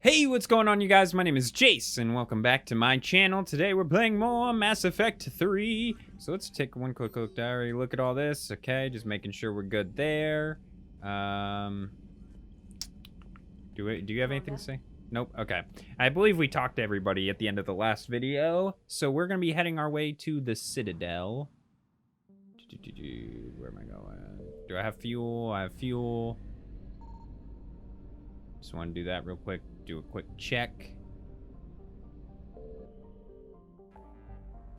Hey, what's going on, you guys? My name is Jayce, and welcome back to my channel. Today we're playing more Mass Effect 3. So let's take one quick look diary. Look at all this. Okay, just making sure we're good there. Do you have anything to say? Nope. Okay. I believe we talked to everybody at the end of the last video. So we're going to be heading our way to the Citadel. Where am I going? Do I have fuel? I have fuel. Just want to do that real quick. Do a quick check.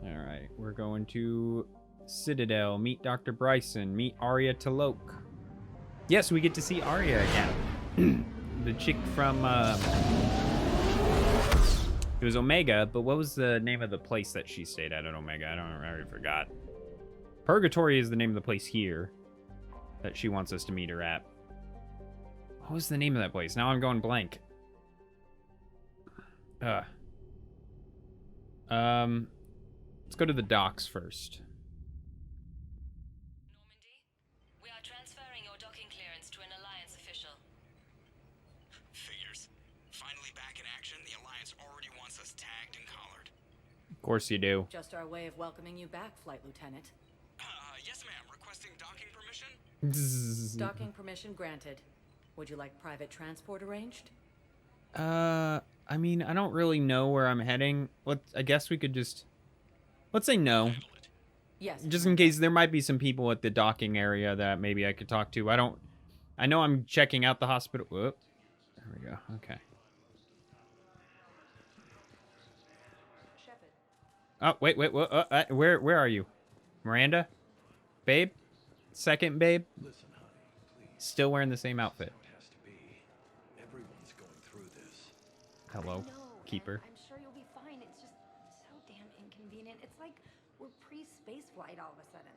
All right, we're going to Citadel. Meet Dr. Bryson. Meet Arya Talok. Yes, we get to see Arya again. The chick from it was Omega, but what was the name of the place that she stayed at Omega? I already forgot. Purgatory is the name of the place here that she wants us to meet her at. What was the name of that place? Now I'm going blank. Let's go to the docks first. Normandy, we are transferring your docking clearance to an Alliance official. Figures. Finally back in action, the Alliance already wants us tagged and collared. Of course you do. Just our way of welcoming you back, Flight Lieutenant. Yes ma'am, requesting docking permission? Docking permission granted. Would you like private transport arranged? I mean, I don't really know where I'm heading. I guess we could just... Let's say no. Yes. Just in case there might be some people at the docking area that maybe I could talk to. I know I'm checking out the hospital. Whoop. There we go. Okay. Shepard. Oh, wait. Where are you? Miranda? Babe? Second, babe? Listen, honey, please. Still wearing the same outfit. That's how it has to be. Everyone's going through this. Hello, I know, keeper. I'm sure you'll be fine. It's just so damn inconvenient. It's like we're pre-space flight all of a sudden.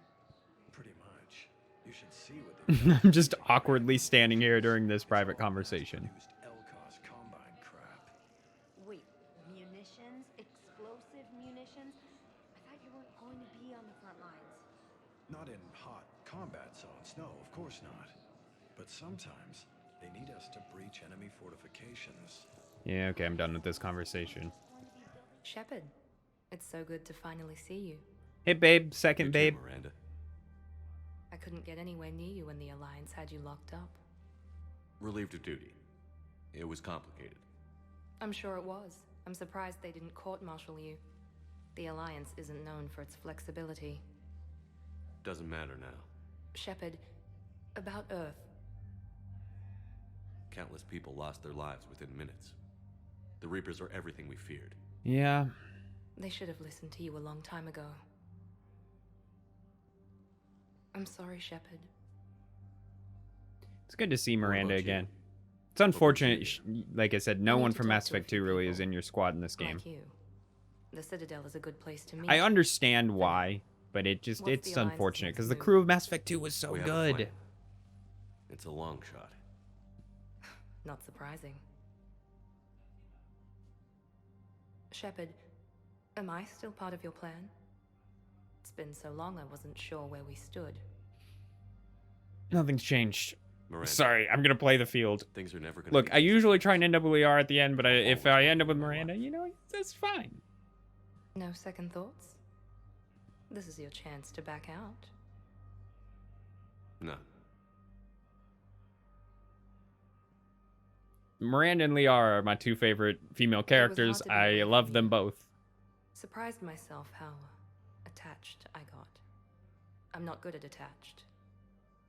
Pretty much. You should see what they've I'm just awkwardly standing here during this private conversation. used LCOS combine crap. Wait, munitions? Explosive munitions? I thought you weren't going to be on the front lines. Not in hot combat zones, no, of course not. But sometimes they need us to breach enemy fortifications. Yeah, okay, I'm done with this conversation. Shepard, it's so good to finally see you. Hey, babe. Second, babe. Miranda. I couldn't get anywhere near you when the Alliance had you locked up. Relieved of duty. It was complicated. I'm sure it was. I'm surprised they didn't court-martial you. The Alliance isn't known for its flexibility. Doesn't matter now. Shepard, about Earth. Countless people lost their lives within minutes. The Reapers are everything we feared. Yeah. They should have listened to you a long time ago. I'm sorry, Shepard. It's good to see Miranda about you? again. It's unfortunate, like I said, no I need one to from talk Mass to a Effect few 2 really people. is in your squad in this game. Like you. The Citadel is a good place to meet. I understand why, but What's it's the Alliance's unfortunate because the next crew of Mass Effect 2 was so We have a good. plan. It's a long shot. Not surprising. Shepard, am I still part of your plan? It's been so long I wasn't sure where we stood. Nothing's changed. Miranda, Sorry, I'm gonna play the field. things are never gonna Look, be I easy. usually try and end up with ER at the end, but if I end up with Miranda, you know, that's fine. No second thoughts? This is your chance to back out. No. Miranda and Liara are my two favorite female characters. hard to be I away love from them you. both. Surprised myself how attached I got. I'm not good at attached.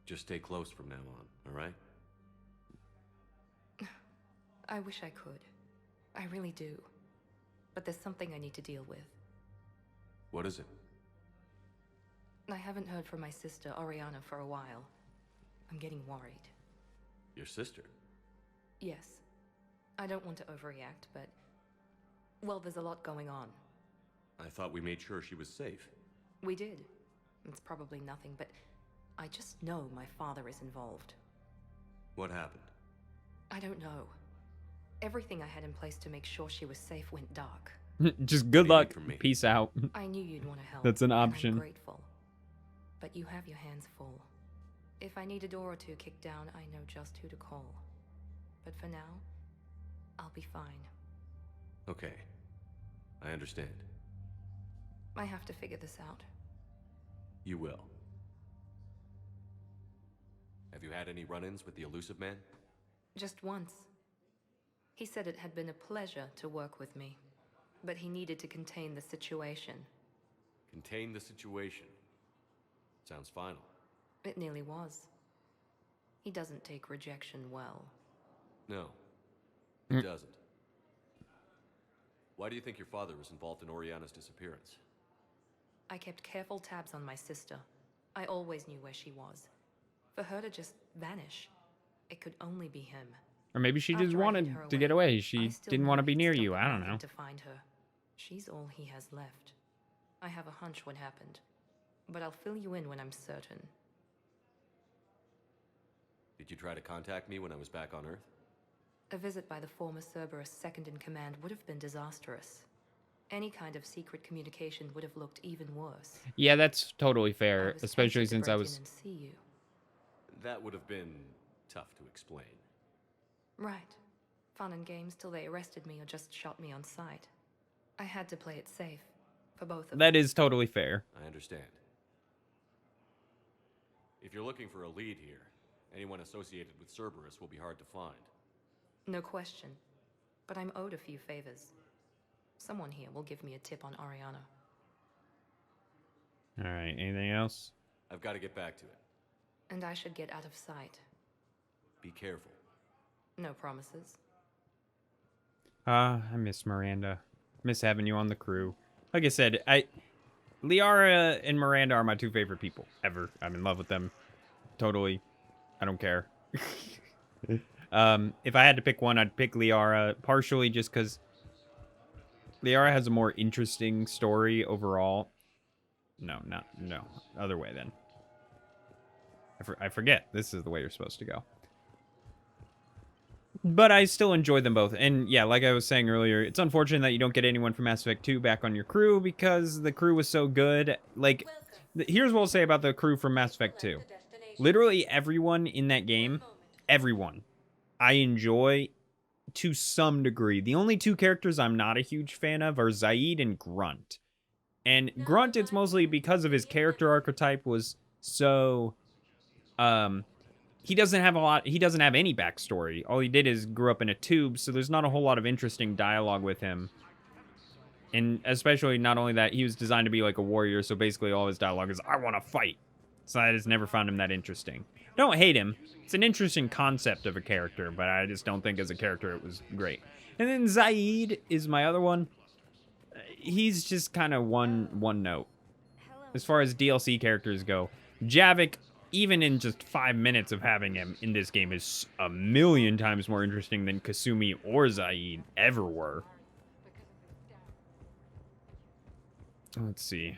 Just stay close from now on, alright? I wish I could. I really do. But there's something I need to deal with. What is it? I haven't heard from my sister, Oriana, for a while. I'm getting worried. Your sister? Yes. I don't want to overreact, but... Well, there's a lot going on. I thought we made sure she was safe. We did. It's probably nothing, but... I just know my father is involved. What happened? I don't know. Everything I had in place to make sure she was safe went dark. Just good What do you luck. need from me? Peace out. I knew you'd want to help. That's an and option. I'm grateful. But you have your hands full. If I need a door or two kicked down, I know just who to call. But for now, I'll be fine. Okay. I understand. I have to figure this out. You will. Have you had any run-ins with the elusive man? Just once. He said it had been a pleasure to work with me, but he needed to contain the situation. Contain the situation. Sounds final. It nearly was. He doesn't take rejection well. No, it doesn't. Why do you think your father was involved in Oriana's disappearance? I kept careful tabs on my sister. I always knew where she was. For her to just vanish, it could only be him. Or maybe she just After I hid wanted her to get away. She I still didn't knew want to be he'd near stuck you. I don't around know. to find her. She's all he has left. I have a hunch what happened, but I'll fill you in when I'm certain. Did you try to contact me when I was back on Earth? A visit by the former Cerberus second-in-command would have been disastrous. Any kind of secret communication would have looked even worse. Yeah, that's totally I fair, was especially tempted to since I break was... in and see you. That would have been tough to explain. Right. Fun and games till they arrested me or just shot me on sight. I had to play it safe. For both of That us. is totally fair. I understand. If you're looking for a lead here, anyone associated with Cerberus will be hard to find. No question. But I'm owed a few favors. Someone here will give me a tip on Oriana. Alright, anything else? I've got to get back to it. And I should get out of sight. Be careful. No promises. I miss Miranda. Miss having you on the crew. Like I said, Liara and Miranda are my two favorite people ever. I'm in love with them. Totally. I don't care. If I had to pick one, I'd pick Liara, partially just because Liara has a more interesting story overall. No, other way then. I forget. This is the way you're supposed to go. But I still enjoy them both. And yeah, like I was saying earlier, it's unfortunate that you don't get anyone from Mass Effect 2 back on your crew because the crew was so good. Like, here's what I'll say about the crew from Mass Effect 2. Literally everyone in that game, everyone, I enjoy to some degree. The only two characters I'm not a huge fan of are Zaid and Grunt. And Grunt, it's mostly because of his character archetype was so... he doesn't have any backstory. All he did is grew up in a tube, so there's not a whole lot of interesting dialogue with him. And especially, not only that, he was designed to be like a warrior, so basically all his dialogue is, I want to fight. So I just never found him that interesting. Don't hate him. It's an interesting concept of a character, but I just don't think as a character it was great. And then Zaid is my other one. He's just kind of one note. As far as DLC characters go, Javik, even in just 5 minutes of having him in this game, is a million times more interesting than Kasumi or Zaid ever were. Let's see.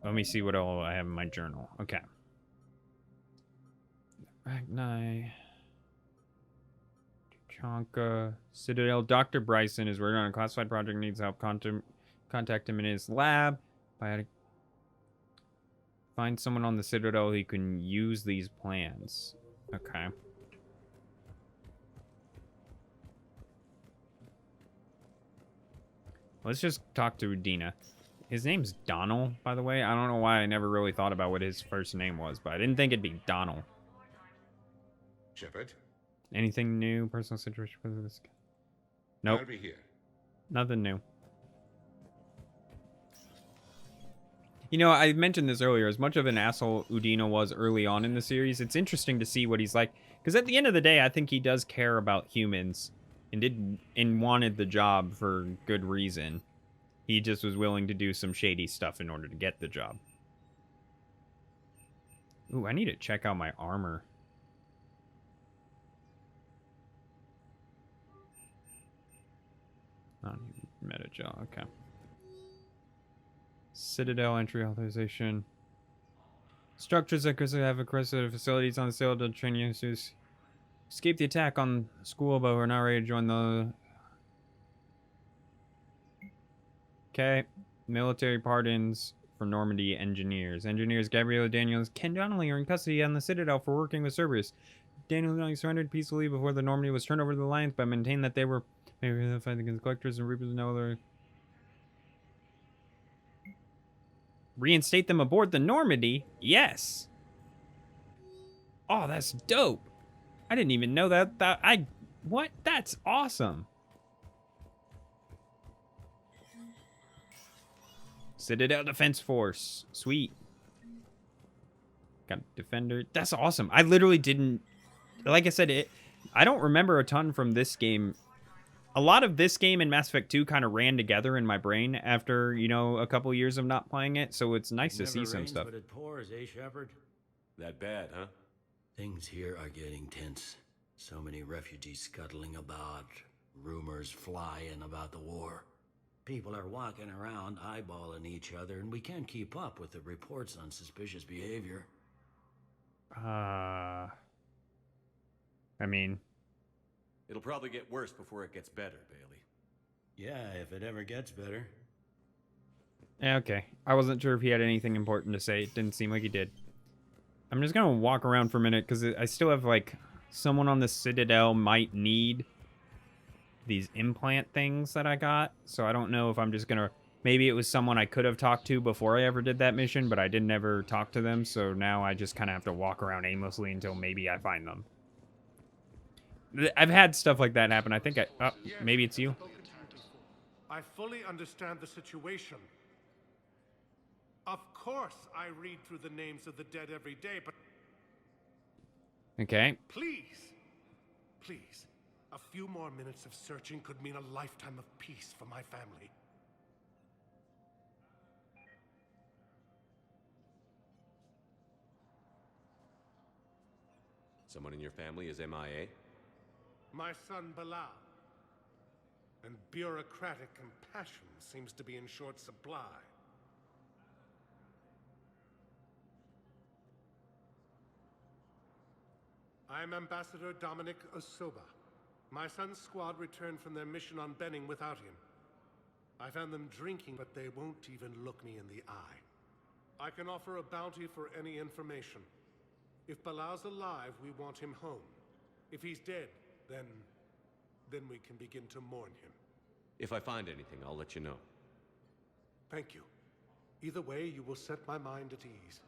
Let me see what all I have in my journal. Okay. Ragni. Chonka. Citadel. Dr. Bryson is working on a classified project, needs help. Contact him in his lab. Find someone on the Citadel who can use these plans. Okay. Let's just talk to Udina. His name's Donald, by the way. I don't know why I never really thought about what his first name was, but I didn't think it'd be Donald. Shepard? Anything new? Personal situation with this guy? Nope. I'll be here. Nothing new. You know, I mentioned this earlier. As much of an asshole Udina was early on in the series, it's interesting to see what he's like. Because at the end of the day, I think he does care about humans and wanted the job for good reason. He just was willing to do some shady stuff in order to get the job. Ooh, I need to check out my armor. Meta gel, okay. Citadel entry authorization. Structures that have aggressive facilities on the Citadel training institutes. Escape the attack on school, but we're not ready to join the... Okay. Military pardons for Normandy engineers. Engineers Gabriella Daniels, Ken Donnelly are in custody on the Citadel for working with Cerberus. Daniels surrendered peacefully before the Normandy was turned over to the Alliance, but maintained that they were fighting against collectors and reapers and no other. Reinstate them aboard the Normandy? Yes. Oh, that's dope. I didn't even know that. What? That's awesome. Citadel Defense Force. Sweet. Got a Defender. That's awesome. I literally didn't... Like I said, I don't remember a ton from this game. A lot of this game and Mass Effect 2 kind of ran together in my brain after, you know, a couple years of not playing it, so it's nice to see some stuff. But it pours, eh, Shepard? That bad, huh? Things here are getting tense. So many refugees scuttling about, rumors flying about the war. People are walking around eyeballing each other, and we can't keep up with the reports on suspicious behavior. I mean... It'll probably get worse before it gets better, Bailey. Yeah, if it ever gets better. Yeah, okay. I wasn't sure if he had anything important to say. It didn't seem like he did. I'm just gonna walk around for a minute, because I still have, like, someone on the Citadel might need these implant things that I got. So I don't know if I'm just gonna... Maybe it was someone I could have talked to before I ever did that mission, but I didn't ever talk to them, so now I just kind of have to walk around aimlessly until maybe I find them. I've had stuff like that happen. I think oh, maybe it's you. I fully understand the situation. Of course I read through the names of the dead every day, but... Okay. Please, please, a few more minutes of searching could mean a lifetime of peace for my family. Someone in your family is MIA? My son Bilal. And bureaucratic compassion seems to be in short supply. I'm Ambassador Dominic Osoba. My son's squad returned from their mission on Benning without him. I found them drinking, but they won't even look me in the eye. I can offer a bounty for any information. If Bilal's alive, we want him home. If he's dead, then we can begin to mourn him. If I find anything, I'll let you know. Thank you. Either way, you will set my mind at ease.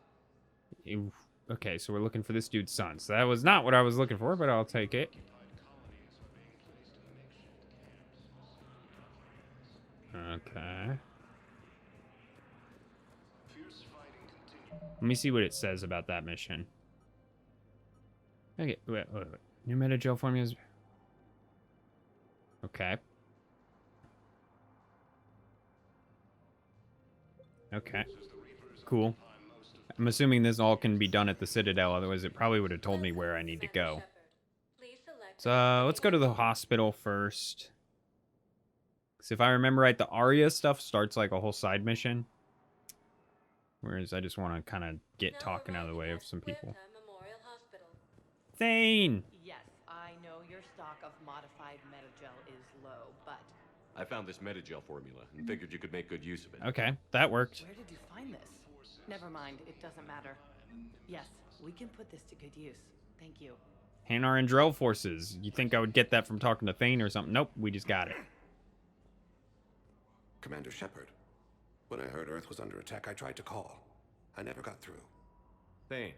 Okay, so we're looking for this dude's son. So that was not what I was looking for, but I'll take it. Okay. Let me see what it says about that mission. Okay, wait. New meta-gel formulas. Okay. Okay. Cool. I'm assuming this all can be done at the Citadel, otherwise it probably would have told me where I need to go. So, let's go to the hospital first. Because if I remember right, the Aria stuff starts like a whole side mission. Whereas I just want to kind of get talking out of the way of some people. Thane! Yes, I know your stock of modified metagel is low, but... I found this metagel formula and figured you could make good use of it. Okay, that worked. Where did you find this? Never mind, it doesn't matter. Yes, we can put this to good use. Thank you. Hanar and Drell forces. You think I would get that from talking to Thane or something? Nope, we just got it. Commander Shepard, when I heard Earth was under attack, I tried to call. I never got through. Thane,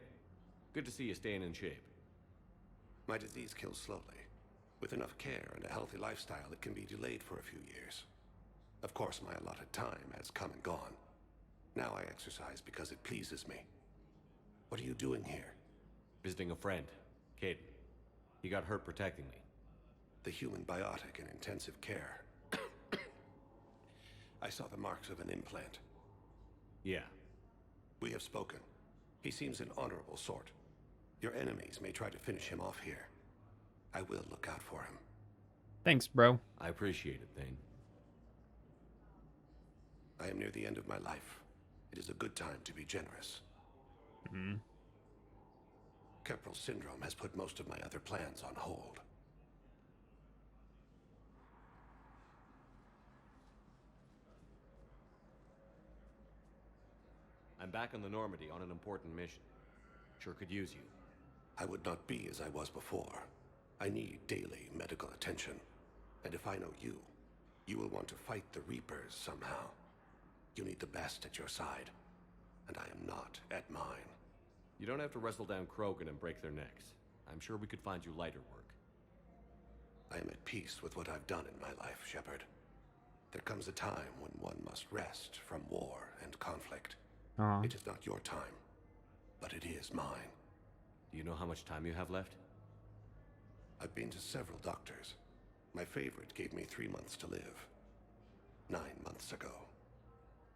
good to see you staying in shape. My disease kills slowly. With enough care and a healthy lifestyle, it can be delayed for a few years. Of course, my allotted time has come and gone. Now I exercise because it pleases me. What are you doing here? Visiting a friend, Caden. He got hurt protecting me. The human biotic in intensive care. I saw the marks of an implant. Yeah. We have spoken. He seems an honorable sort. Your enemies may try to finish him off here. I will look out for him. Thanks, bro. I appreciate it, Thane. I am near the end of my life. It is a good time to be generous. Mm-hmm. Kepral syndrome has put most of my other plans on hold. I'm back on the Normandy on an important mission. Sure could use you. I would not be as I was before. I need daily medical attention. And if I know you, you will want to fight the Reapers somehow. You need the best at your side, and I am not at mine. You don't have to wrestle down Krogan and break their necks. I'm sure we could find you lighter work. I am at peace with what I've done in my life, Shepard. There comes a time when one must rest from war and conflict. It is not your time, but it is mine. Do you know how much time you have left? I've been to several doctors. My favorite gave me 3 months to live. 9 months ago.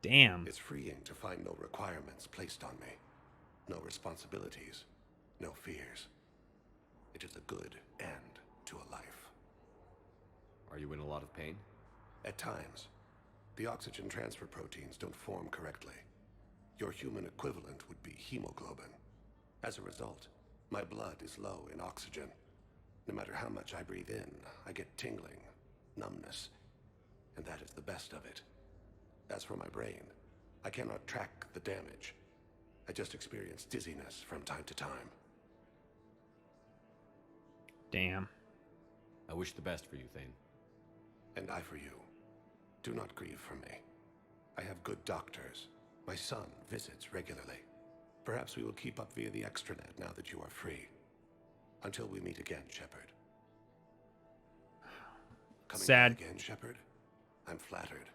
Damn. It's freeing to find no requirements placed on me. No responsibilities. No fears. It is a good end to a life. Are you in a lot of pain? At times. The oxygen transfer proteins don't form correctly. Your human equivalent would be hemoglobin. As a result, my blood is low in oxygen. No matter how much I breathe in, I get tingling, numbness, and that is the best of it. As for my brain, I cannot track the damage. I just experience dizziness from time to time. Damn. I wish the best for you, Thane. And I for you. Do not grieve for me. I have good doctors. My son visits regularly. Perhaps we will keep up via the extranet now that you are free. Until we meet again, Shepard. Coming Sad. back again, Shepard? I'm flattered.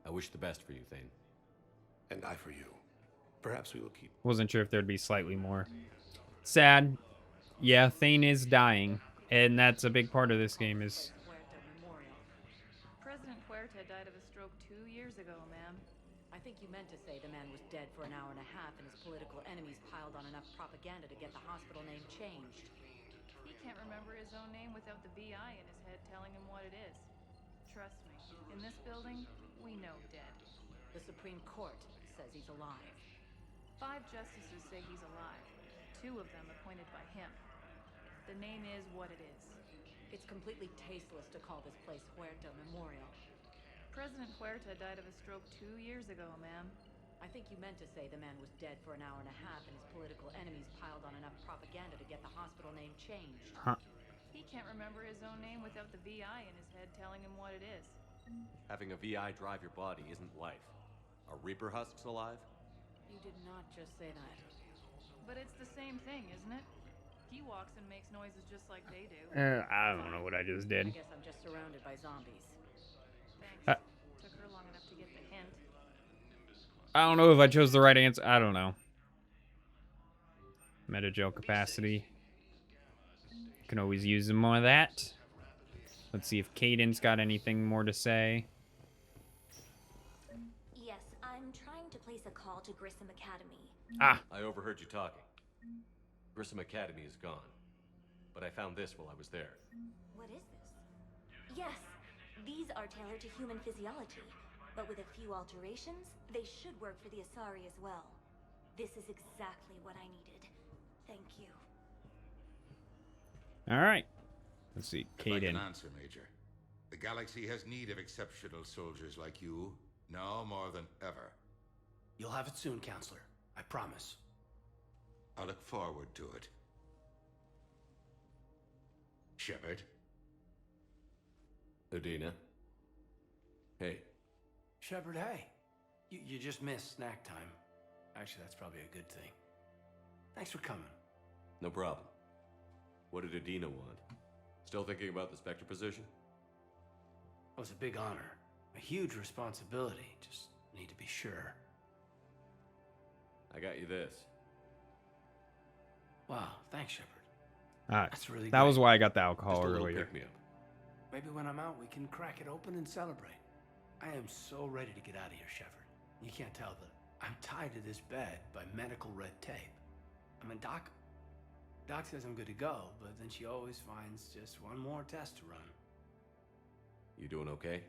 I wish the best for you, Thane. And I for you. Perhaps we will keep... Wasn't sure if there'd be slightly more. Sad. Yeah, Thane is dying. And that's a big part of this game is... President Huerta died of a stroke 2 years ago, ma'am. I think you meant to say the man was dead for an hour and a half and his political enemies piled on enough propaganda to get the hospital name changed. He can't remember his own name without the VI in his head telling him what it is. Trust me, in this building, we know dead. The Supreme Court says he's alive. 5 justices say he's alive, 2 of them appointed by him. The name is what it is. It's completely tasteless to call this place Huerta Memorial. President Huerta died of a stroke 2 years ago, ma'am. I think you meant to say the man was dead for an hour and a half and his political enemies piled on enough propaganda to get the hospital name changed. Huh. He can't remember his own name without the VI in his head telling him what it is. Having a VI drive your body isn't life. Are Reaper husks alive? You did not just say that. But it's the same thing, isn't it? He walks and makes noises just like they do. I don't know what I just did. I guess I'm just surrounded by zombies. Thanks. Took her long enough to get the hint. I don't know if I chose the right answer. I don't know. Metagel capacity. Can always use some more of that. Let's see if Caden's got anything more to say. Yes, I'm trying to place a call to Grissom Academy. Ah. I overheard you talking. Grissom Academy is gone. But I found this while I was there. What is this? Yes, these are tailored to human physiology, but with a few alterations, they should work for the Asari as well. This is exactly what I needed. Thank you. All right. Let's see, If I can Caden. answer, Major. The galaxy has need of exceptional soldiers like you, now more than ever. You'll have it soon, Counselor. I promise. I look forward to it. Shepard? Udina? Hey. Shepard, hey. You just missed snack time. Actually, that's probably a good thing. Thanks for coming. No problem. What did Udina want? Still thinking about the Spectre position? It was a big honor. A huge responsibility. Just need to be sure. I got you this. Wow, thanks, Shepard. That's really that was great. why I got the alcohol Just a little earlier. pick-me-up. Maybe when I'm out, we can crack it open and celebrate. I am so ready to get out of here, Shepard. You can't tell, but I'm tied to this bed by medical red tape. I mean, Doc says I'm good to go, but then she always finds just one more test to run. You doing okay?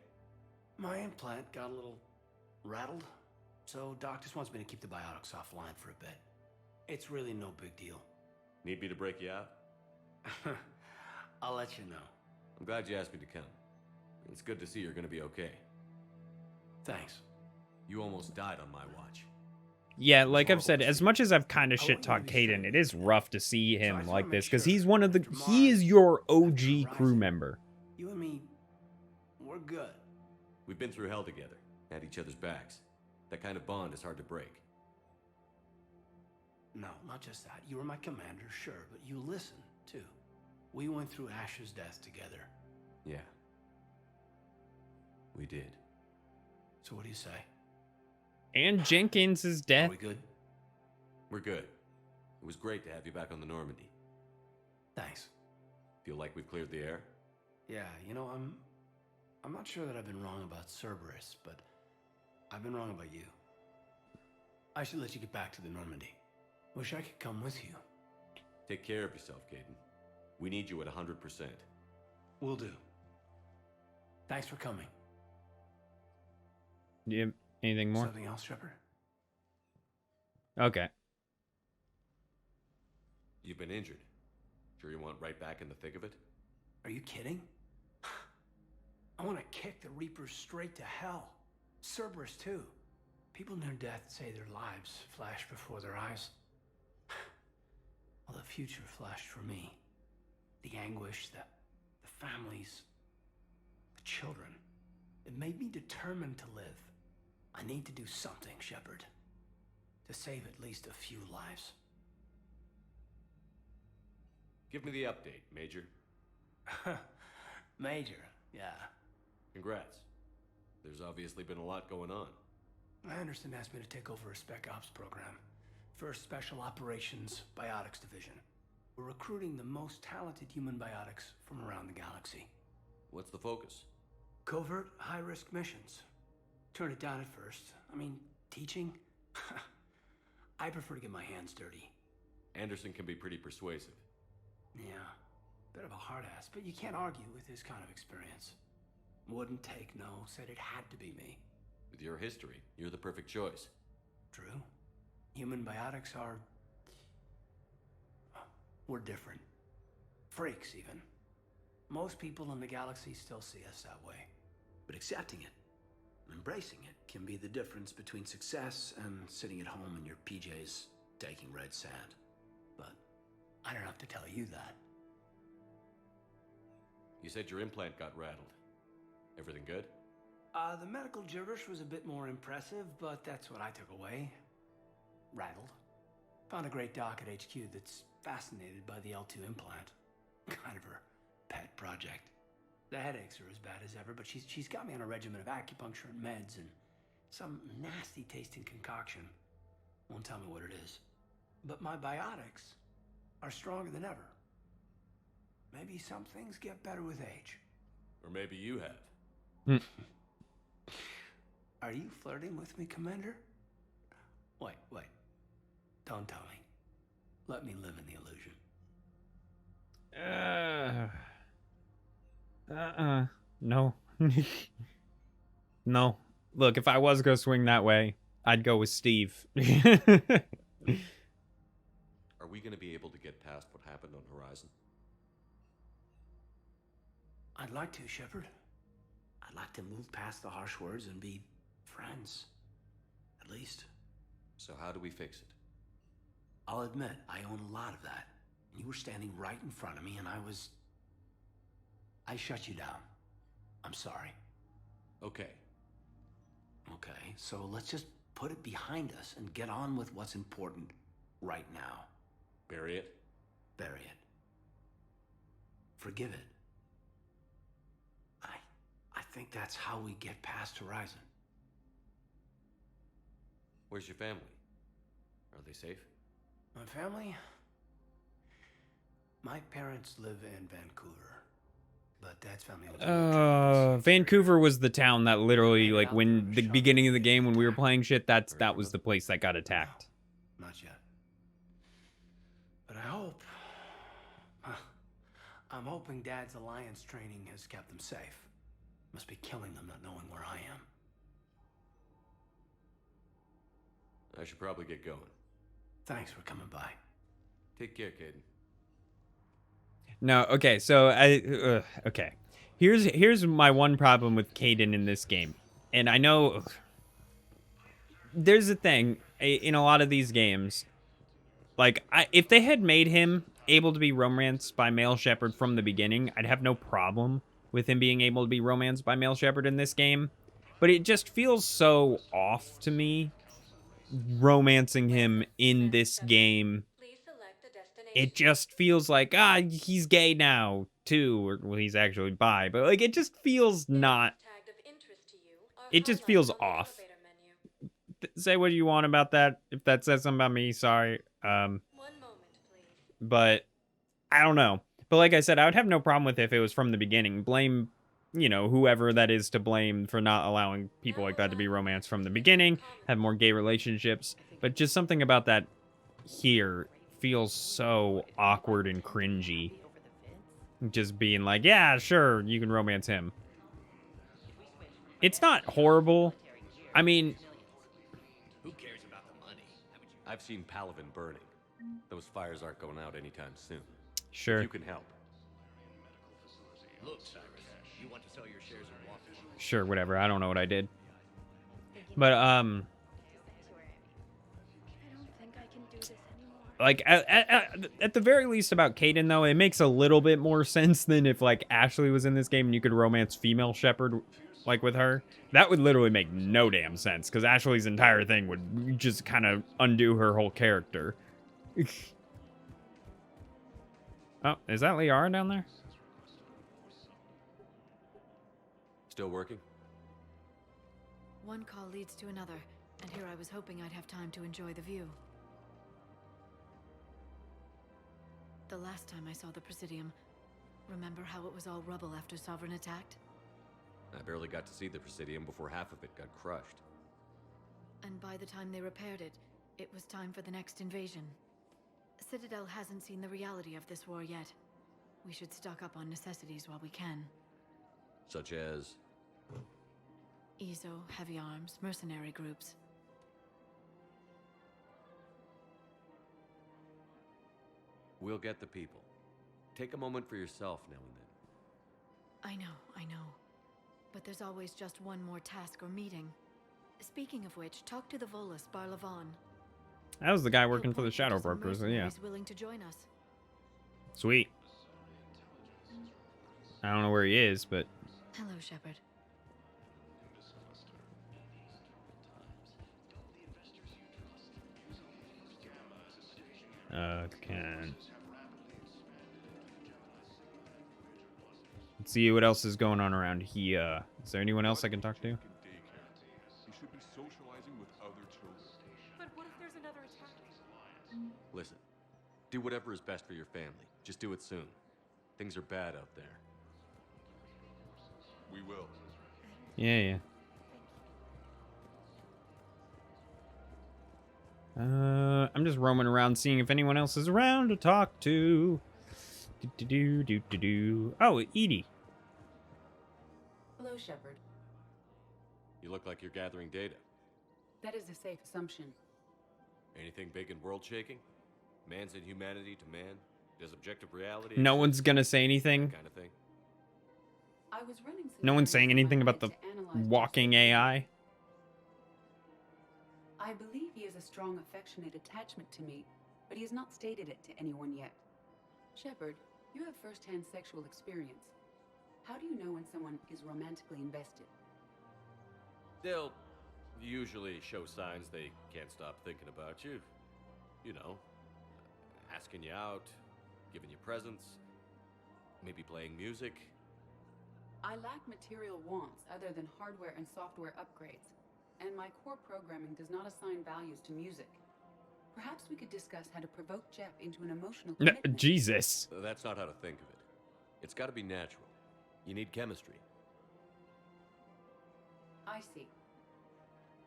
My implant got a little rattled, so Doc just wants me to keep the biotics offline for a bit. It's really no big deal. Need me to break you out? I'll let you know. I'm glad you asked me to come. It's good to see you're gonna be okay. Thanks. You almost died on my watch. Yeah, like I've said, as much as I've kind of shit-talked Kaidan, it is rough to see him like this, because he's one of the... He is your OG crew member. You and me, we're good. We've been through hell together, had each other's backs. That kind of bond is hard to break. No, not just that. You were my commander, sure, but you listened, too. We went through Ash's death together. Yeah. We did. So what do you say? And Jenkins' death. Are we good? We're good. It was great to have you back on the Normandy. Thanks. Feel like we've cleared the air? Yeah, you know, I'm not sure that I've been wrong about Cerberus, but I've been wrong about you. I should let you get back to the Normandy. Wish I could come with you. Take care of yourself, Kaidan. We need you at 100%. Will do. Thanks for coming. Do you have anything more? Something else, Shepard? Okay. You've been injured. Sure you want right back in the thick of it? Are you kidding? I want to kick the Reapers straight to hell. Cerberus, too. People near death say their lives flash before their eyes. Well, the future flashed for me. The anguish, the families, the children. It made me determined to live. I need to do something, Shepard. To save at least a few lives. Give me the update, Major. Major, yeah. Congrats. There's obviously been a lot going on. Anderson asked me to take over a Spec Ops program. First Special Operations Biotics Division. We're recruiting the most talented human biotics from around the galaxy. What's the focus? Covert, high-risk missions. Turned it down at first. I mean, teaching? I prefer to get my hands dirty. Anderson can be pretty persuasive. Yeah, bit of a hard ass, but you can't argue with his kind of experience. Wouldn't take no, said it had to be me. With your history, you're the perfect choice. True. Human biotics are... we're different. Freaks, even. Most people in the galaxy still see us that way. But accepting it, embracing it, can be the difference between success and sitting at home in your PJs taking red sand. But I don't have to tell you that. You said your implant got rattled. Everything good? The medical gibberish was a bit more impressive, but that's what I took away. Rattled. Found a great doc at HQ that's fascinated by the L2 implant. Kind of her pet project. The headaches are as bad as ever, but she's got me on a regimen of acupuncture and meds and some nasty tasting concoction. Won't tell me what it is. But my biotics are stronger than ever. Maybe some things get better with age. Or maybe you have. Are you flirting with me, Commander? Wait. Don't tell me. Let me live in the illusion. No. No. Look, if I was gonna swing that way, I'd go with Steve. Are we gonna be able to get past what happened on Horizon? I'd like to, Shepard. I'd like to move past the harsh words and be friends. At least. So how do we fix it? I'll admit, I own a lot of that. You were standing right in front of me and I shut you down. I'm sorry. Okay. Okay, so let's just put it behind us and get on with what's important right now. Bury it? Bury it. Forgive it. I think that's how we get past Horizon. Where's your family? Are they safe? My family? My parents live in Vancouver. But Dad's family was Vancouver was the town that literally, like, when the beginning of the game when we were playing shit, that was the place that got attacked. No, not yet. But I hope. I'm hoping Dad's Alliance training has kept them safe. Must be killing them not knowing where I am. I should probably get going. Thanks for coming by. Take care, Kaidan. No, okay, so okay. Here's my one problem with Kaidan in this game. And I know there's a thing in a lot of these games. Like, if they had made him able to be romanced by male Shepard from the beginning, I'd have no problem with him being able to be romanced by male Shepard in this game. But it just feels so off to me, romancing him in this game. It just feels like, he's gay now, too. Or, well, he's actually bi. But, like, it just feels not... It just feels off. Say what you want about that. If that says something about me, sorry. But I don't know. But like I said, I would have no problem with it if it was from the beginning. Blame, whoever that is to blame for not allowing people like that to be romanced from the beginning, have more gay relationships. But just something about that here feels so awkward and cringy. Just being like, yeah, sure, you can romance him. It's not horrible. I mean... Who cares about the money? I've seen Palaven burning. Those fires aren't going out anytime soon. Sure. If you can help. Look, Cyrus, you want to sell your shares in Walker? Sure, whatever. I don't know what I did. But, like, at the very least about Kaidan, though, it makes a little bit more sense than if, like, Ashley was in this game and you could romance female Shepard, like, with her. That would literally make no damn sense, because Ashley's entire thing would just kind of undo her whole character. Oh, is that Liara down there? Still working? One call leads to another, and here I was hoping I'd have time to enjoy the view. The last time I saw the Presidium, remember how it was all rubble after Sovereign attacked? I barely got to see the Presidium before half of it got crushed. And by the time they repaired it, it was time for the next invasion. Citadel hasn't seen the reality of this war yet. We should stock up on necessities while we can. Such as? EZO, heavy arms, mercenary groups. We'll get the people. Take a moment for yourself now and then. I know. But there's always just one more task or meeting. Speaking of which, talk to the Volus, Barlavan. That was the guy working for the Shadow Brokers, yeah. He's willing to join us. Sweet. I don't know where he is, but... Hello, Shepard. Okay. Let's see what else is going on around here. Is there anyone else I can talk to? He should be socializing with other children. But what if there's another attack? Listen, do whatever is best for your family. Just do it soon. Things are bad out there. We will. Yeah. I'm just roaming around seeing if anyone else is around to talk to. Oh, Edie. Hello, Shepard. You look like you're gathering data. That is a safe assumption. Anything big and world-shaking? Man's inhumanity to man? Does objective reality... No one's gonna say anything. Kind of thing. I was running No one's saying anything about the walking AI. I believe he has a strong affectionate attachment to me, but he has not stated it to anyone yet. Shepard, you have first-hand sexual experience. How do you know when someone is romantically invested? They'll usually show signs they can't stop thinking about you. You know, asking you out, giving you presents, maybe playing music. I lack material wants other than hardware and software upgrades, and my core programming does not assign values to music. Perhaps we could discuss how to provoke Jeff into an emotional commitment. Jesus. That's not how to think of it. It's got to be natural. You need chemistry. I see.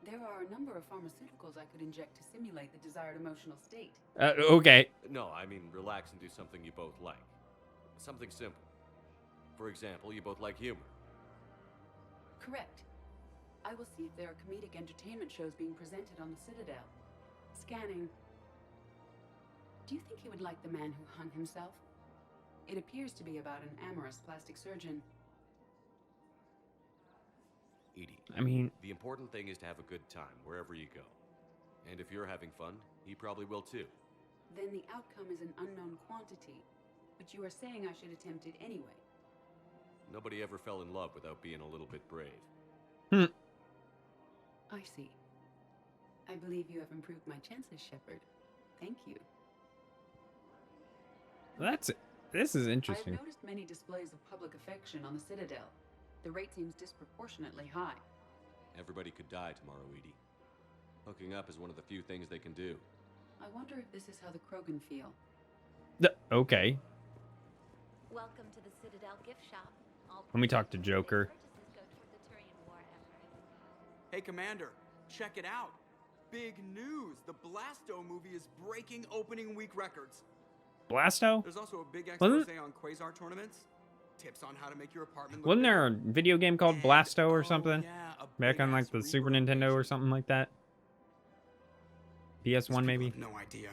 There are a number of pharmaceuticals I could inject to simulate the desired emotional state. Okay. No, I mean relax and do something you both like. Something simple. For example, you both like humor. Correct. I will see if there are comedic entertainment shows being presented on the Citadel. Scanning. Do you think he would like The Man Who Hung Himself? It appears to be about an amorous plastic surgeon. Edie. I mean... The important thing is to have a good time wherever you go. And if you're having fun, he probably will too. Then the outcome is an unknown quantity. But you are saying I should attempt it anyway. Nobody ever fell in love without being a little bit brave. I see. I believe you have improved my chances, Shepard. Thank you. That's it. This is interesting. I've noticed many displays of public affection on the Citadel. The rate seems disproportionately high. Everybody could die tomorrow, Edie. Hooking up is one of the few things they can do. I wonder if this is how the Krogan feel. Okay. Welcome to the Citadel gift shop. Let me talk to Joker. Hey, Commander, check it out. Big news. The Blasto movie is breaking opening week records. Blasto? There's also a big Wasn't expose on Quasar tournaments. Tips on how to make your apartment look Wasn't there a bigger. video game called Blasto or something? yeah, a Back on like big-ass the Super Nintendo or something like that? PS1 maybe? No idea.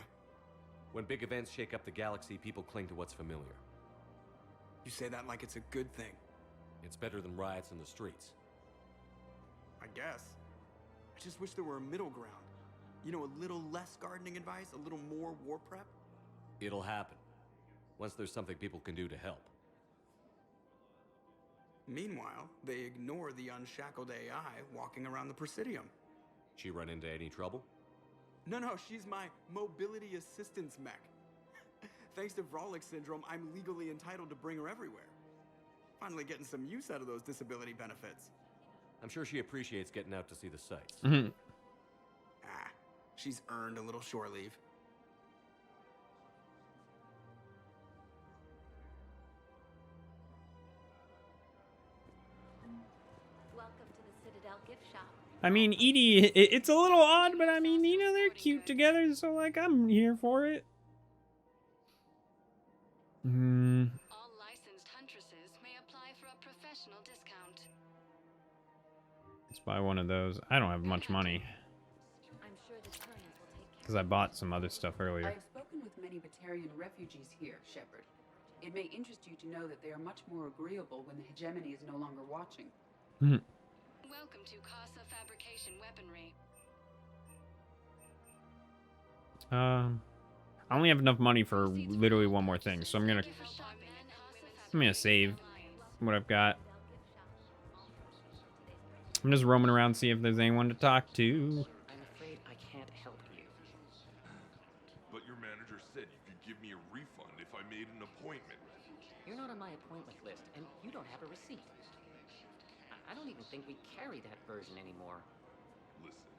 When big events shake up the galaxy, people cling to what's familiar. You say that like it's a good thing. It's better than riots in the streets. I guess. I just wish there were a middle ground. You know, a little less gardening advice, a little more war prep. It'll happen. Once there's something people can do to help. Meanwhile, they ignore the unshackled AI walking around the Presidium. She run into any trouble? No, she's my mobility assistance mech. Thanks to Vrolic syndrome, I'm legally entitled to bring her everywhere. Finally getting some use out of those disability benefits. I'm sure she appreciates getting out to see the sights. She's earned a little shore leave. Welcome to the Citadel gift shop. I mean, Edie, it's a little odd, but I mean, you know, they're cute together, so like, I'm here for it. All licensed huntresses may apply for a professional discount. Let's buy one of those. I don't have much money. I'm sure the Turians will take care. Because I bought some other stuff earlier. I have spoken with many Batarian refugees here, Shepard. It may interest you to know that they are much more agreeable when the hegemony is no longer watching. Welcome to Casa Fabrication Weaponry. I only have enough money for literally one more thing, so I'm gonna save what I've got. I'm just roaming around, see if there's anyone to talk to. I'm afraid I can't help you. But your manager said you could give me a refund if I made an appointment. You're not on my appointment list, and you don't have a receipt. I don't even think we carry that version anymore. Listen,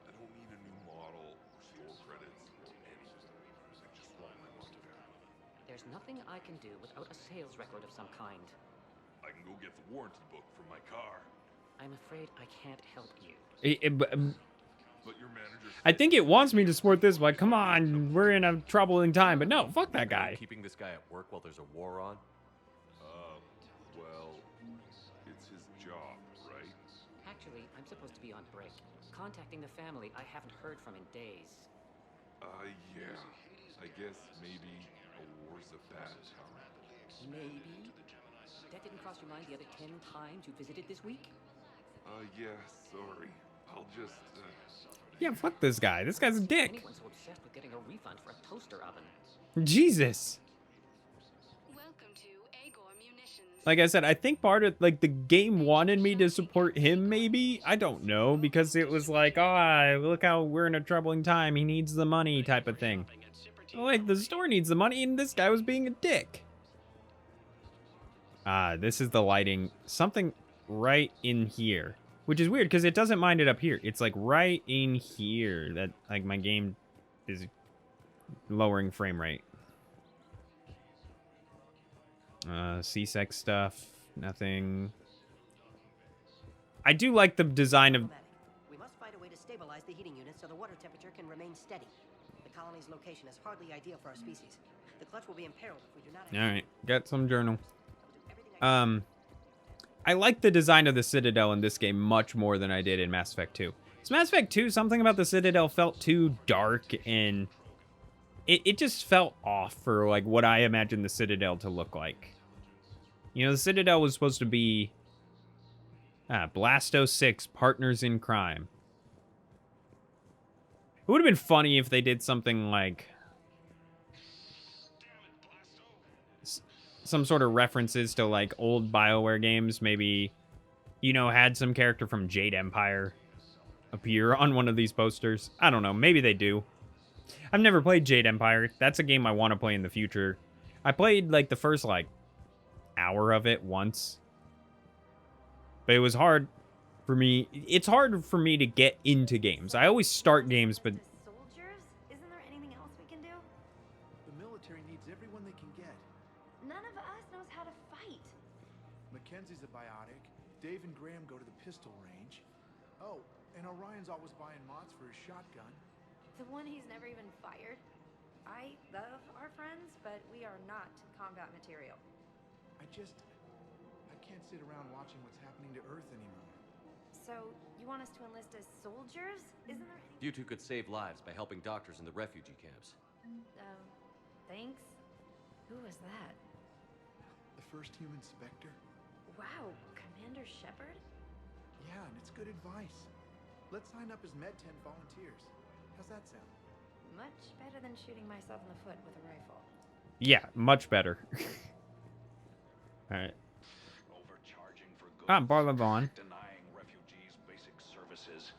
I don't need a new model or store credits or anything. I just want my money back. There's nothing I can do without a sales record of some kind. I can go get the warranty book from my car. I'm afraid I can't help you. But your manager I think it wants me to support this, but come on, we're in a troubling time. But no, fuck that guy. Keeping this guy at work while there's a war on? Well, it's his job, right? Actually, I'm supposed to be on break. Contacting the family I haven't heard from in days. Yeah. I guess maybe a war's a bad time. Maybe? That didn't cross your mind the other 10 times you visited this week? Yeah, sorry. I'll just, Yeah, fuck this guy. This guy's a dick. Anyone so obsessed with getting a refund for a toaster oven. Jesus. Welcome to Agor Munitions. Like I said, I think part of, like, the game wanted me to support him, maybe? I don't know, because it was like, oh, look how we're in a troubling time. He needs the money type of thing. Like, the store needs the money, and this guy was being a dick. This is the lighting. Something right in here. Which is weird, because it doesn't mind it up here. It's, like, right in here that, like, my game is lowering frame rate. C-Sec stuff. Nothing. I do like the design of... We must find a way to stabilize the heating unit so the water temperature can remain steady. The colony's location is hardly ideal for our species. The clutch will be imperiled if we do not... Alright, got some journal. I like the design of the Citadel in this game much more than I did in Mass Effect 2. So Mass Effect 2, something about the Citadel felt too dark, and it just felt off for, like, what I imagined the Citadel to look like. You know, the Citadel was supposed to be Blasto 6, Partners in Crime. It would have been funny if they did something like some sort of references to like old BioWare games. Maybe, you know, had some character from Jade Empire appear on one of these posters. I don't know. Maybe they do. I've never played Jade Empire. That's a game I want to play in the future. I played like the first like hour of it once. But it was hard for me. It's hard for me to get into games. I always start games, but Soldiers? Isn't there anything else we can do? The military needs everyone they can get. None of us knows how to fight. Mackenzie's a biotic. Dave and Graham go to the pistol range. Oh, and Orion's always buying mods for his shotgun. The one he's never even fired. I love our friends, but we are not combat material. I can't sit around watching what's happening to Earth anymore. So, you want us to enlist as soldiers? Isn't there any... You two could save lives by helping doctors in the refugee camps. Thanks? Who was that? The first human Spectre? Wow, Commander Shepard? Yeah, and it's good advice. Let's sign up as Med 10 volunteers. How's that sound? Much better than shooting myself in the foot with a rifle. yeah, much better. All right. Barlavon. Denying refugees basic services.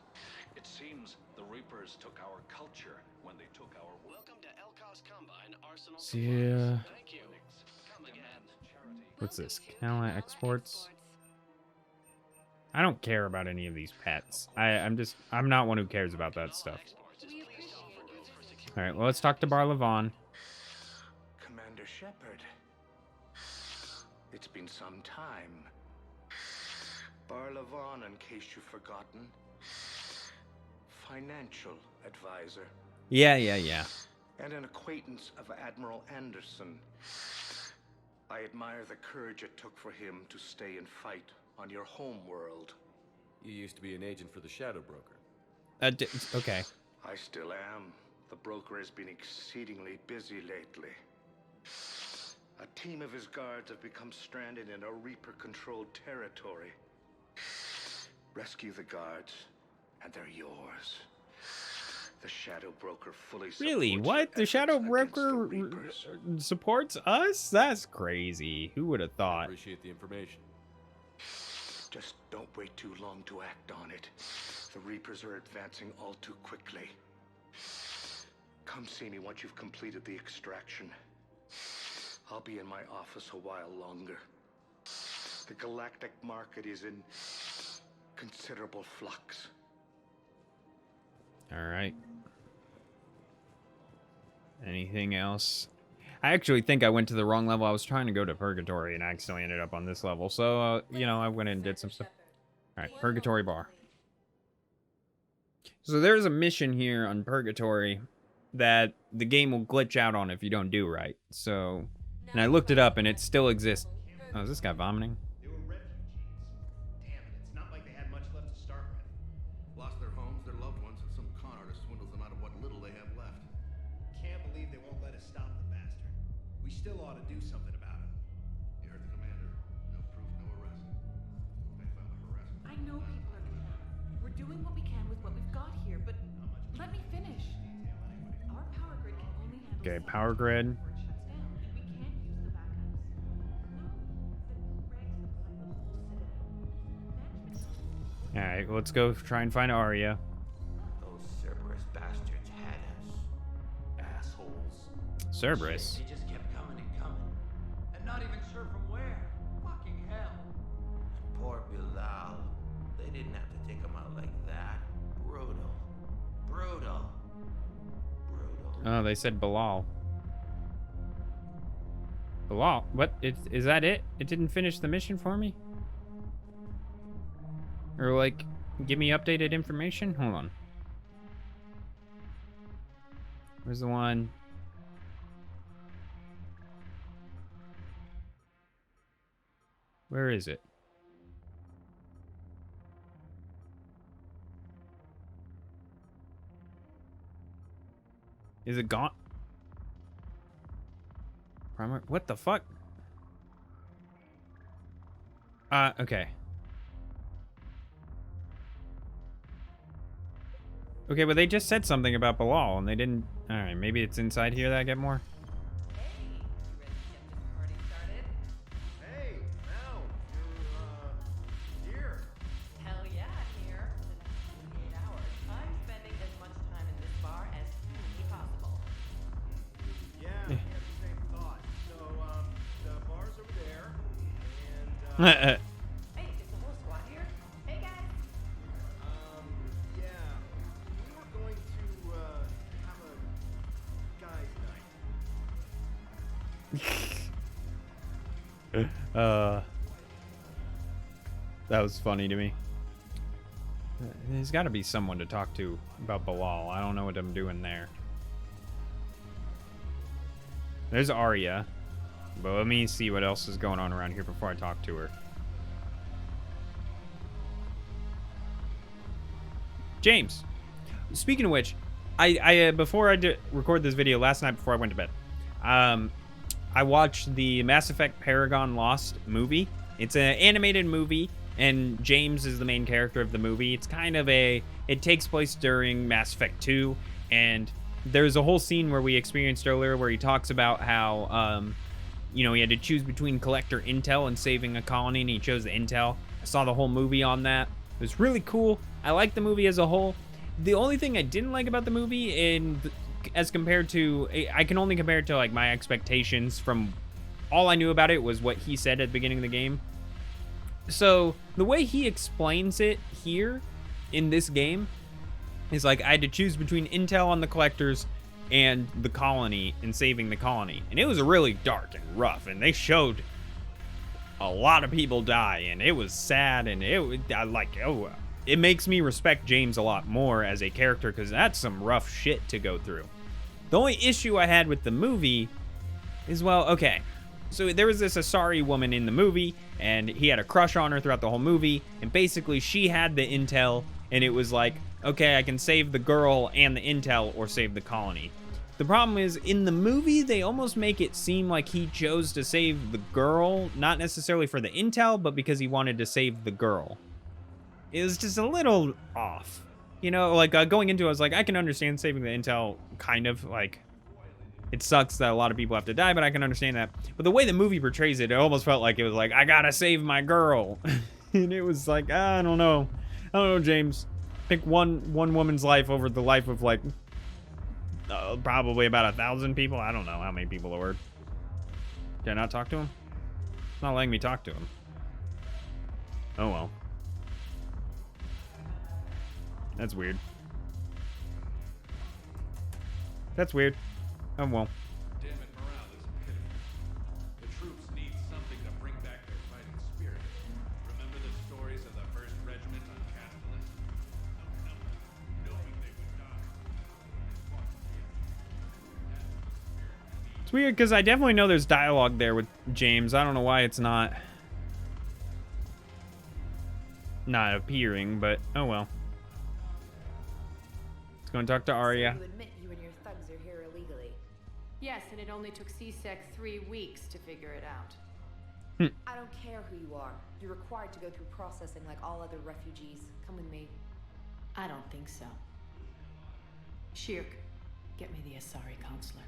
It seems the Reapers took our culture when they took our... Welcome to Elkos Combine Arsenal. Yeah. Thank you. Come again. What's this? Kala exports. I don't care about any of these pets. I'm not one who cares about that stuff. All right, well, let's talk to Barlavon. Commander Shepard. It's been some time. Barlavon, in case you've forgotten. Financial advisor. Yeah. And an acquaintance of Admiral Anderson. I admire the courage it took for him to stay and fight on your home world. You used to be an agent for the Shadow Broker. Okay. I still am. The broker has been exceedingly busy lately. A team of his guards have become stranded in a Reaper-controlled territory. Rescue the guards, and they're yours. The Shadow Broker fully supports Really? What? The Shadow Broker supports us? That's crazy. Who would have thought? Appreciate the information. Just don't wait too long to act on it. The Reapers are advancing all too quickly. Come see me once you've completed the extraction. I'll be in my office a while longer. The galactic market is in considerable flux. All right. Anything else? I actually think I went to the wrong level. I was trying to go to Purgatory and I accidentally ended up on this level. So, you know, I went and did some stuff. All right, Purgatory Bar. So there's a mission here on Purgatory that the game will glitch out on if you don't do right. So, and I looked it up and it still exists. Oh, is this guy vomiting? They were refugees. Damn it, it's not like they had much left to start with. Lost their homes, their loved ones, and some con artist swindles them out of what little they have left. Can't believe they won't let us stop the bastard. We still ought to do something about it. You heard the commander. No proof, no arrest. They filed a harassment. I know people are gonna. We're doing what we can with what we've got here, but let me finish. Our power grid can only handle Okay, power grid. before it shuts down, and we can't use the backups. All right, let's go try and find Arya. Those Cerberus bastards had us. Assholes. Cerberus? They just kept coming and coming. And not even sure from where. Fucking hell. And poor Bilal. They didn't have to take him out like that. Brutal. Brutal. Oh, they said Bilal. Bilal? What? Is that it? It didn't finish the mission for me? Or, like, give me updated information? Hold on. Where's the one? Where is it? Is it gone? Primary? What the fuck? Okay. Okay, but they just said something about Bilal, and they didn't... Alright, maybe it's inside here that I get more? Hey, now you're here. Hell yeah, I'm here. For the next 48 hours, I'm spending as much time in this bar as humanly possible. Yeah, we have the same thought. So, the bar's over there, and Hey, is the whole squad here? Hey guys. yeah, we were going to have a guys' night. That was funny to me. There's got to be someone to talk to about Bilal. I don't know what I'm doing there. There's Arya. But let me see what else is going on around here before I talk to her. James. Speaking of which, I before I did record this video last night before I went to bed, I watched the Mass Effect Paragon Lost movie. It's an animated movie, and James is the main character of the movie. It's kind of it takes place during Mass Effect 2, and there's a whole scene where we experienced earlier where he talks about how, you know, he had to choose between collector intel and saving a colony, and he chose the intel. I saw the whole movie on that. It was really cool. I liked the movie as a whole. The only thing I didn't like about the movie, as compared to, I can only compare it to like my expectations from all I knew about it was what he said at the beginning of the game. So the way he explains it here in this game is like I had to choose between intel on the collectors and the colony and saving the colony. And it was really dark and rough, and they showed a lot of people die, and it was sad, and it makes me respect James a lot more as a character, because that's some rough shit to go through. The only issue I had with the movie is, well, okay, so there was this Asari woman in the movie, and he had a crush on her throughout the whole movie, and basically she had the intel, and it was like, okay, I can save the girl and the intel or save the colony. The problem is, in the movie, they almost make it seem like he chose to save the girl, not necessarily for the intel, but because he wanted to save the girl. It was just a little off. You know, like, going into it, I was like, I can understand saving the intel, kind of, like, it sucks that a lot of people have to die, but I can understand that. But the way the movie portrays it, it almost felt like it was like, I gotta save my girl. And it was like, I don't know. I don't know, James. Pick one woman's life over the life of, like, probably about 1,000 people. I don't know how many people there were. Can I not talk to him? It's not letting me talk to him. Oh, well. That's weird. That's weird. Oh, well. Damn it, morale is pitiful. The troops need something to bring back their fighting spirit. Remember the stories of the 1st Regiment on Castellan? Knowing they would die. It's weird because I definitely know there's dialogue there with James. I don't know why it's not appearing, but oh well. Let's go and talk to Arya. You admit you and your thugs are here illegally. Yes, and it only took CSEC 3 weeks to figure it out. I don't care who you are. You're required to go through processing like all other refugees. Come with me. I don't think so. Shirk, get me the Asari counselor.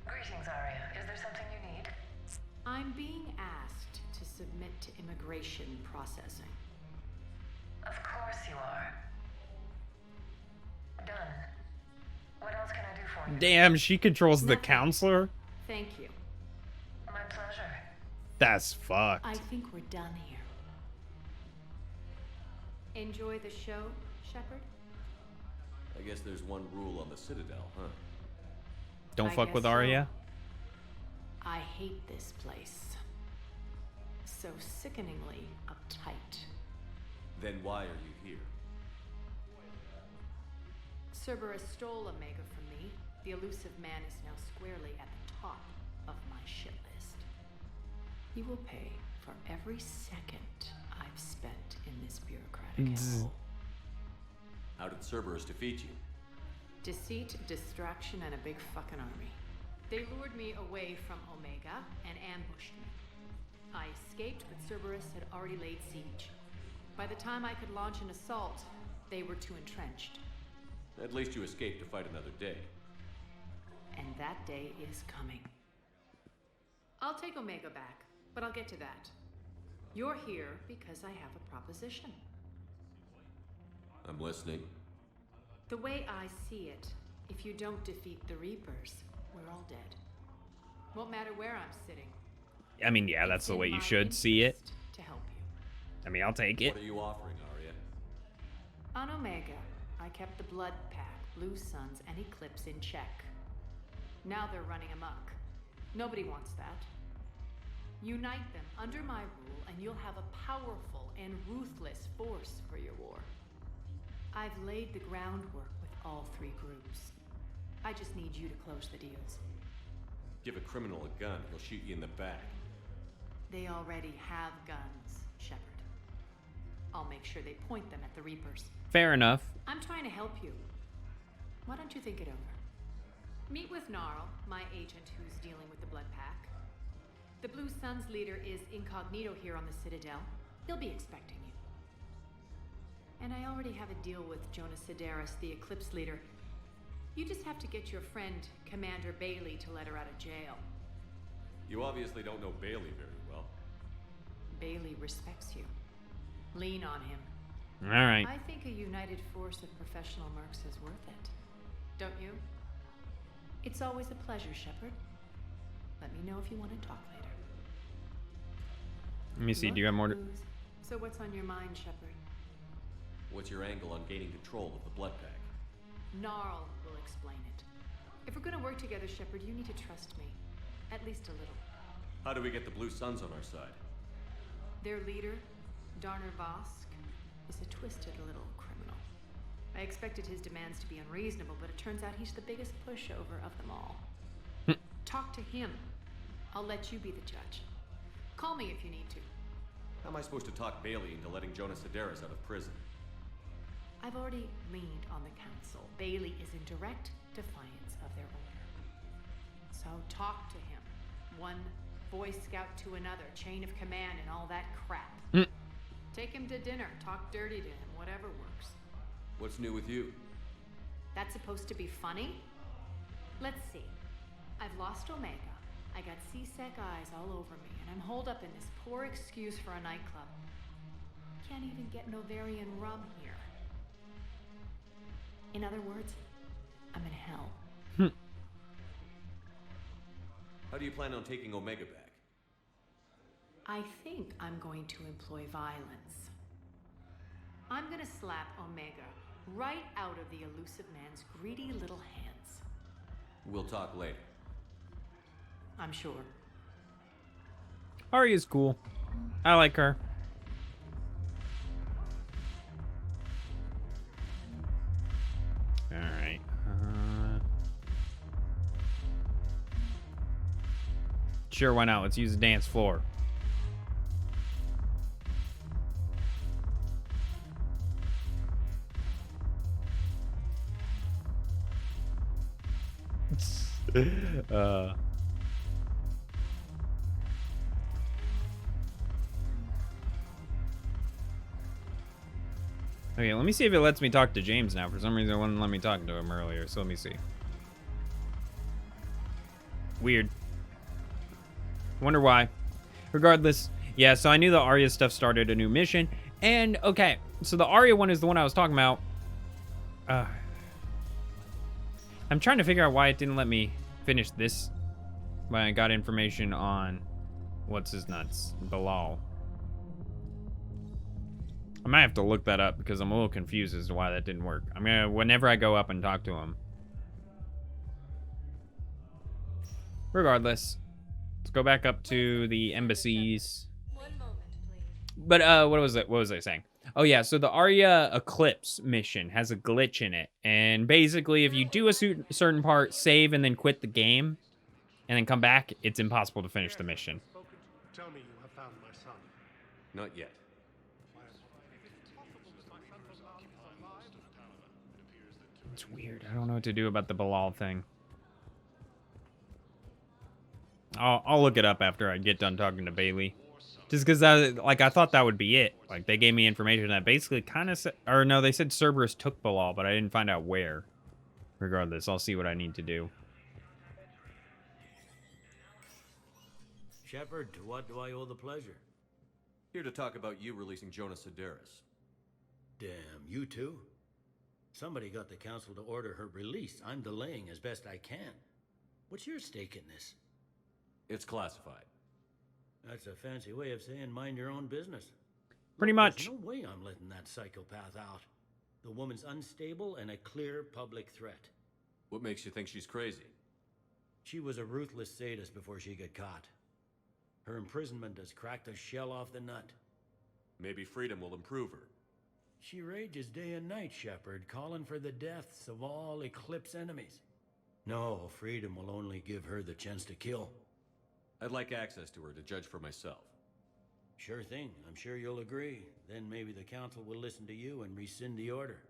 Greetings, Arya. Is there something you need? I'm being asked to submit to immigration processing. Of course you are. Done. What else can I do for you? Damn, she controls the counselor? Thank you. My pleasure. That's fucked. I think we're done here. Enjoy the show, Shepard? I guess there's one rule on the Citadel, huh? Don't I fuck guess with so. Arya? I hate this place. So sickeningly uptight. Then why are you here? Cerberus stole Omega from me. The elusive man is now squarely at the top of my shit list. He will pay for every second I've spent in this bureaucratic hell. How did Cerberus defeat you? Deceit, distraction, and a big fucking army. They lured me away from Omega and ambushed me. I escaped, but Cerberus had already laid siege. By the time I could launch an assault, they were too entrenched. At least you escaped to fight another day. And that day is coming. I'll take Omega back, but I'll get to that. You're here because I have a proposition. I'm listening. The way I see it, if you don't defeat the Reapers, we're all dead. Won't matter where I'm sitting. I mean, yeah, that's the way you should see it. To help you. I mean, I'll take it. What are you offering, Arya? On Omega, I kept the Blood Pack, Blue Suns, and Eclipse in check. Now they're running amok. Nobody wants that. Unite them under my rule, and you'll have a powerful and ruthless force for your war. I've laid the groundwork with all three groups. I just need you to close the deals. Give a criminal a gun, he'll shoot you in the back. They already have guns, Shepard. I'll make sure they point them at the Reapers. Fair enough. I'm trying to help you. Why don't you think it over? Meet with Gnarl, my agent who's dealing with the Blood Pack. The Blue Suns leader is incognito here on the Citadel. He'll be expecting you. And I already have a deal with Jonas Sidaris, the Eclipse leader. You just have to get your friend, Commander Bailey, to let her out of jail. You obviously don't know Bailey very well. Bailey respects you. Lean on him. All right. I think a united force of professional mercs is worth it. Don't you? It's always a pleasure, Shepard. Let me know if you want to talk later. Let me see. Do you have more to... So what's on your mind, Shepard? What's your angle on gaining control of the Blood Pack? Gnarl will explain it. If we're gonna work together, Shepard, you need to trust me. At least a little. How do we get the Blue Suns on our side? Their leader, Darner Vosk, is a twisted little criminal. I expected his demands to be unreasonable, but it turns out he's the biggest pushover of them all. Talk to him. I'll let you be the judge. Call me if you need to. How am I supposed to talk Bailey into letting Jonas Sidaris out of prison? I've already leaned on the council. Bailey is in direct defiance of their order. So talk to him. One Boy Scout to another, chain of command and all that crap. Take him to dinner, talk dirty to him, whatever works. What's new with you? That's supposed to be funny? Let's see. I've lost Omega. I got C-Sec eyes all over me, and I'm holed up in this poor excuse for a nightclub. Can't even get Novarian rum here. In other words, I'm in hell. How do you plan on taking Omega back? I think I'm going to employ violence. I'm gonna slap Omega right out of the elusive man's greedy little hands. We'll talk later. I'm sure. Arya's cool. I like her. All right. Sure, why not? Let's use the dance floor. Okay, let me see if it lets me talk to James now. For some reason, it wouldn't let me talk to him earlier, so let me see. Weird. Wonder why. Regardless, yeah, so I knew the Arya stuff started a new mission. And, okay, so the Arya one is the one I was talking about. I'm trying to figure out why it didn't let me finish this when I got information on what's his nuts, Bilal. I might have to look that up because I'm a little confused as to why that didn't work. I'm gonna, whenever I go up and talk to him. Regardless, let's go back up to the embassies. But what was it? What was I saying? Oh yeah, so the Arya Eclipse mission has a glitch in it, and basically, if you do a certain part, save and then quit the game, and then come back, it's impossible to finish the mission. Tell me you have found my son. Not yet. It's weird. I don't know what to do about the Bilal thing. I'll look it up after I get done talking to Bailey. Just because I thought that would be it. Like, they gave me information that basically kind of said, or no, they said Cerberus took Bilal, but I didn't find out where. Regardless, I'll see what I need to do. Shepard, to what do I owe the pleasure? Here to talk about you releasing Jonas Sedaris. Damn, you too? Somebody got the council to order her release. I'm delaying as best I can. What's your stake in this? It's classified. That's a fancy way of saying mind your own business. Pretty much. There's no way I'm letting that psychopath out. The woman's unstable and a clear public threat. What makes you think she's crazy? She was a ruthless sadist before she got caught. Her imprisonment has cracked the shell off the nut. Maybe freedom will improve her. She rages day and night, Shepard, calling for the deaths of all Eclipse enemies. No, freedom will only give her the chance to kill. I'd like access to her to judge for myself. Sure thing. I'm sure you'll agree. Then maybe the council will listen to you and rescind the order.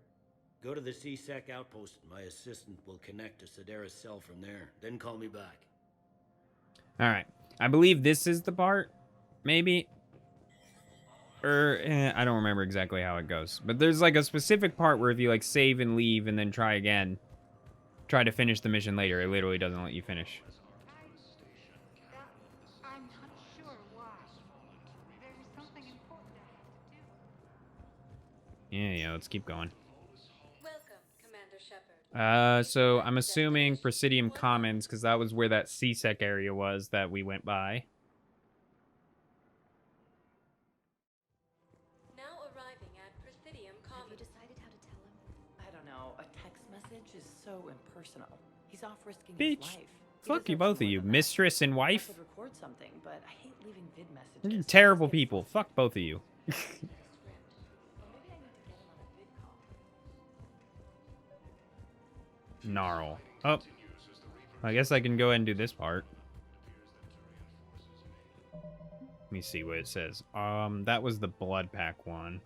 Go to the C-Sec outpost and my assistant will connect to Sedaris' cell from there. Then call me back. Alright. I believe this is the part. Maybe. I don't remember exactly how it goes. But there's like a specific part where if you like save and leave and then try again, try to finish the mission later, it literally doesn't let you finish. I'm not sure why. There's something important I have to do. Yeah, let's keep going. Welcome, Commander Shepard. So I'm assuming Presidium Commons, because that was where that C-Sec area was that we went by. Now arriving at Presidium Commons. Have you decided how to tell him? I don't know. A text message is so impersonal. He's off risking Bitch. his life. Fuck you, both of you. Mistress and I wife? could record something, but I hate leaving vid messages. You're terrible people. Fuck both of you. Gnarl. Oh. I guess I can go ahead and do this part. Let me see what it says. That was the blood pack one.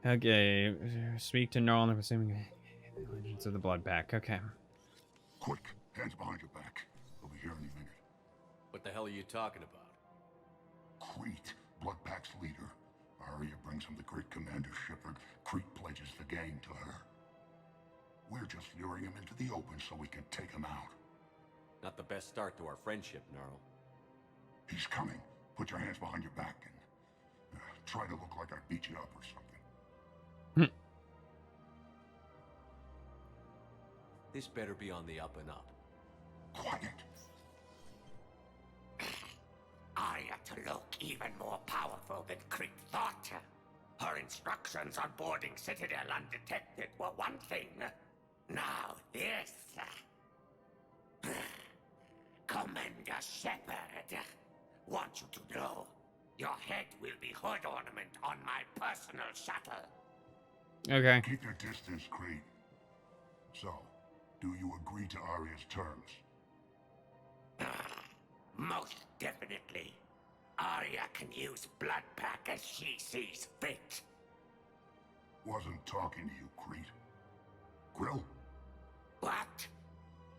Okay. Speak to Gnarl and assuming Legends of the blood pack. Okay. Quick, hands behind your back. We'll be here any minute. What the hell are you talking about? Crete, blood pack's leader. Arya brings him the great Commander Shepard. Crete pledges the gang to her. We're just luring him into the open so we can take him out. Not the best start to our friendship, Gnarl. He's coming. Put your hands behind your back and try to look like I beat you up or something. This better be on the up and up. Quiet. Arya to look even more powerful than Crete thought. Her instructions on boarding Citadel undetected were one thing. Now this. Commander Shepard. Want you to know, your head will be hood ornament on my personal shuttle. Okay. Keep your distance, Crete. So, do you agree to Arya's terms? Most definitely. Arya can use blood pack as she sees fit. Wasn't talking to you, Crete. Grill? What?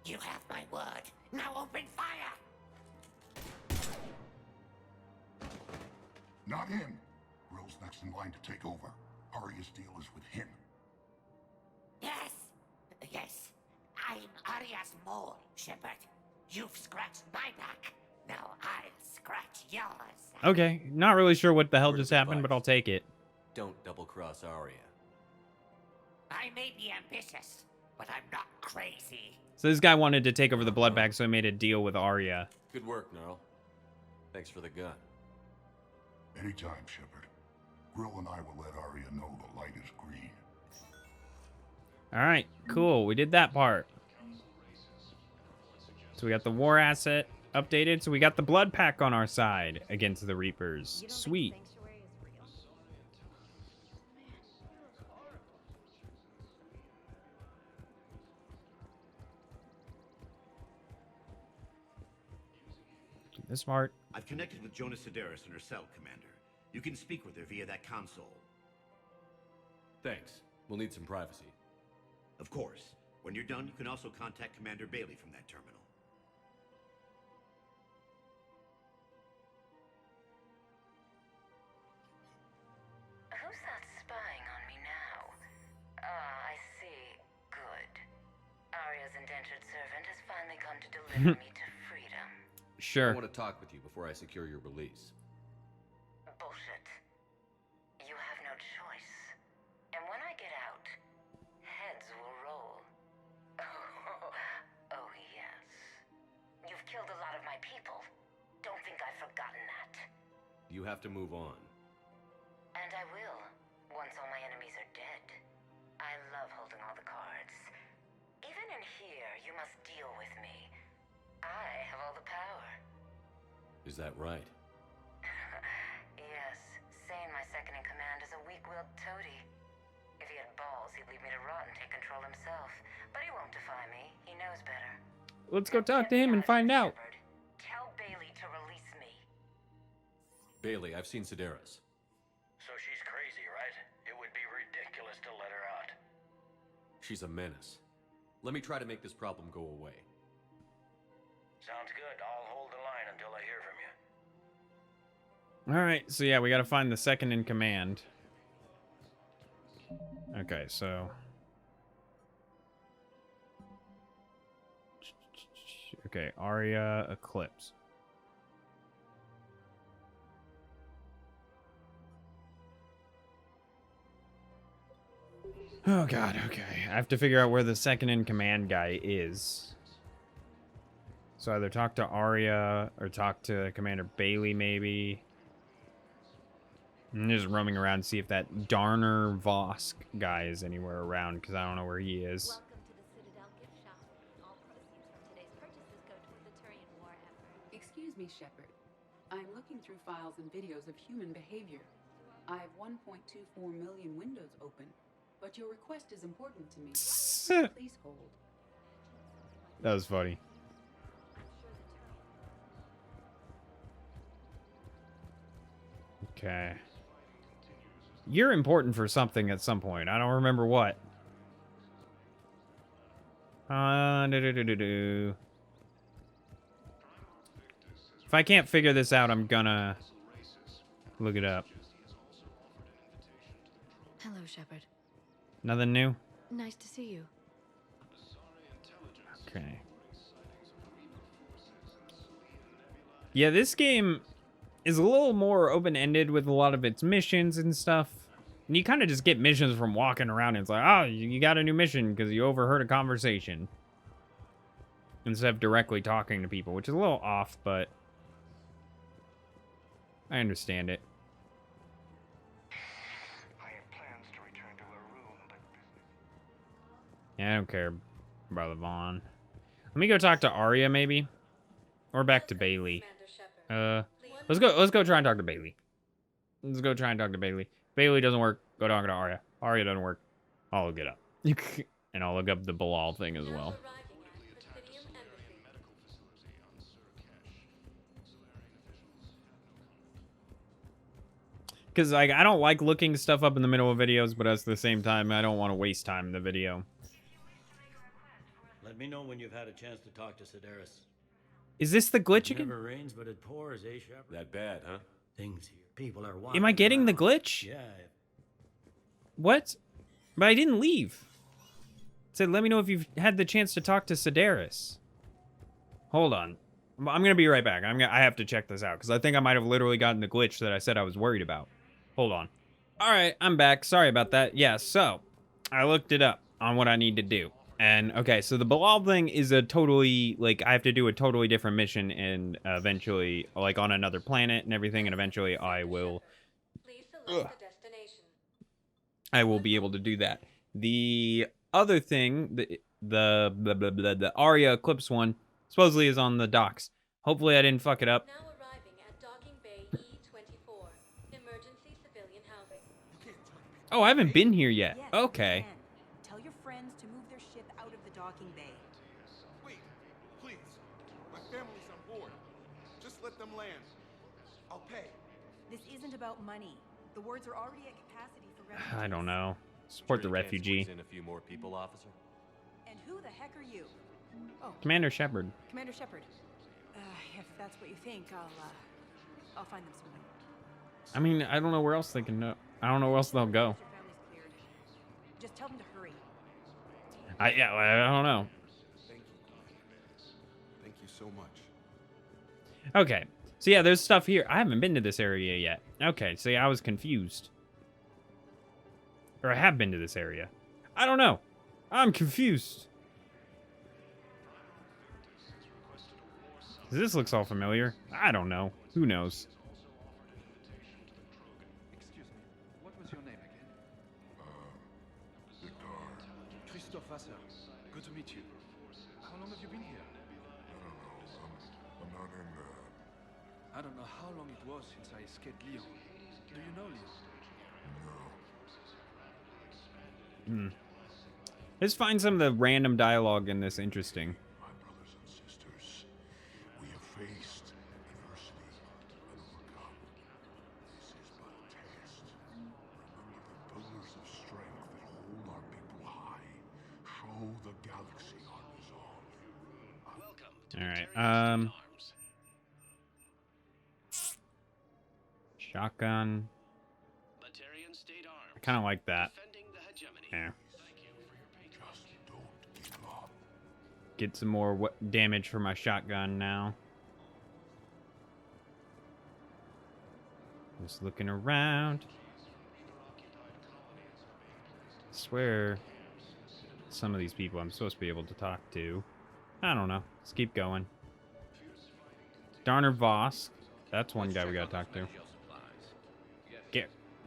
You have my word. Now open fire! Not him. Grill's next in line to take over. Arya's deal is with him. Yes. Yes. I'm Arya's mole, Shepard. You've scratched my back. Now I'll scratch yours. Okay. Not really sure what the hell just happened, but I'll take it. Don't double-cross Arya. I may be ambitious, but I'm not crazy. So this guy wanted to take over the blood bag, so he made a deal with Arya. Good work, Gnarl. Thanks for the gun. Anytime, Shepard. Grill and I will let Arya know the light is green. Alright, cool. We did that part. So we got the war asset updated. So we got the blood pack on our side against the Reapers. Sweet. This part. I've connected with Jonas Sedaris in her cell, Commander. You can speak with her via that console. Thanks. We'll need some privacy. Of course. When you're done, you can also contact Commander Bailey from that terminal. indentured servant has finally come to deliver me to freedom. Sure. I want to talk with you before I secure your release. Bullshit. You have no choice. And when I get out, heads will roll. Oh, yes. You've killed a lot of my people. Don't think I've forgotten that. You have to move on. And I will, once all my enemies are dead. I love holding all the cards. Even in here, you must deal with me. I have all the power. Is that right? Yes, Sane, my second in command, is a weak-willed toady. If he had balls, he'd leave me to rot and take control himself. But he won't defy me. He knows better. Let's go talk to him and find out. Tell Bailey to release me. Bailey, I've seen Sedaris. So she's crazy, right? It would be ridiculous to let her out. She's a menace. Let me try to make this problem go away. Sounds good. I'll hold the line until I hear from you. Alright, so yeah, we gotta find the second in command. Okay, so... Okay, Arya Eclipse. Oh god, okay. I have to figure out where the second in command guy is. So either talk to Arya or talk to Commander Bailey, maybe. I'm just roaming around to see if that Darner Vosk guy is anywhere around, because I don't know where he is. Welcome to the Citadel gift shop. All proceeds from today's purchases go to the Turian war effort. Excuse me, Shepard. I'm looking through files and videos of human behavior. I have 1.24 million windows open, but your request is important to me. Please hold. That was funny. Okay. You're important for something at some point. I don't remember what. If I can't figure this out, I'm gonna look it up. Hello, Shepard. Nothing new? Nice to see you. Okay. Yeah, this game is a little more open-ended with a lot of its missions and stuff. And you kind of just get missions from walking around. And it's like, oh, you got a new mission because you overheard a conversation. Instead of directly talking to people, which is a little off, but I understand it. I have plans to return to her room, but... Yeah, I don't care about the Vaughn. Let me go talk to Arya, maybe. Or back to Bailey. Let's go try and talk to Bailey. Let's go try and talk to Bailey. Bailey doesn't work. Go talk to Arya. Arya doesn't work. I'll look it up. And I'll look up the Bilal thing as well. Because like, I don't like looking stuff up in the middle of videos, but at the same time, I don't want to waste time in the video. Let me know when you've had a chance to talk to Sedaris. Is this the glitch It again? never rains, but it pours, eh, Shepard? That bad, huh? Things here. People are Am I getting the glitch? Yeah. What? But I didn't leave. It said, let me know if you've had the chance to talk to Sedaris. Hold on. I'm gonna be right back. I have to check this out, because I think I might have literally gotten the glitch that I said I was worried about. Hold on. Alright, I'm back. Sorry about that. Yeah, so, I looked it up on what I need to do. And, okay, so the Bilal thing is a totally, like, I have to do a totally different mission, and eventually, like, on another planet and everything, and eventually I will... I will be able to do that. The other thing, the Arya Eclipse one, supposedly is on the docks. Hopefully I didn't fuck it up. Now arriving at docking bay E24, emergency civilian housing. Oh, I haven't been here yet. Okay. Tell your friends to move their ship out of the docking bay. Wait, please. My family's on board. Just let them land. I'll pay. This isn't about money. The wards are already at capacity for refugees. I don't know. Support the refugee. In a few more people, officer. And who the heck are you? Oh, Commander Shepard. Commander Shepard. If that's what you think, I'll find them somewhere. I mean, I don't know where else they can go. I don't know where else they'll go. Just tell them to hurry. I don't know. you so much. Okay. So yeah, there's stuff here. I haven't been to this area yet. Okay, see, I was confused. Or I have been to this area. I don't know. I'm confused. This looks all familiar. I don't know. Who knows? Excuse me, what was your name again? Victor. Christophe Vassar. Good to meet you. How long have you been here? I'm not in I don't know how long it was since I escaped Lyon. Do you know Lyon? Hmm. Let's find some of the random dialogue in this interesting. My brothers and sisters, we have faced adversity and overcome. This is but a test. Remember the pillars of strength that hold our people high. Show the galaxy our resolve. All right. Shotgun. I kind of like that. Yeah. Get some more damage for my shotgun now. Just looking around. I swear some of these people I'm supposed to be able to talk to. I don't know. Let's keep going. Darner Vosk. That's one guy we gotta talk to.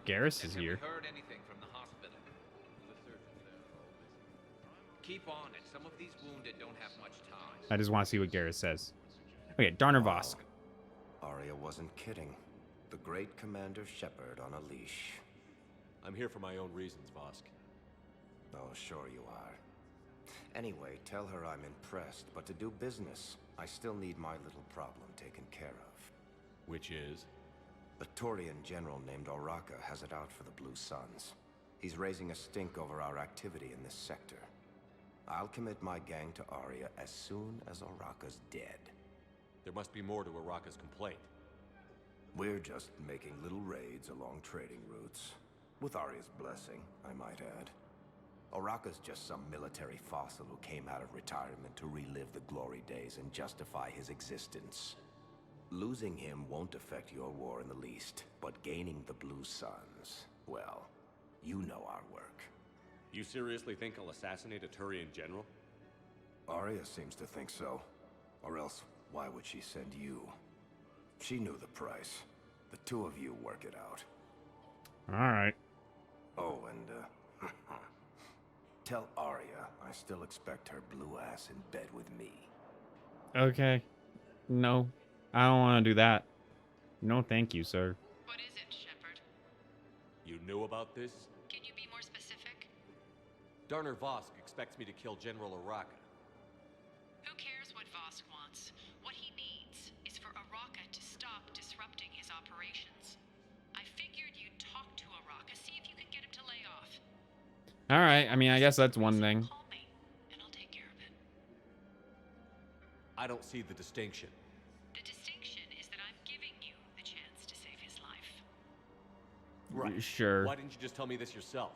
Garrus is here. Keep on it. Some of these wounded don't have much time. I just want to see what Garrus says. Okay, Darner Vosk. Arya wasn't kidding. The great Commander Shepard on a leash. I'm here for my own reasons, Vosk. Oh, sure you are. Anyway, tell her I'm impressed, but to do business, I still need my little problem taken care of. Which is? A Turian general named Oraka has it out for the Blue Suns. He's raising a stink over our activity in this sector. I'll commit my gang to Arya as soon as Oraka's dead. There must be more to Oraka's complaint. We're just making little raids along trading routes. With Arya's blessing, I might add. Oraka's just some military fossil who came out of retirement to relive the glory days and justify his existence. Losing him won't affect your war in the least, but gaining the Blue Suns, well, you know our work. You seriously think I'll assassinate a Turian general? Arya seems to think so. Or else, why would she send you? She knew the price. The two of you work it out. Alright. Oh, and, tell Arya I still expect her blue ass in bed with me. Okay. No. I don't want to do that. No, thank you, sir. What is it, Shepard? You knew about this? Can you be more specific? Darner Vosk expects me to kill General Oraka. Who cares what Vosk wants? What he needs is for Oraka to stop disrupting his operations. I figured you'd talk to Oraka, see if you can get him to lay off. Alright, I mean, I guess that's one thing. Call me, and I'll take care of it. I don't see the distinction. The distinction is that I'm giving you the chance to save his life. Right. Sure. Why didn't you just tell me this yourself?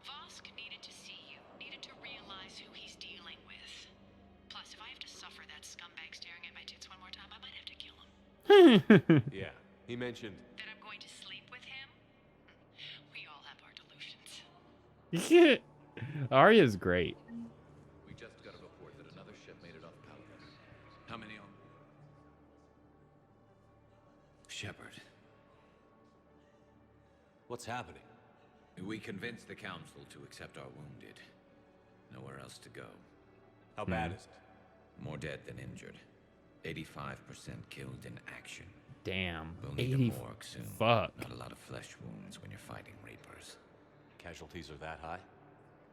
Vosk needed to see you, needed to realize who he's dealing with. Plus, if I have to suffer that scumbag staring at my tits one more time, I might have to kill him. Yeah, he mentioned... That I'm going to sleep with him? We all have our delusions. Arya's great. We just got a report that another ship made it off Paladin. How many on? Shepard. What's happening? We convinced the Council to accept our wounded. Nowhere else to go. How bad is it? More dead than injured. 85% killed in action. Damn. We'll need a morgue soon. Fuck. Not a lot of flesh wounds when you're fighting Reapers. Casualties are that high?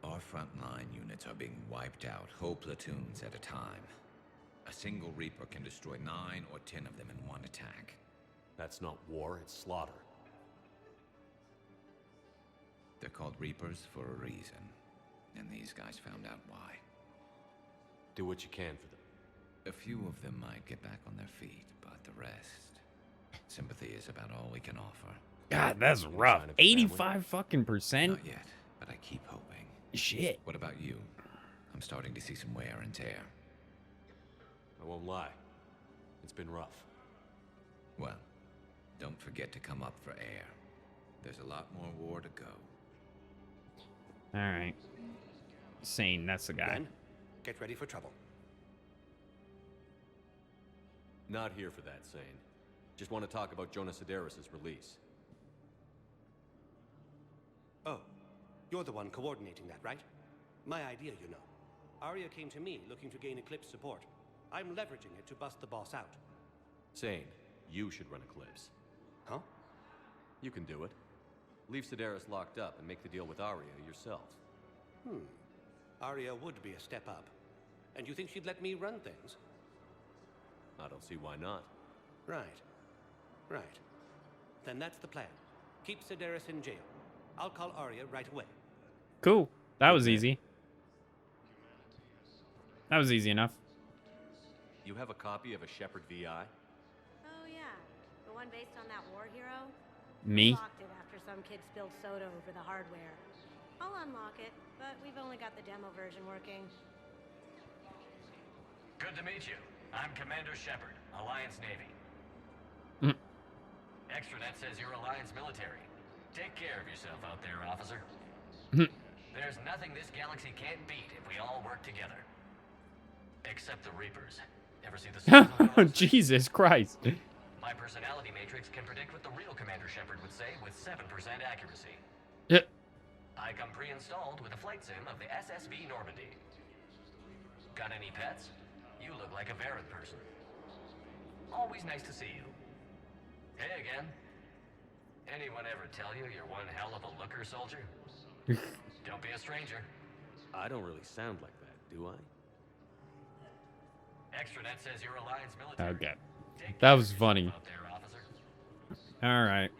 Our frontline units are being wiped out, whole platoons at a time. A single Reaper can destroy 9 or 10 of them in one attack. That's not war, it's slaughter. They're called Reapers for a reason, and these guys found out why. Do what you can for them. A few of them might get back on their feet, but the rest... Sympathy is about all we can offer. God, that's rough. 85 fucking percent? Not yet, but I keep hoping. Shit. What about you? I'm starting to see some wear and tear. I won't lie. It's been rough. Well, don't forget to come up for air. There's a lot more war to go. Alright. Sane, that's the guy. Ben, get ready for trouble. Not here for that, Sane. Just want to talk about Jonas Sedaris' release. Oh, you're the one coordinating that, right? My idea, you know. Arya came to me looking to gain Eclipse support. I'm leveraging it to bust the boss out. Sane, you should run Eclipse. Huh? You can do it. Leave Sedaris locked up and make the deal with Arya yourself. Arya would be a step up. And you think she'd let me run things? I don't see why not. Right. Right. Then that's the plan. Keep Sedaris in jail. I'll call Arya right away. Cool. That was easy. That was easy enough. You have a copy of a Shepard VI? Oh yeah, the one based on that war hero? Me? Locked it after some kid spilled soda over the hardware. I'll unlock it, but we've only got the demo version working. Good to meet you. I'm Commander Shepard, Alliance Navy. Extranet says you're Alliance military. Take care of yourself out there, officer. There's nothing this galaxy can't beat if we all work together. Except the Reapers. Ever see the Citadel? Jesus Christ. My personality matrix can predict what the real Commander Shepard would say with 7% accuracy. Yeah. I come pre-installed with a flight sim of the SSV Normandy. Got any pets? You look like a Varith person. Always nice to see you. Hey again. Anyone ever tell you you're one hell of a looker, soldier? Don't be a stranger. I don't really sound like that, do I? Extranet says you're Alliance military. Okay. That was funny. Out there, officer. Alright.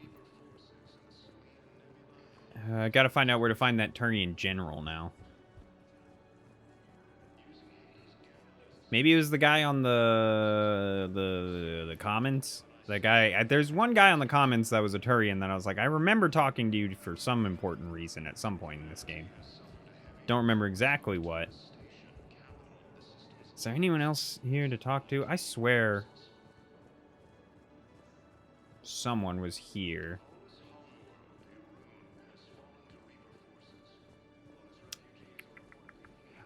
I gotta find out where to find that Turian general now. Maybe it was the guy on the comments. That guy. There's one guy on the comments that was a Turian that I was like, I remember talking to you for some important reason at some point in this game. Don't remember exactly what. Is there anyone else here to talk to? I swear someone was here.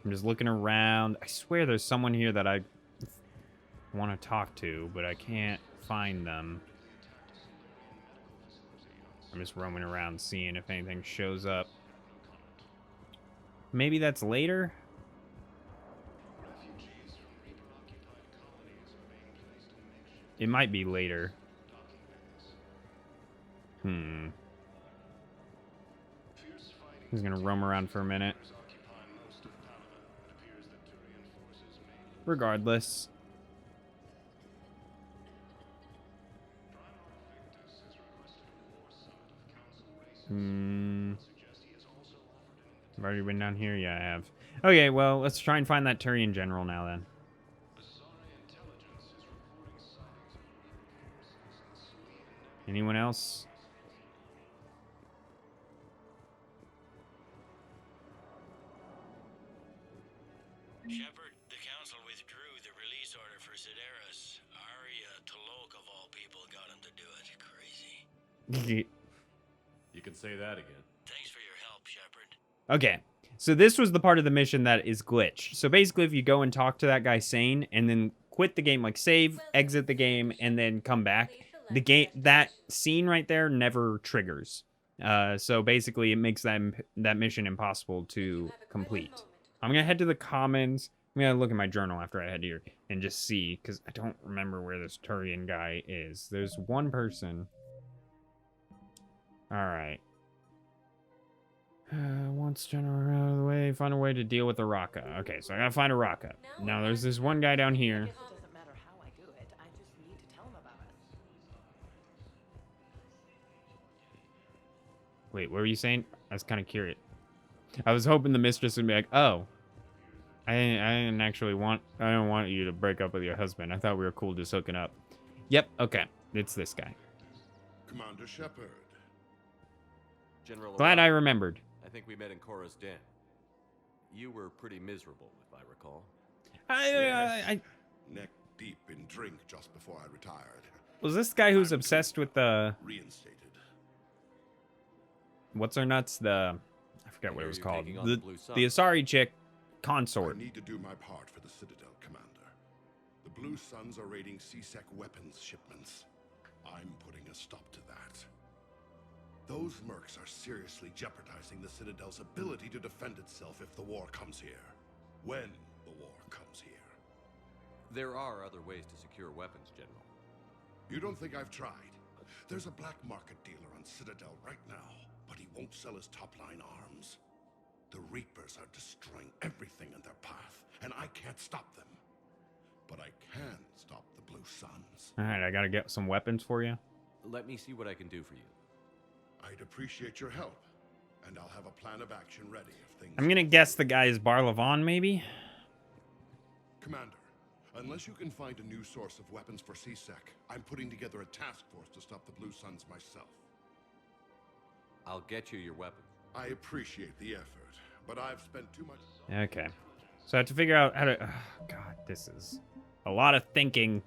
I'm just looking around. I swear there's someone here that I want to talk to, but I can't find them. I'm just roaming around seeing if anything shows up. Maybe that's later? It might be later. I'm just gonna roam around for a minute. Regardless. I've already been down here? Yeah, I have. Okay, well, let's try and find that Turian general now then. Anyone else? Shepard, the Council withdrew the release order for Sedaris. Arya T'Loak, of all people, got him to do it. Crazy. You can say that again. Thanks for your help, Shepard. Okay, so this was the part of the mission that is glitched. So basically, if you go and talk to that guy Sane, and then quit the game, like save, exit the game, and then come back, the game, that scene right there never triggers. So basically, it makes that mission impossible to complete. I'm gonna head to the commons. I'm gonna look at my journal after I head here and just see, because I don't remember where this Turian guy is. There's one person. All right. Once general out of the way, find a way to deal with the Raka. Okay, so I gotta find a Raka. Now there's this one guy down here. It doesn't matter how I do it. I just need to tell him about it. Wait, what were you saying? I was kind of curious. I was hoping the mistress would be like, "Oh, I didn't actually want. I don't want you to break up with your husband. I thought we were cool just hooking up." Yep. Okay, it's this guy. Commander Shepard. General. Glad I remembered. I think we met in Korra's den. You were pretty miserable, if I recall. Yes. drink just before I retired. Was this guy who's obsessed with the... Reinstated. What's her nuts? I forget what it was you're called. taking on the Blue Sun. The Asari chick I consort. need to do my part for the Citadel, Commander. The Blue Suns are raiding C-Sec weapons shipments. I'm putting a stop to that. Those mercs are seriously jeopardizing the Citadel's ability to defend itself if the war comes here. When the war comes here. There are other ways to secure weapons, General. You don't think I've tried? There's a black market dealer on Citadel right now, but he won't sell his top-line arms. The Reapers are destroying everything in their path, and I can't stop them. But I can stop the Blue Suns. Alright, I gotta get some weapons for you. Let me see what I can do for you. I'd appreciate your help, and I'll have a plan of action ready if things... I'm gonna guess the guy is Barlavon, maybe? Commander, unless you can find a new source of weapons for C-Sec, I'm putting together a task force to stop the Blue Suns myself. I'll get you your weapons. I appreciate the effort, but I've spent too much... Okay. So I have to figure out how to... Oh, God, this is a lot of thinking.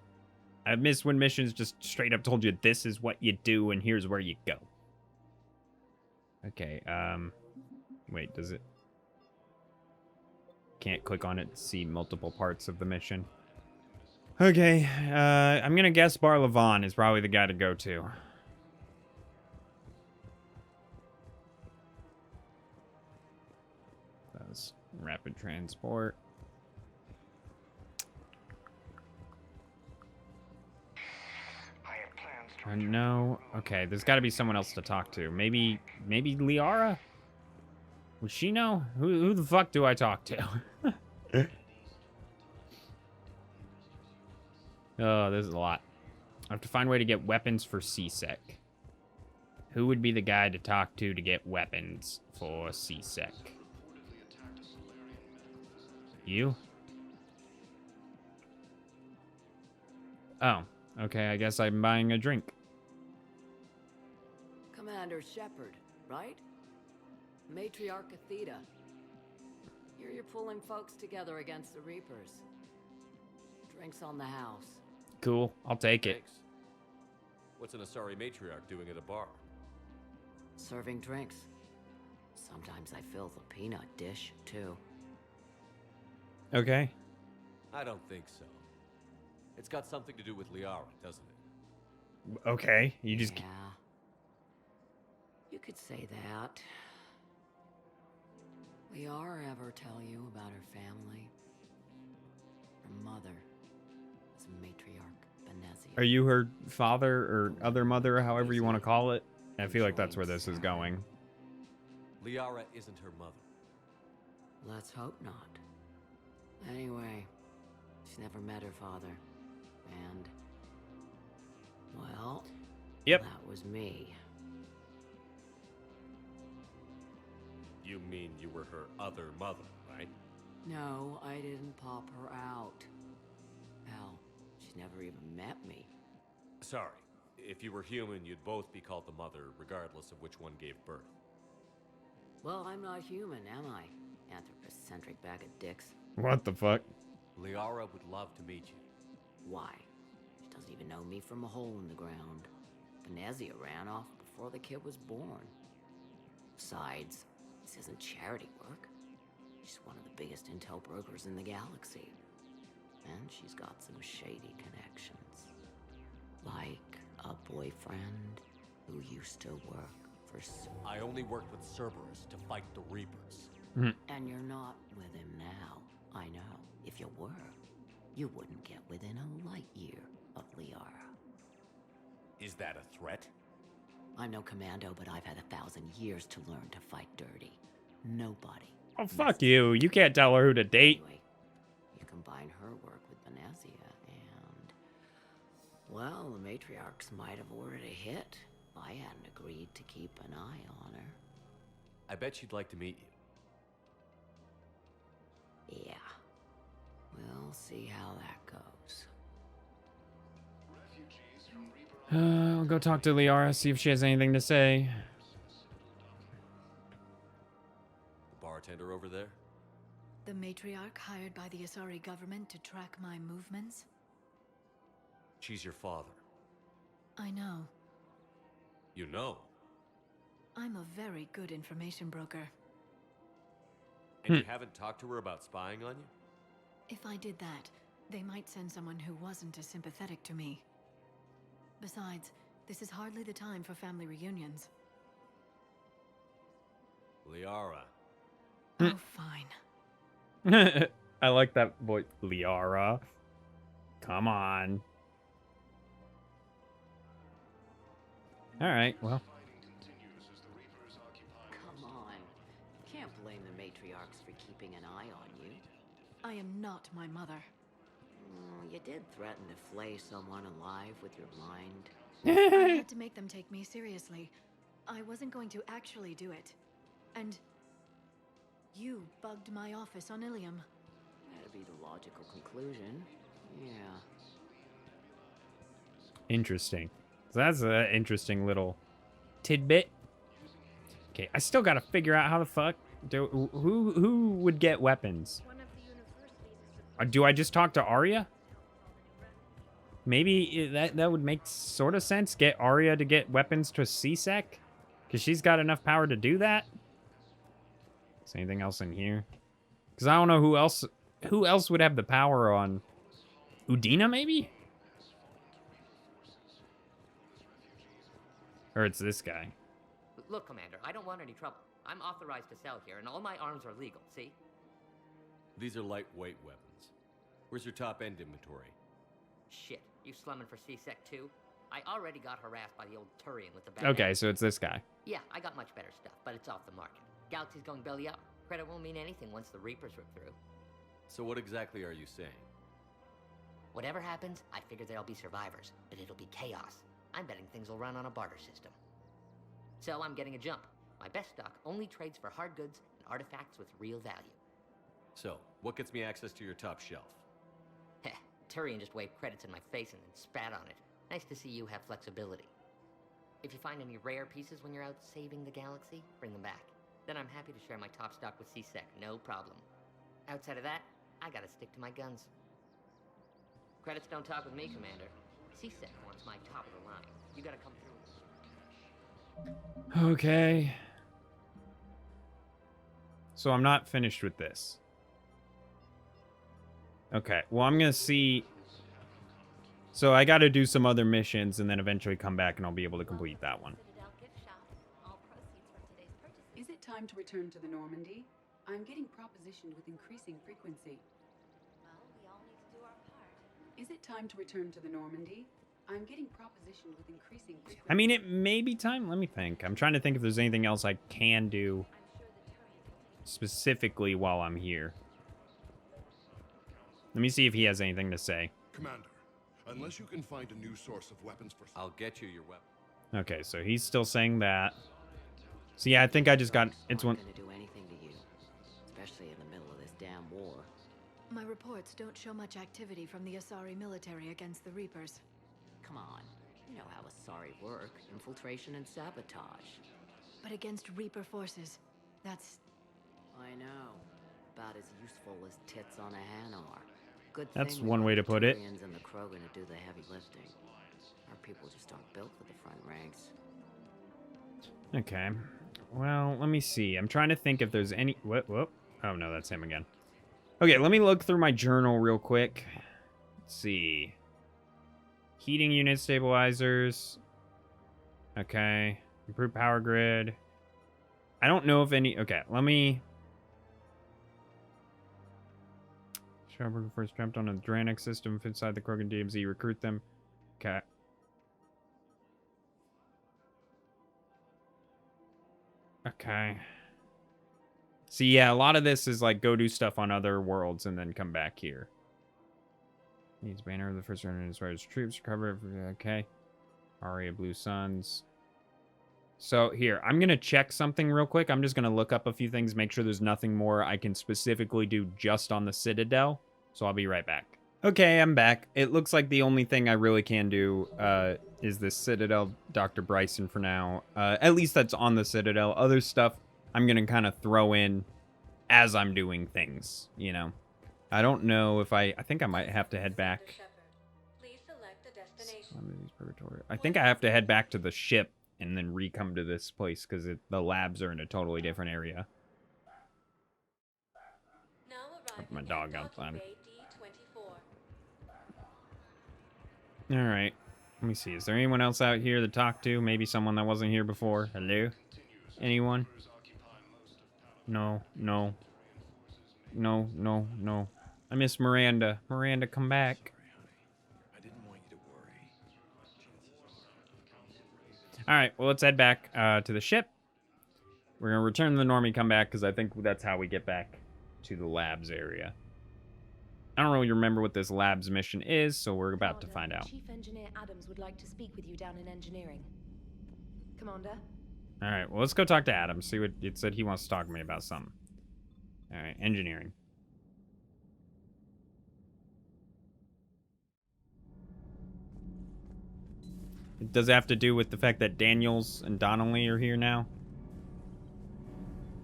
I've missed when missions just straight up told you this is what you do and here's where you go. Okay, wait, does it... Can't click on it to see multiple parts of the mission. Okay, I'm gonna guess Barlavon is probably the guy to go to. That's rapid transport. No. Okay, there's got to be someone else to talk to. Maybe Liara? Would she know? Who the fuck do I talk to? Oh, there's a lot. I have to find a way to get weapons for C-Sec. Who would be the guy to talk to get weapons for C-Sec? You? Oh, okay, I guess I'm buying a drink. Commander Shepard, right? Matriarch Athena. Here you're pulling folks together against the Reapers. Drinks on the house. Cool, I'll take it. Thanks. What's an Asari matriarch doing at a bar? Serving drinks. Sometimes I fill the peanut dish, too. Okay. I don't think so. It's got something to do with Liara, doesn't it? Okay, you just... Yeah. You could say that. Liara ever tell you about her family? Her mother was matriarch Benezia. Are you her father or other mother, or however you want to call it? I feel like that's where this is going. Liara isn't her mother. Let's hope not. Anyway, she's never met her father. And, well, yep, that was me. You mean you were her other mother, right? No, I didn't pop her out. Hell, she's never even met me. Sorry. If you were human, you'd both be called the mother, regardless of which one gave birth. Well, I'm not human, am I? Anthropocentric bag of dicks. What the fuck? Liara would love to meet you. Why? She doesn't even know me from a hole in the ground. Benezia ran off before the kid was born. Besides, this isn't charity work. She's one of the biggest intel brokers in the galaxy. And she's got some shady connections. Like a boyfriend who used to work for... I only worked with Cerberus to fight the Reapers. And you're not with him now. I know. If you were, you wouldn't get within a light year of Liara. Is that a threat? I'm no commando, but I've had 1,000 years to learn to fight dirty. Nobody. Oh, fuck you. You can't tell her who to date. Anyway, you combine her work with Benezia and... Well, the matriarchs might have ordered a hit if I hadn't agreed to keep an eye on her. I bet she'd like to meet you. Yeah. We'll see how that goes. I'll go talk to Liara, see if she has anything to say. The bartender over there? The matriarch hired by the Asari government to track my movements? She's your father. I know. You know. I'm a very good information broker. And you haven't talked to her about spying on you? If I did that, they might send someone who wasn't as sympathetic to me. Besides, this is hardly the time for family reunions. Liara. Oh, fine. I like that voice. Liara. Come on. Alright, well. Come on. Can't blame the matriarchs for keeping an eye on you. I am not my mother. You did threaten to flay someone alive with your mind. I had to make them take me seriously. I wasn't going to actually do it. And you bugged my office on Ilium. That'd be the logical conclusion. Yeah. Interesting. So that's an interesting little tidbit. Okay, I still gotta figure out how the fuck who would get weapons. Do I just talk to Arya? Maybe that would make sort of sense. Get Arya to get weapons to CSEC, because she's got enough power to do that. Is anything else in here? Because I don't know who else would have the power on Udina, maybe? Or it's this guy. Look, Commander, I don't want any trouble. I'm authorized to sell here, and all my arms are legal, see? These are lightweight weapons. Where's your top-end inventory? Shit, you slumming for C-Sec too? I already got harassed by the old Turian with the bad Okay, so it's this guy. Yeah, I got much better stuff, but it's off the market. Galaxy's going belly up. Credit won't mean anything once the Reapers rip through. So what exactly are you saying? Whatever happens, I figure there'll be survivors, but it'll be chaos. I'm betting things will run on a barter system. So I'm getting a jump. My best stock only trades for hard goods and artifacts with real value. So, what gets me access to your top shelf? Heh, Turian just waved credits in my face and then spat on it. Nice to see you have flexibility. If you find any rare pieces when you're out saving the galaxy, bring them back. Then I'm happy to share my top stock with C-Sec, no problem. Outside of that, I gotta stick to my guns. Credits don't talk with me, Commander. C-Sec wants my top of the line. You gotta come through. Okay. So I'm not finished with this. Okay, well, I'm gonna see. So I gotta do some other missions and then eventually come back and I'll be able to complete that one. Is it time to return to the Normandy? I'm getting propositioned with increasing frequency. Is it time to return to the Normandy? I'm getting propositioned with increasing frequency. I mean, it may be time. Let me think. I'm trying to think if there's anything else I can do specifically while I'm here. Let me see if he has anything to say. Commander, unless you can find a new source of weapons for... I'll get you your weapon. Okay, so he's still saying that. So yeah, I think I just got... It's one... Gonna do anything to you, especially in the middle of this damn war. My reports don't show much activity from the Asari military against the Reapers. Come on, you know how Asari work. Infiltration and sabotage. But against Reaper forces, that's... I know. About as useful as tits on a hen are. Good That's thing one way to put it. The Turians and the Krogan to do the heavy lifting. Our people just aren't built for the front ranks. Okay. Well, let me see. I'm trying to think if there's any... Whoop. Oh, no, that's him again. Okay, let me look through my journal real quick. Let's see. Heating unit stabilizers. Okay. Improved power grid. I don't know if any... Okay, let me... Sharper first jumped on a Dranik system inside the Krogan DMZ. Recruit them. Okay. Okay. See, yeah, a lot of this is like go do stuff on other worlds and then come back here. Needs banner of the first round as far as troops. Recover. Okay. Aria Blue Suns. So here, I'm going to check something real quick. I'm just going to look up a few things, make sure there's nothing more I can specifically do just on the Citadel. So I'll be right back. Okay, I'm back. It looks like the only thing I really can do is this Citadel Dr. Bryson for now. At least that's on the Citadel. Other stuff I'm going to kind of throw in as I'm doing things, you know. I don't know if I think I might have to head back. Purgatory. I think I have to head back to the ship and then re-come to this place because the labs are in a totally different area. My dog outside. Alright. Let me see. Is there anyone else out here to talk to? Maybe someone that wasn't here before? Hello? Anyone? No, no. No, no, no. I miss Miranda. Miranda, come back. Alright, well, let's head back to the ship. We're going to return to the normie, come back, because I think that's how we get back to the labs area. I don't really remember what this labs mission is, so we're about to find out. Chief Engineer Adams would like to speak with you down in engineering. Commander? Alright, well, let's go talk to Adams. See what it said he wants to talk to me about something. Alright, engineering. Does it have to do with the fact that Daniels and Donnelly are here now?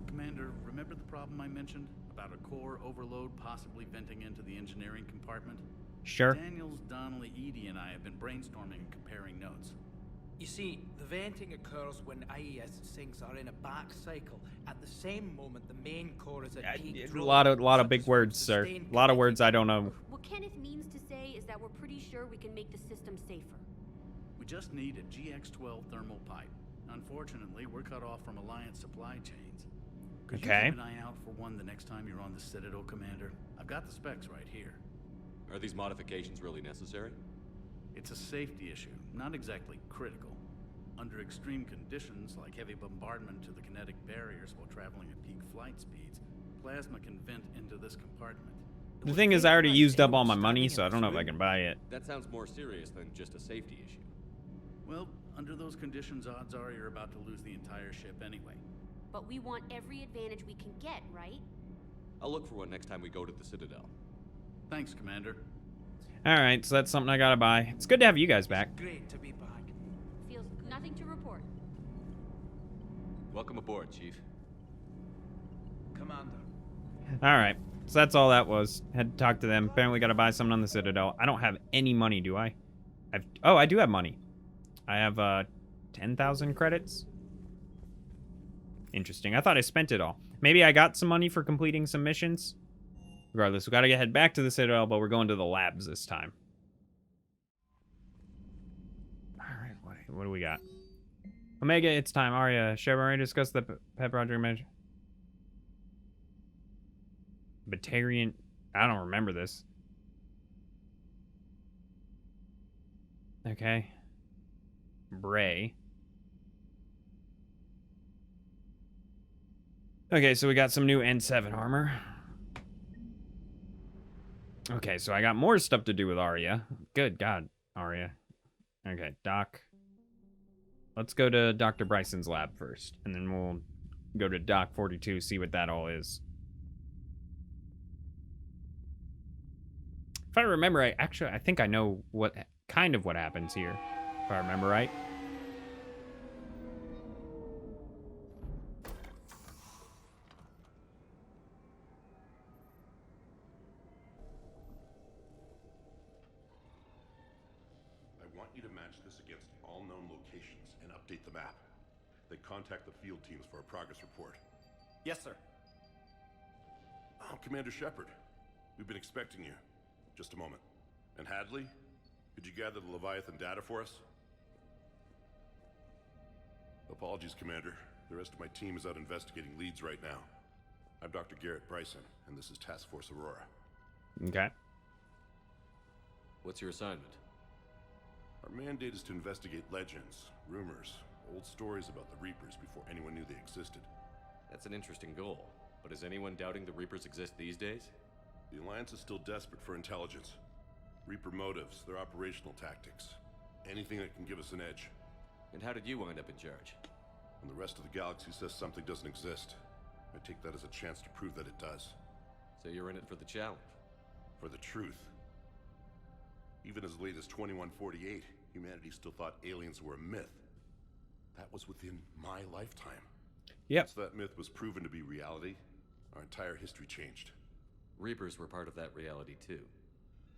Commander, remember the problem I mentioned? About a core overload possibly venting into the engineering compartment? Sure. Daniels, Donnelly, Edie, and I have been brainstorming and comparing notes. You see, the venting occurs when IES sinks are in a back cycle. At the same moment, the main core is at peak. A lot of big words, sir. A lot of words I don't know. What Kenneth means to say is that we're pretty sure we can make the system safer. We just need a GX-12 thermal pipe. Unfortunately, we're cut off from Alliance supply chains. Could you keep an eye out for one the next time you're on the Citadel, Commander? I've got the specs right here. Are these modifications really necessary? It's a safety issue, not exactly critical. Under extreme conditions, like heavy bombardment to the kinetic barriers while traveling at peak flight speeds, plasma can vent into this compartment. The thing is, I already used up all my money, so I don't know if I can buy it. That sounds more serious than just a safety issue. Well, under those conditions, odds are you're about to lose the entire ship anyway. But we want every advantage we can get, right? I'll look for one next time we go to the Citadel. Thanks, Commander. Alright, so that's something I gotta buy. It's good to have you guys back. Great to be back. Feels nothing to report. Welcome aboard, Chief. Commander. Alright, so that's all that was. Had to talk to them. Apparently gotta buy something on the Citadel. I don't have any money, do I? Oh, I do have money. I have 10,000 credits. Interesting. I thought I spent it all. Maybe I got some money for completing some missions. Regardless, we gotta head back to the Citadel, but we're going to the labs this time. Alright, what do we got? Omega, it's time. Arya, shall we already discuss the Pep Roger measure? Batarian. I don't remember this. Okay. Bray. Okay, so we got some new N7 armor. Okay, so I got more stuff to do with Arya. Good God, Arya. Okay, Doc. Let's go to Dr. Bryson's lab first, and then we'll go to Doc 42, see what that all is. If I remember right, actually, I think I know what happens here, if I remember right. Update the map. Then contact the field teams for a progress report. Yes, sir. I'm Commander Shepard. We've been expecting you. Just a moment. And Hadley, could you gather the Leviathan data for us? Apologies, Commander. The rest of my team is out investigating leads right now. I'm Dr. Garrett Bryson, and this is Task Force Aurora. Okay. What's your assignment? Our mandate is to investigate legends, rumors, old stories about the Reapers before anyone knew they existed. That's an interesting goal, but is anyone doubting the Reapers exist these days? The Alliance is still desperate for intelligence. Reaper motives, their operational tactics. Anything that can give us an edge. And how did you wind up in charge? When the rest of the galaxy says something doesn't exist, I take that as a chance to prove that it does. So you're in it for the challenge? For the truth. Even as late as 2148, humanity still thought aliens were a myth. That was within my lifetime. Yep. Once that myth was proven to be reality, our entire history changed. Reapers were part of that reality too.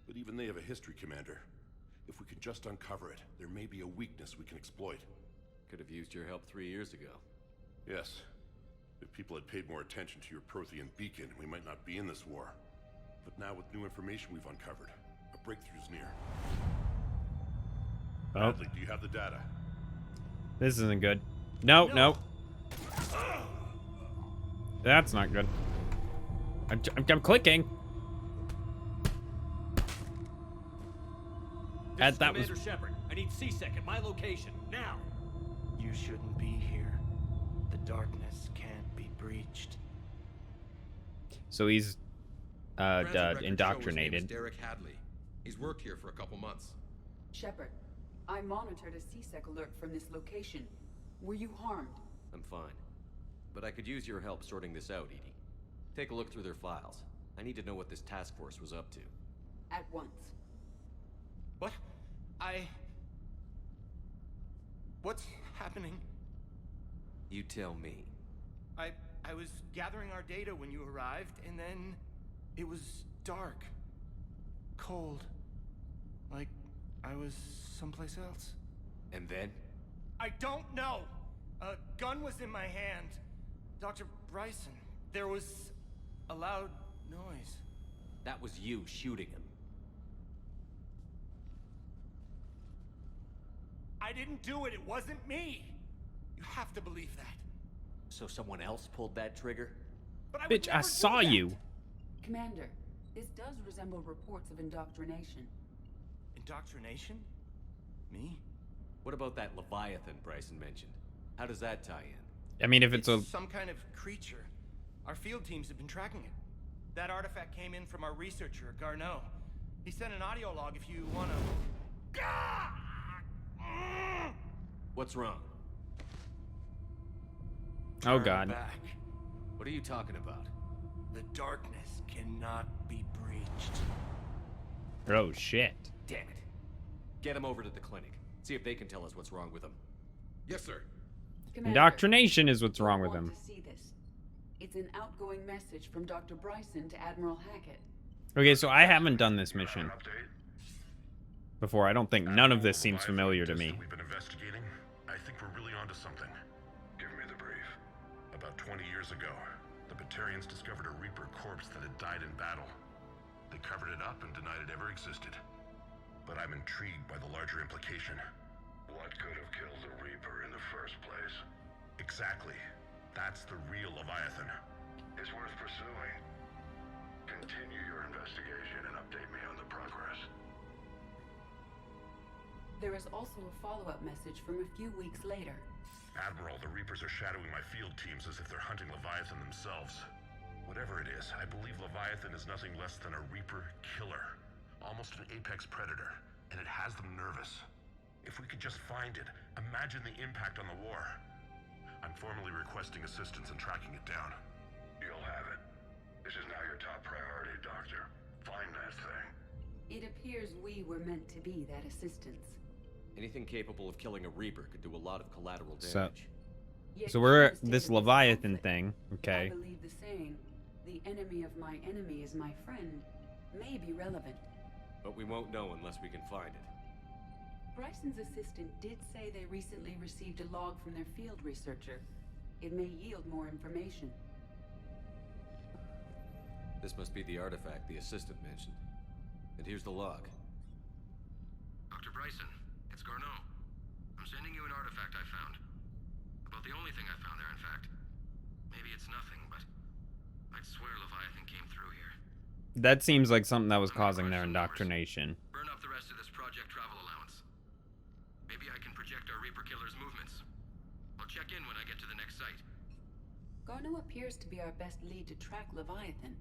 But even they have a history, Commander. If we can just uncover it, there may be a weakness we can exploit. Could have used your help 3 years ago. Yes. If people had paid more attention to your Prothean beacon, we might not be in this war. But now with new information we've uncovered, a breakthrough's near. Oh. Bradley, do you have the data? This isn't good. No, no. That's not good. I'm clicking. This is That was Commander Shepard. I need C-Sec at my location, now! You shouldn't be here. The darkness can't be breached. so he's Brad's record show his name is indoctrinated. Derek Hadley. He's worked here for a couple months. Shepard, I monitored a C-Sec alert from this location. Were you harmed? I'm fine. But I could use your help sorting this out, Edie. Take a look through their files. I need to know what this task force was up to. At once. What? What's happening? You tell me. I was gathering our data when you arrived, and then it was dark. Cold. Like I was someplace else. And then? I don't know! A gun was in my hand. Dr. Bryson, there was a loud noise. That was you shooting him. I didn't do it, it wasn't me! You have to believe that. So someone else pulled that trigger? But Bitch, I saw you. Commander, this does resemble reports of indoctrination. Indoctrination? Me? What about that Leviathan Bryson mentioned? How does that tie in? I mean, if it's some kind of creature. Our field teams have been tracking it. That artifact came in from our researcher, Garneau. He sent an audio log if you wanna... What's wrong? Oh god. Back. What are you talking about? The darkness cannot be breached. Oh shit. Damn it. Get him over to the clinic. See if they can tell us what's wrong with him. Yes, sir. Commander, Indoctrination is what's wrong with you'll him. want to see this. It's an outgoing message from Dr. Bryson to Admiral Hackett. Okay, so I haven't done this mission before. I don't think none of this seems familiar to me. We've been investigating. I think we're really onto something. Give me the brief. About 20 years ago, the Batarians discovered a Reaper corpse that had died in battle. They covered it up and denied it ever existed. But I'm intrigued by the larger implication. What could have killed the Reaper in the first place? Exactly. That's the real Leviathan. It's worth pursuing. Continue your investigation and update me on the progress. There is also a follow-up message from a few weeks later. Admiral, the Reapers are shadowing my field teams as if they're hunting Leviathan themselves. Whatever it is, I believe Leviathan is nothing less than a Reaper killer. Almost an apex predator, and it has them nervous. If we could just find it, imagine the impact on the war. I'm formally requesting assistance in tracking it down. You'll have it. This is now your top priority, Doctor. Find that thing. It appears we were meant to be that assistance. Anything capable of killing a Reaper could do a lot of collateral So- damage. Yet So we're in at state this of Leviathan conflict, thing. Okay. I believe the saying, "The enemy of my enemy is my friend," may be relevant. But we won't know unless we can find it. Bryson's assistant did say they recently received a log from their field researcher. It may yield more information. This must be the artifact the assistant mentioned. And here's the log. Dr. Bryson, it's Garneau. I'm sending you an artifact I found. About the only thing I found there, in fact. Maybe it's nothing, but I'd swear Leviathan came through here. That seems like something that was causing their indoctrination. Burn up the rest of this project travel allowance. Maybe I can project our Reaper killer's movements. I'll check in when I get to the next site. Garneau appears to be our best lead to track Leviathan,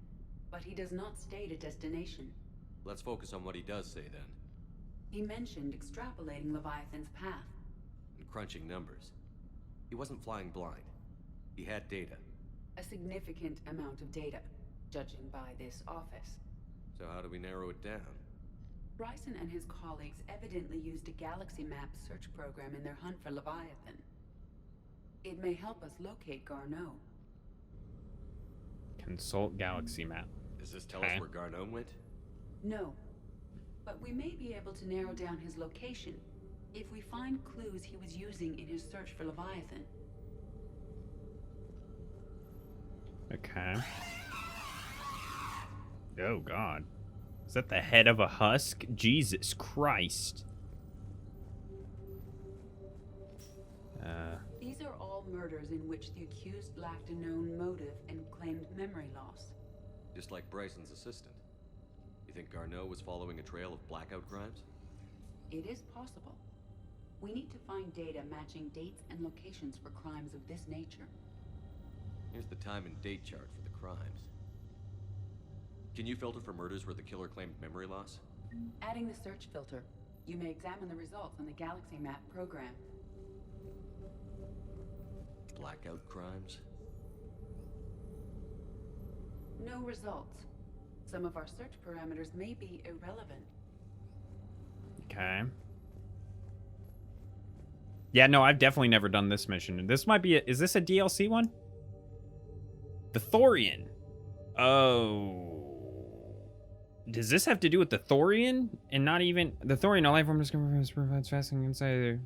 but he does not state a destination. Let's focus on what he does say then. He mentioned extrapolating Leviathan's path. And crunching numbers. He wasn't flying blind. He had data. A significant amount of data, judging by this office. So how do we narrow it down? Bryson and his colleagues evidently used a galaxy map search program in their hunt for Leviathan. It may help us locate Garneau. Consult galaxy map. Does this tell Okay. us where Garneau went? No, But we may be able to narrow down his location if we find clues he was using in his search for Leviathan. Okay. Oh, God. Is that the head of a husk? Jesus Christ. These are all murders in which the accused lacked a known motive and claimed memory loss. Just like Bryson's assistant. You think Garneau was following a trail of blackout crimes? It is possible. We need to find data matching dates and locations for crimes of this nature. Here's the time and date chart for the crimes. Can you filter for murders where the killer claimed memory loss? Adding the search filter, you may examine the results on the Galaxy Map program. Blackout crimes? No results. Some of our search parameters may be irrelevant. Okay. Yeah, no, I've definitely never done this mission. This might be is this a DLC one? The Thorian. Oh. Does this have to do with the Thorian? And not even... The Thorian, a life form discovered provides fascinating insight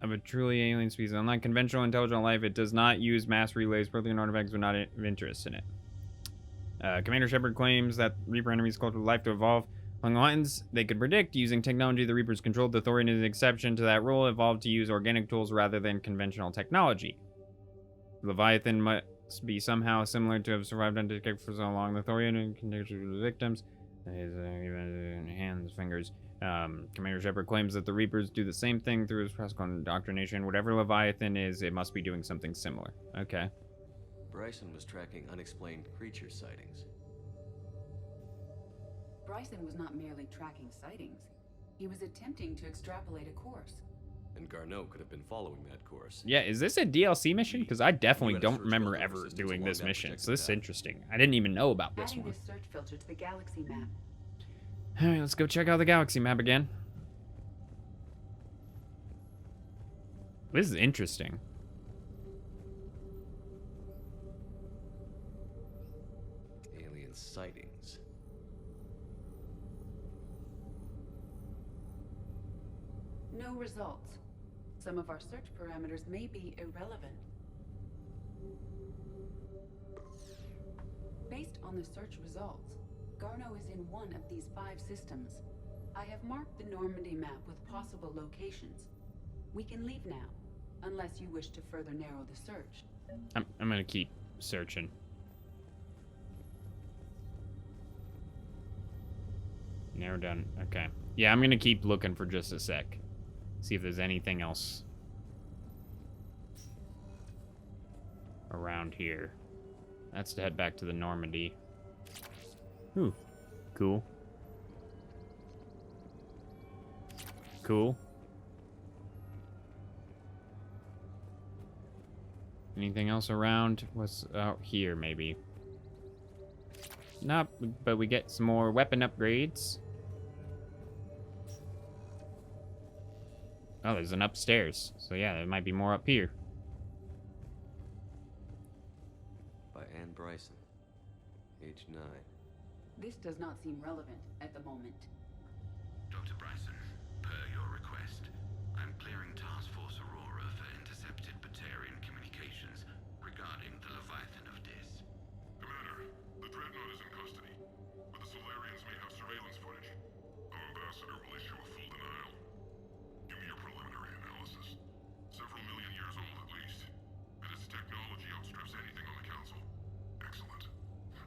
of a truly alien species. Unlike conventional intelligent life, it does not use mass relays. Protein artifacts are not of interest in it. Commander Shepard claims that Reaper enemies culture life to evolve along lines they could predict. Using technology the Reapers controlled, the Thorian is an exception to that rule, evolved to use organic tools rather than conventional technology. Leviathan must be somehow similar to have survived undetected for so long. The Thorian and conditions the victims. His hands, fingers. Commander Shepard claims that the Reapers do the same thing through his practical indoctrination. Whatever Leviathan is, it must be doing something similar. Okay. Bryson was tracking unexplained creature sightings. Bryson was not merely tracking sightings. He was attempting to extrapolate a course. And Garneau could have been following that course. Yeah, is this a DLC mission? Because I definitely don't remember ever doing this mission. So this is interesting. I didn't even know about this Adding one. this search filter to the Galaxy Map. Alright, let's go check out the Galaxy Map again. This is interesting. Alien sightings. No results. Some of our search parameters may be irrelevant. Based on the search results, Garneau is in one of these 5 systems. I have marked the Normandy map with possible locations. We can leave now, unless you wish to further narrow the search. I'm gonna keep searching. Narrow down. Okay. Yeah, I'm gonna keep looking for just a sec. See if there's anything else around here. That's to head back to the Normandy. Ooh, cool. Cool. Anything else around? What's out here, maybe? Nope, but we get some more weapon upgrades. Oh, there's an upstairs. So yeah, there might be more up here. By Anne Bryson. Age 9. This does not seem relevant at the moment. Dr. Bryson, per your request, I'm clearing Task Force Aurora for intercepted Batarian communications regarding the Leviathan of Dis. Commander, the Dreadnought is in custody, but the Solarians may have surveillance footage. Our ambassador will issue a full denial. Give me your preliminary analysis. Several million years old at least, and its technology outstrips anything on the Council. Excellent.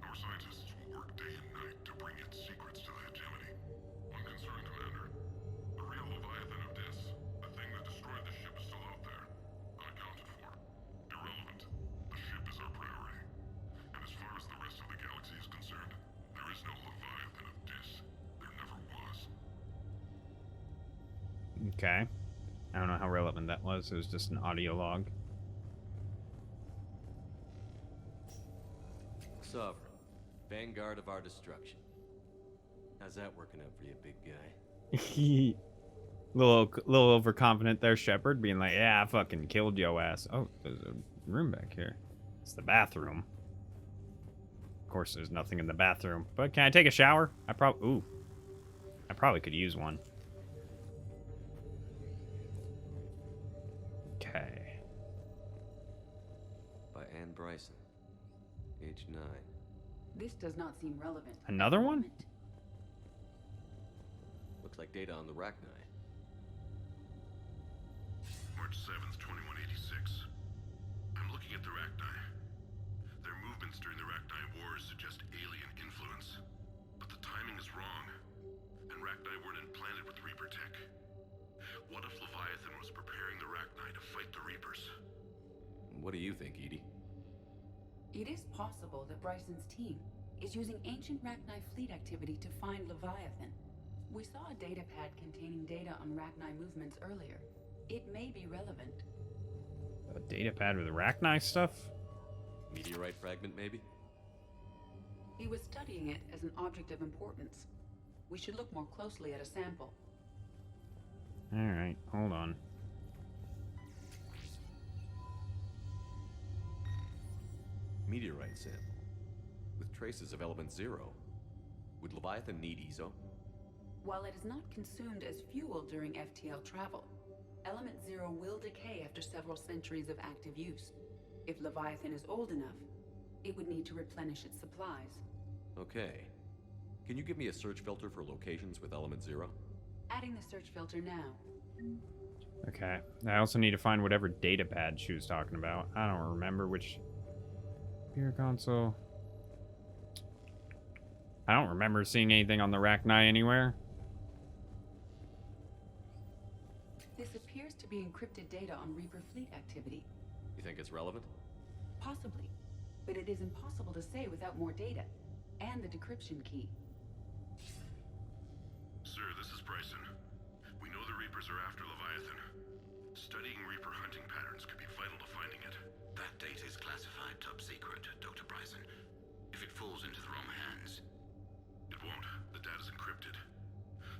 Our scientists will work day and night to bring its secrets to the hegemony. One concern, Commander. The real Leviathan of Dis, the thing that destroyed the ship, is still out there, unaccounted for. Irrelevant. The ship is our priority. And as far as the rest of the galaxy is concerned, there is no Leviathan of Dis. There never was. Okay. I don't know how relevant that was. It was just an audio log. Sovereign. Vanguard of our destruction. How's that working out for you, big guy? little overconfident there, Shepard, being like, yeah, I fucking killed your ass. Oh, there's a room back here. It's the bathroom. Of course, there's nothing in the bathroom. But can I take a shower? Ooh. I probably could use one. Okay. By Anne Bryson. Age 9. This does not seem relevant. Another one? Looks like data on the Rachni. March 7th, 2186. I'm looking at the Rachni. Their movements during the Rachni Wars suggest alien influence. But the timing is wrong. And Rachni weren't implanted with Reaper tech. What if Leviathan was preparing the Rachni to fight the Reapers? What do you think, Edie? It is possible that Bryson's team is using ancient Rachni fleet activity to find Leviathan. We saw a datapad containing data on Rachni movements earlier. It may be relevant. A datapad with Rachni stuff? Meteorite fragment, maybe? He was studying it as an object of importance. We should look more closely at a sample. Alright, hold on. Meteorite sample. With traces of element 0. Would Leviathan need ESO? While it is not consumed as fuel during FTL travel, element 0 will decay after several centuries of active use. If Leviathan is old enough, it would need to replenish its supplies. Okay. Can you give me a search filter for locations with element 0? Adding the search filter now. Okay. I also need to find whatever datapad she was talking about. I don't remember which... Computer console... I don't remember seeing anything on the Rachni anywhere. This appears to be encrypted data on Reaper fleet activity. You think it's relevant? Possibly. But it is impossible to say without more data. And the decryption key. Sir, this is Bryson. We know the Reapers are after Leviathan. Studying Reaper hunting patterns could be vital to finding it. That data is classified top secret, Dr. Bryson. If it falls into the wrong hands... It won't. The data's encrypted.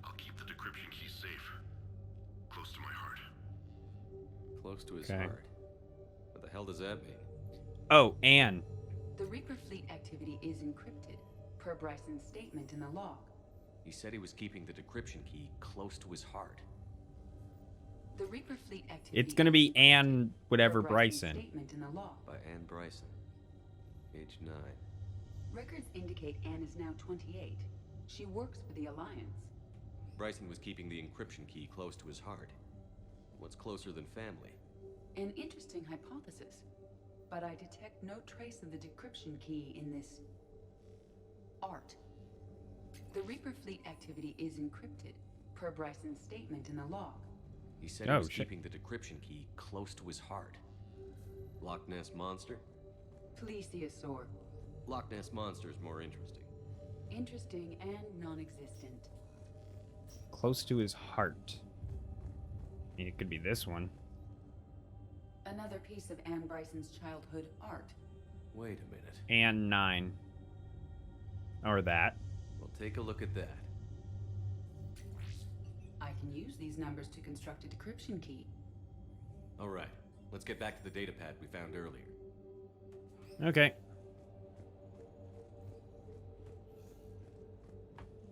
I'll keep the decryption key safe. Close to my heart. Close to his Okay. heart. What the hell does that mean? Oh, Anne. The Reaper fleet activity is encrypted, per Bryson's statement in the log. He said he was keeping the decryption key close to his heart. The Reaper fleet activity. It's gonna be Anne whatever per Bryson's Bryson. Statement in the log. By Anne Bryson. Age 9. Records indicate Anne is now 28. She works for the Alliance. Bryson was keeping the encryption key close to his heart. What's closer than family? An interesting hypothesis, but I detect no trace of the decryption key in this art. The Reaper fleet activity is encrypted, per Bryson's statement in the log. He said he was keeping the decryption key close to his heart. Loch Ness Monster? Plesiosaur. Loch Ness Monster is more interesting. Interesting and non-existent. Close to his heart. I mean, it could be this one. Another piece of Anne Bryson's childhood art. Wait a minute. And 9. Or that. Well, take a look at that. I can use these numbers to construct a decryption key. All right. Let's get back to the datapad we found earlier. Okay.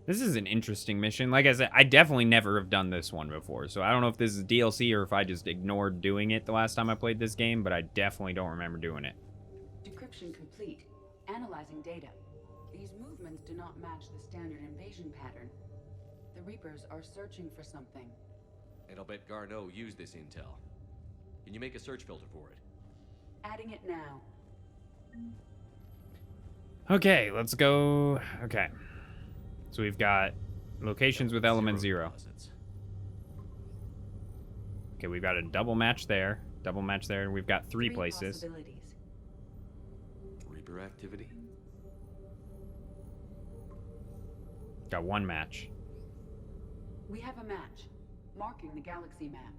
This is an interesting mission. Like I said, I definitely never have done this one before, so I don't know if this is DLC or if I just ignored doing it the last time I played this game, but I definitely don't remember doing it. Decryption complete. Analyzing data. These movements do not match the standard invasion pattern. The Reapers are searching for something. And I'll bet Garneau used this intel. Can you make a search filter for it? Adding it now. Okay, let's go. Okay. So we've got locations with element 0. Okay, we've got a double match there. Double match there, and we've got 3 places. Reaper activity? Got 1 match. We have a match, marking the galaxy map.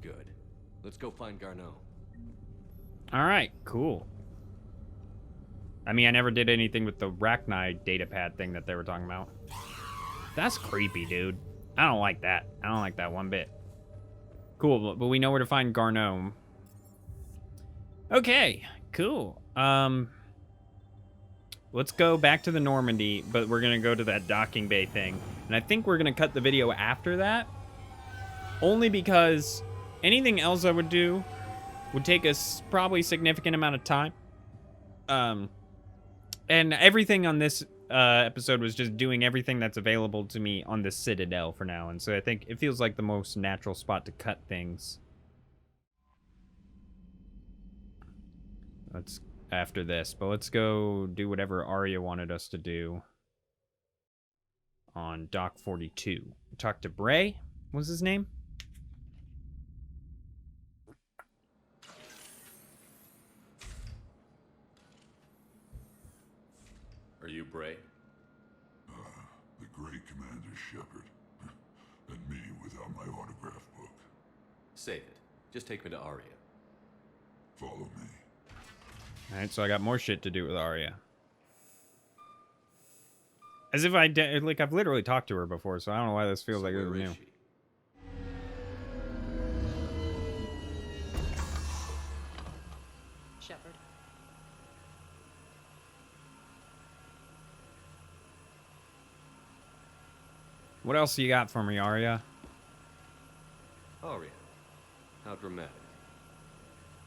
Good. Let's go find Garneau. Alright, cool. I mean, I never did anything with the Rachni datapad thing that they were talking about. That's creepy, dude. I don't like that. I don't like that one bit. Cool, but we know where to find Garneau. Okay, cool. let's go back to the Normandy, but we're going to go to that docking bay thing. And I think we're going to cut the video after that. Only because anything else I would do would take us probably a significant amount of time. And everything on this episode was just doing everything that's available to me on the Citadel for now. And so I think it feels like the most natural spot to cut things. Let's after this, but let's go do whatever Arya wanted us to do on Dock 42. Talk to Bray. What was his name? Are you Bray? The great Commander Shepard. And me without my autograph book. Save it. Just take me to Arya. Follow me. Alright, so I got more shit to do with Arya. As if I've literally talked to her before, so I don't know why this feels like it was new. Shepard. What else you got for me, Arya? Arya. How dramatic.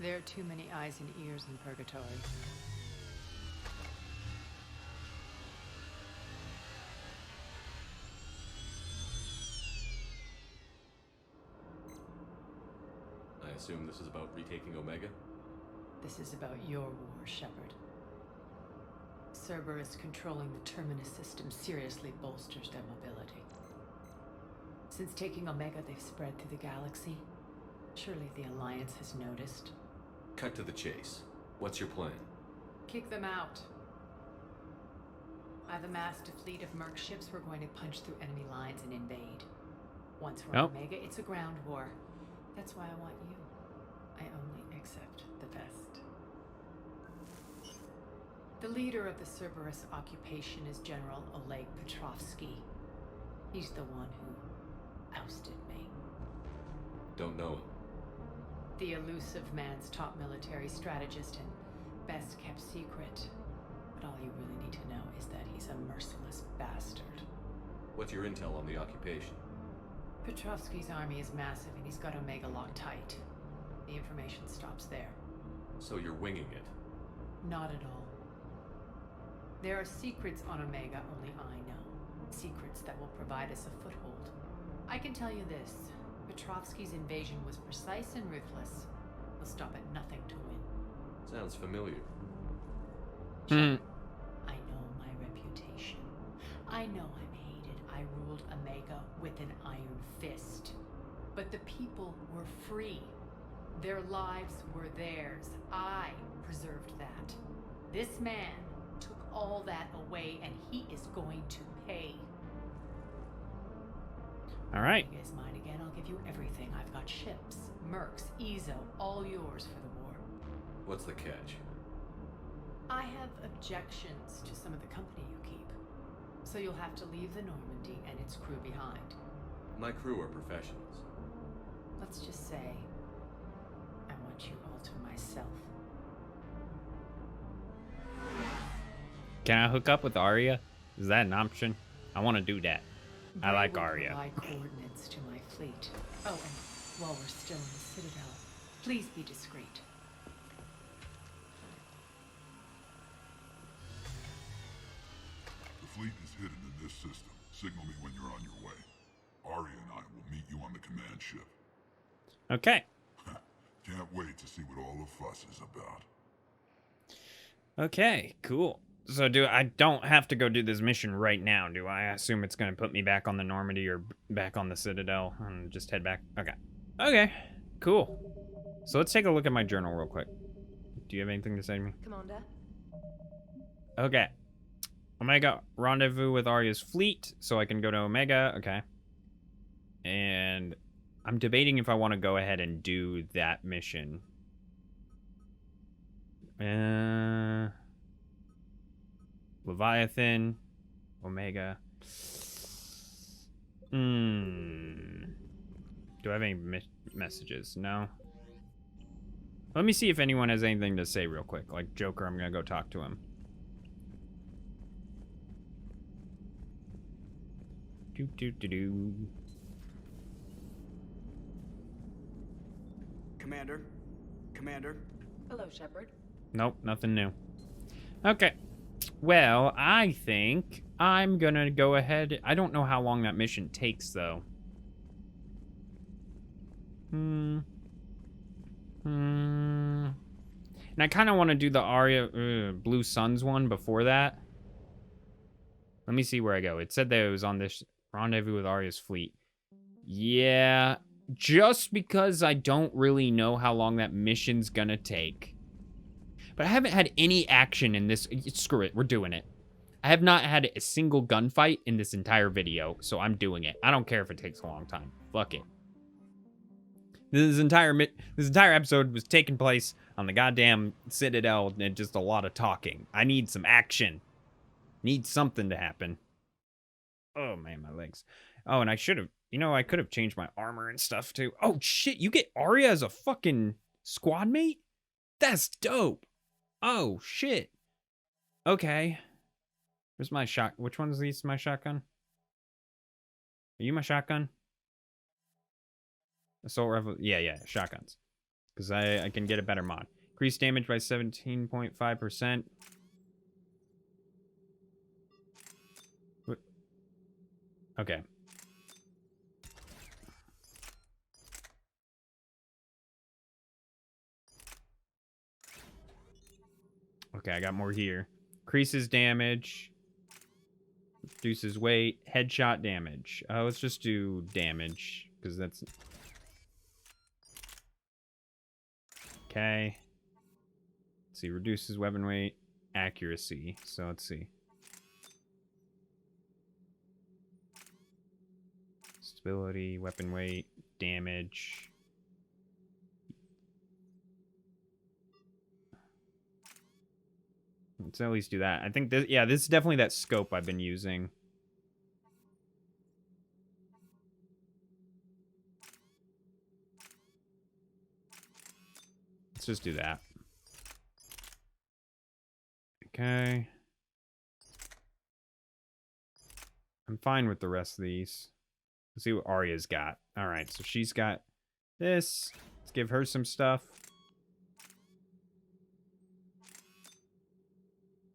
There are too many eyes and ears in Purgatory. I assume this is about retaking Omega? This is about your war, Shepard. Cerberus controlling the Terminus system seriously bolsters their mobility. Since taking Omega, they've spread through the galaxy. Surely the Alliance has noticed. Cut to the chase. What's your plan? Kick them out. I've amassed a fleet of merc ships. We're going to punch through enemy lines and invade. Once we're Omega, it's a ground war. That's why I want you. I only accept the best. The leader of the Cerberus occupation is General Oleg Petrovsky. He's the one who ousted me. Don't know him. The elusive man's top military strategist and best kept secret. But all you really need to know is that he's a merciless bastard. What's your intel on the occupation? Petrovsky's army is massive and he's got Omega locked tight. The information stops there. So you're winging it? Not at all. There are secrets on Omega only I know. Secrets that will provide us a foothold. I can tell you this. Petrovsky's invasion was precise and ruthless. He'll stop at nothing to win. Sounds familiar. I know my reputation. I know I'm hated. I ruled Omega with an iron fist. But the people were free. Their lives were theirs. I preserved that. This man took all that away, and he is going to pay. All right. Omega is mine again. I'll give you everything. I've got ships, mercs, Ezo, all yours for the war. What's the catch? I have objections to some of the company you keep. So you'll have to leave the Normandy and its crew behind. My crew are professionals. Let's just say, I want you all to myself. Can I hook up with Arya? Is that an option? I want to do that. I like Arya. Provide coordinates to my fleet. Oh, and while we're still in the Citadel, please be discreet. The fleet is hidden in this system. Signal me when you're on your way. Arya and I will meet you on the command ship. Okay. Can't wait to see what all the fuss is about. Okay, cool. So I don't have to go do this mission right now, do I? I assume it's going to put me back on the Normandy or back on the Citadel and just head back. Okay. Okay, cool. So let's take a look at my journal real quick. Do you have anything to say to me? Commander? Okay. Omega rendezvous with Arya's fleet so I can go to Omega. Okay. And I'm debating if I want to go ahead and do that mission. Leviathan, Omega. Do I have any messages? No. Let me see if anyone has anything to say real quick. Like Joker, I'm gonna go talk to him. Do. Commander. Commander. Hello, Shepard. Nope, nothing new. Okay. Well, I think I'm gonna go ahead. I don't know how long that mission takes, though. And I kind of want to do the Arya Blue Suns one before that. Let me see where I go. It said that it was on this rendezvous with Arya's fleet. Yeah, just because I don't really know how long that mission's gonna take. But I haven't had any action in this. Screw it, we're doing it. I have not had a single gunfight in this entire video, so I'm doing it. I don't care if it takes a long time. Fuck it. This entire episode was taking place on the goddamn Citadel and just a lot of talking. I need some action. Need something to happen. Oh man, my legs. Oh, and I should have, I could have changed my armor and stuff too. Oh shit, you get Arya as a fucking squad mate? That's dope. Oh shit. Okay. Where's my shot? Which one is these? My shotgun? Are you my shotgun? Assault rifle. Yeah, shotguns. Because I can get a better mod. Increase damage by 17.5%. Okay. Okay, I got more here. Increases damage. Reduces weight. Headshot damage. Let's just do damage. Because that's... Okay. Let's see. Reduces weapon weight. Accuracy. So let's see. Stability. Weapon weight. Damage. Let's at least do that. I think this, yeah, this is definitely that scope I've been using. Let's just do that. Okay. I'm fine with the rest of these. Let's see what Arya's got. All right, so she's got this. Let's give her some stuff.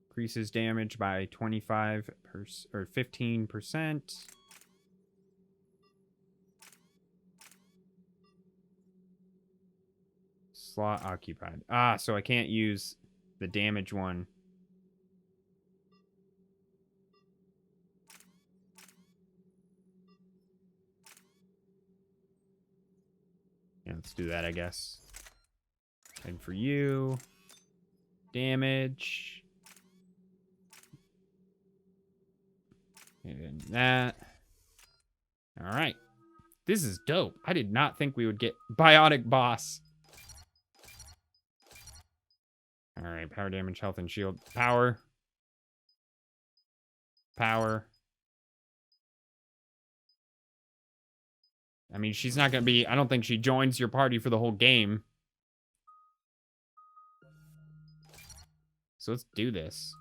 Increases damage by 25% or 15%. Slot occupied. Ah, so I can't use the damage one. Yeah, let's do that, I guess. And for you, damage. And that. All right. This is dope. I did not think we would get Biotic Boss. All right. Power damage, health, and shield. Power. Power. I mean, she's not going to be... I don't think she joins your party for the whole game. So let's do this.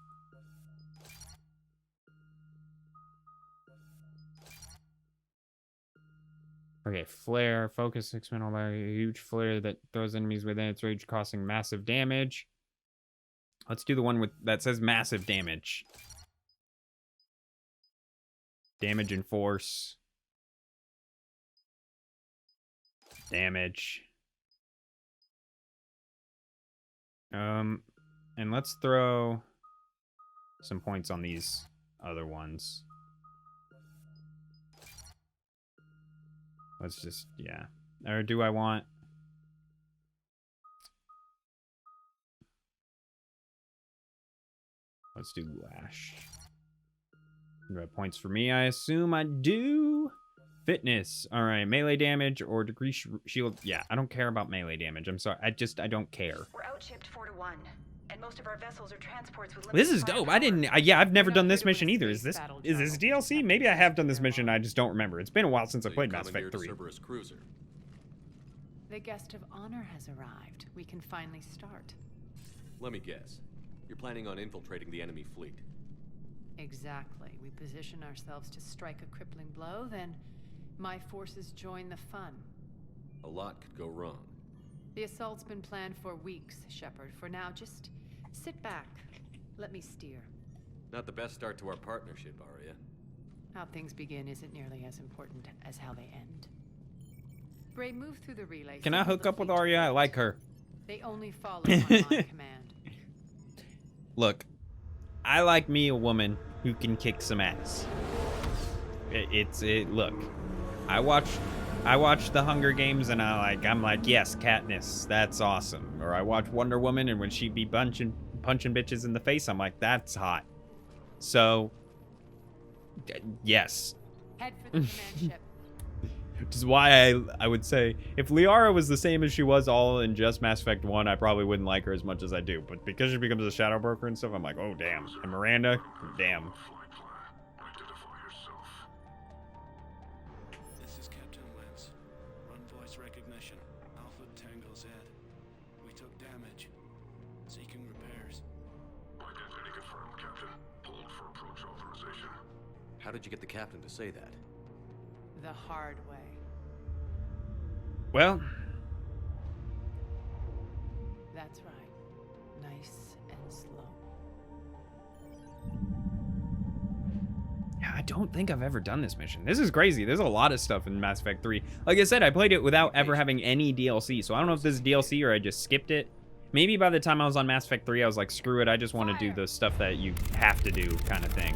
Okay, flare, focus 6 minutes, a huge flare that throws enemies within its range, causing massive damage. Let's do the one with that says massive damage. Damage and force. Damage. And let's throw some points on these other ones. Let's just, yeah. Or do I want... Let's do Lash. Do I have points for me? I assume I do. Fitness. All right. Melee damage or decrease shield. Yeah, I don't care about melee damage. I'm sorry. I don't care. We're outshipped 4-1, and most of our vessels are transports with This is dope. I didn't... yeah, I've never done this mission either. Is this DLC? Maybe I have done this mission. I just don't remember. It's been a while since I played Mass Effect 3. The guest of honor has arrived. We can finally start. Let me guess. You're planning on infiltrating the enemy fleet. Exactly. We position ourselves to strike a crippling blow, then my forces join the fun. A lot could go wrong. The assault's been planned for weeks, Shepard. For now, just sit back. Let me steer. Not the best start to our partnership, Arya. How things begin isn't nearly as important as how they end. Bray, move through the relay. Can I hook up with Arya? I like her. They only follow on my command. Look, I like me a woman who can kick some ass. Look, I watch the Hunger Games and I'm like, yes, Katniss, that's awesome. Or I watch Wonder Woman and when she be punching bitches in the face, I'm like, that's hot. So, yes. Head for the command ship. Which is why I would say, if Liara was the same as she was all in just Mass Effect 1, I probably wouldn't like her as much as I do. But because she becomes a Shadow Broker and stuff, I'm like, oh, damn. And Miranda, damn. This is Captain Lance. Run voice recognition. Alpha Tango Z. We took damage. Seeking repairs. Identity confirmed, Captain. Hold for approach authorization. How did you get the captain to say that? The hard way. Well, that's right. Nice and slow. yeah, I don't think I've ever done this mission. This is crazy. There's a lot of stuff in Mass Effect 3. Like I said, I played it without ever having any DLC, so I don't know if this is DLC or I just skipped it. Maybe by the time I was on Mass Effect 3, I was like, screw it, I just want to do the stuff that you have to do kind of thing.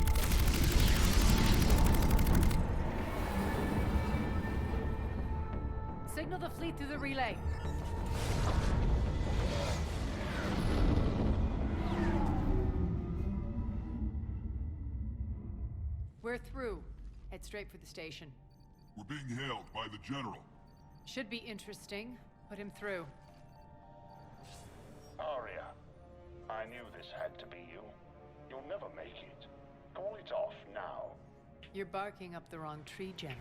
Signal the fleet through the relay. We're through. Head straight for the station. We're being hailed by the General. Should be interesting. Put him through. Arya, I knew this had to be you. You'll never make it. Call it off now. You're barking up the wrong tree, General.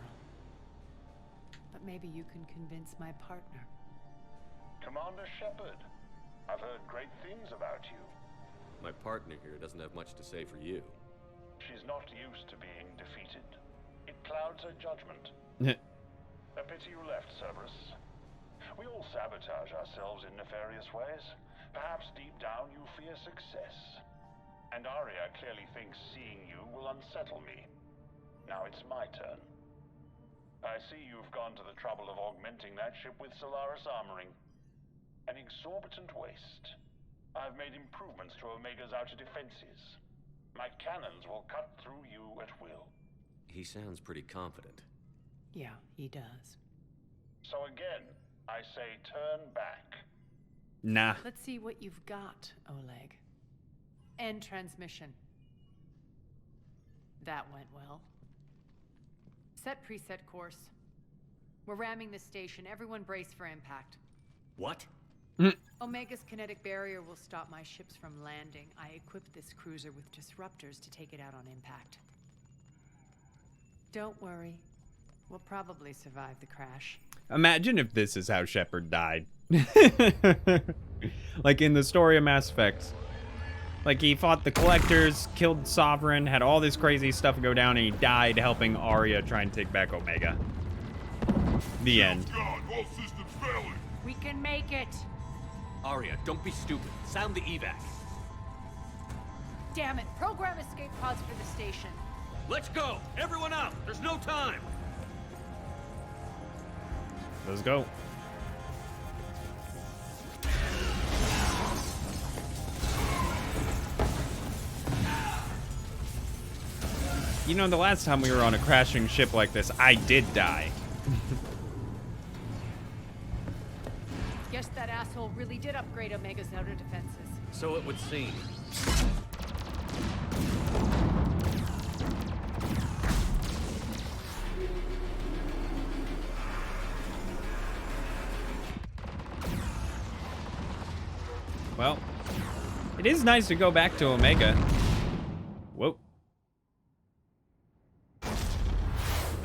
But maybe you can convince my partner. Commander Shepard, I've heard great things about you. My partner here doesn't have much to say for you. She's not used to being defeated. It clouds her judgment. A pity you left, Cerberus. We all sabotage ourselves in nefarious ways. Perhaps deep down you fear success. And Arya clearly thinks seeing you will unsettle me. Now it's my turn. I see you've gone to the trouble of augmenting that ship with Solaris armoring. An exorbitant waste. I've made improvements to Omega's outer defenses. My cannons will cut through you at will. He sounds pretty confident. Yeah, he does. So again, I say turn back. Nah. Let's see what you've got, Oleg. End transmission. That went well. Set preset course. We're ramming the station. Everyone brace for impact. What? Omega's kinetic barrier will stop my ships from landing. I equipped this cruiser with disruptors to take it out on impact. Don't worry. We'll probably survive the crash. Imagine if this is how Shepard died. Like in the story of Mass Effect. Like he fought the Collectors, killed Sovereign, had all this crazy stuff go down, and he died helping Arya try and take back Omega. The end. God, all systems failing. We can make it! Arya, don't be stupid. Sound the evac. Damn it! Program escape pods for the station. Let's go! Everyone out! There's no time! Let's go. You know, the last time we were on a crashing ship like this, I did die. Guess that asshole really did upgrade Omega's outer defenses. So it would seem. Well, it is nice to go back to Omega. Whoa.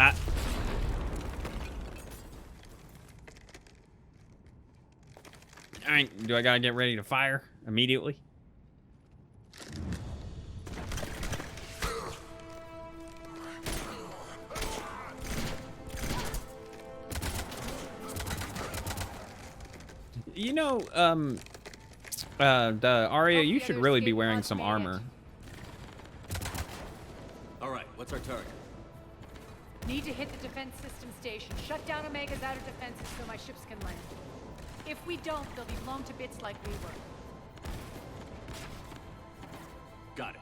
Ah. Alright, do I gotta get ready to fire immediately? You know, Arya, you should really be wearing some armor. All right, what's our target? Need to hit the defense system station. Shut down Omega's outer defenses so my ships can land. If we don't, they'll be blown to bits like we were. Got it.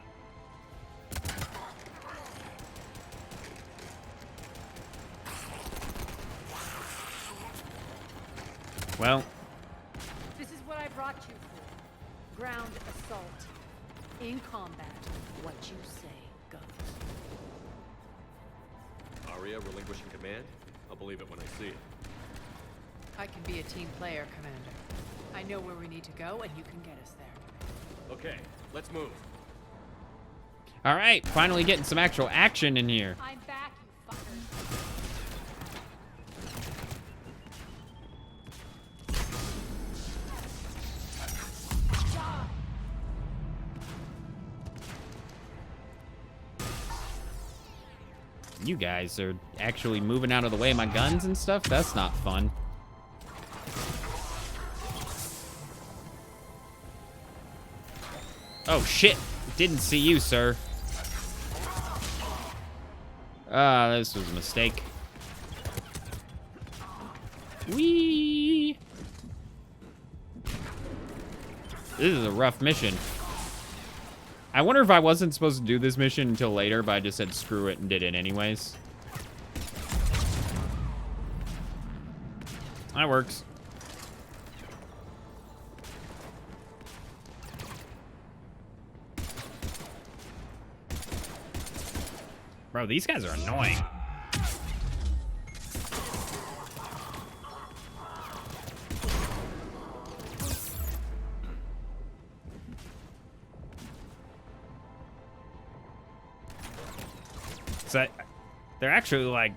Well, This is what I brought you for. Ground assault. In combat, what you say goes. Arya relinquishing command? I'll believe it when I see it. I can be a team player, Commander. I know where we need to go, and you can get us there. Okay, let's move. all right, finally getting some actual action in here. I'm back, you fuckers. You guys are actually moving out of the way of my guns and stuff? That's not fun. Oh, shit. Didn't see you, sir. Ah, this was a mistake. Whee! This is a rough mission. I wonder if I wasn't supposed to do this mission until later, but I just said screw it and did it anyways. That works. Bro, these guys are annoying. So they're actually like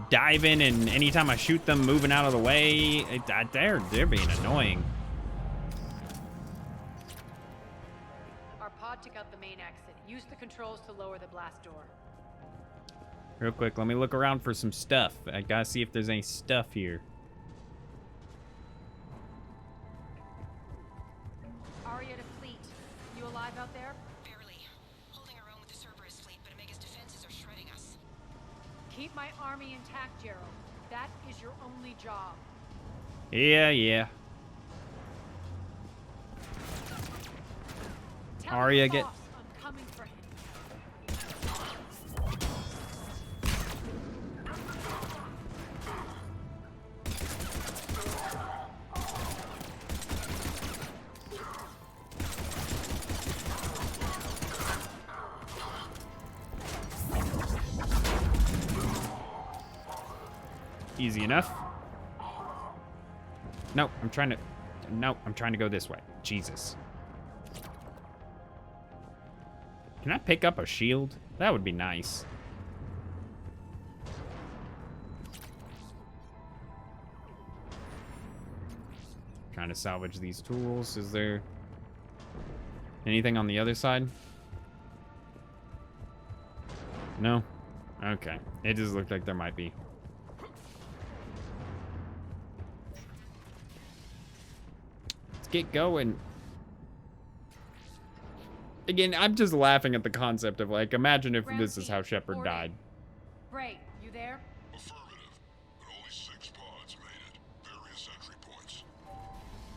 diving, and anytime I shoot them, moving out of the way, they're being annoying. Our pod took out the main exit. Use the controls to lower the blast door. Real quick, let me look around for some stuff. I gotta see if there's any stuff here. Arya to fleet. You alive out there? Barely. Holding our own with the Cerberus fleet, but Omega's defenses are shredding us. Keep my army intact, Gerald. That is your only job. Yeah. Tell Arya, the get... boss I'm coming for him. Easy enough. No, I'm trying to go this way. Jesus. Can I pick up a shield? That would be nice. Trying to salvage these tools. Is there anything on the other side? No? Okay. It just looked like there might be. Get going. Again, I'm just laughing at the concept of, like, imagine if this is how Shepard died. Ray, you there? Affirmative, but only 6 pods made it. Various entry points.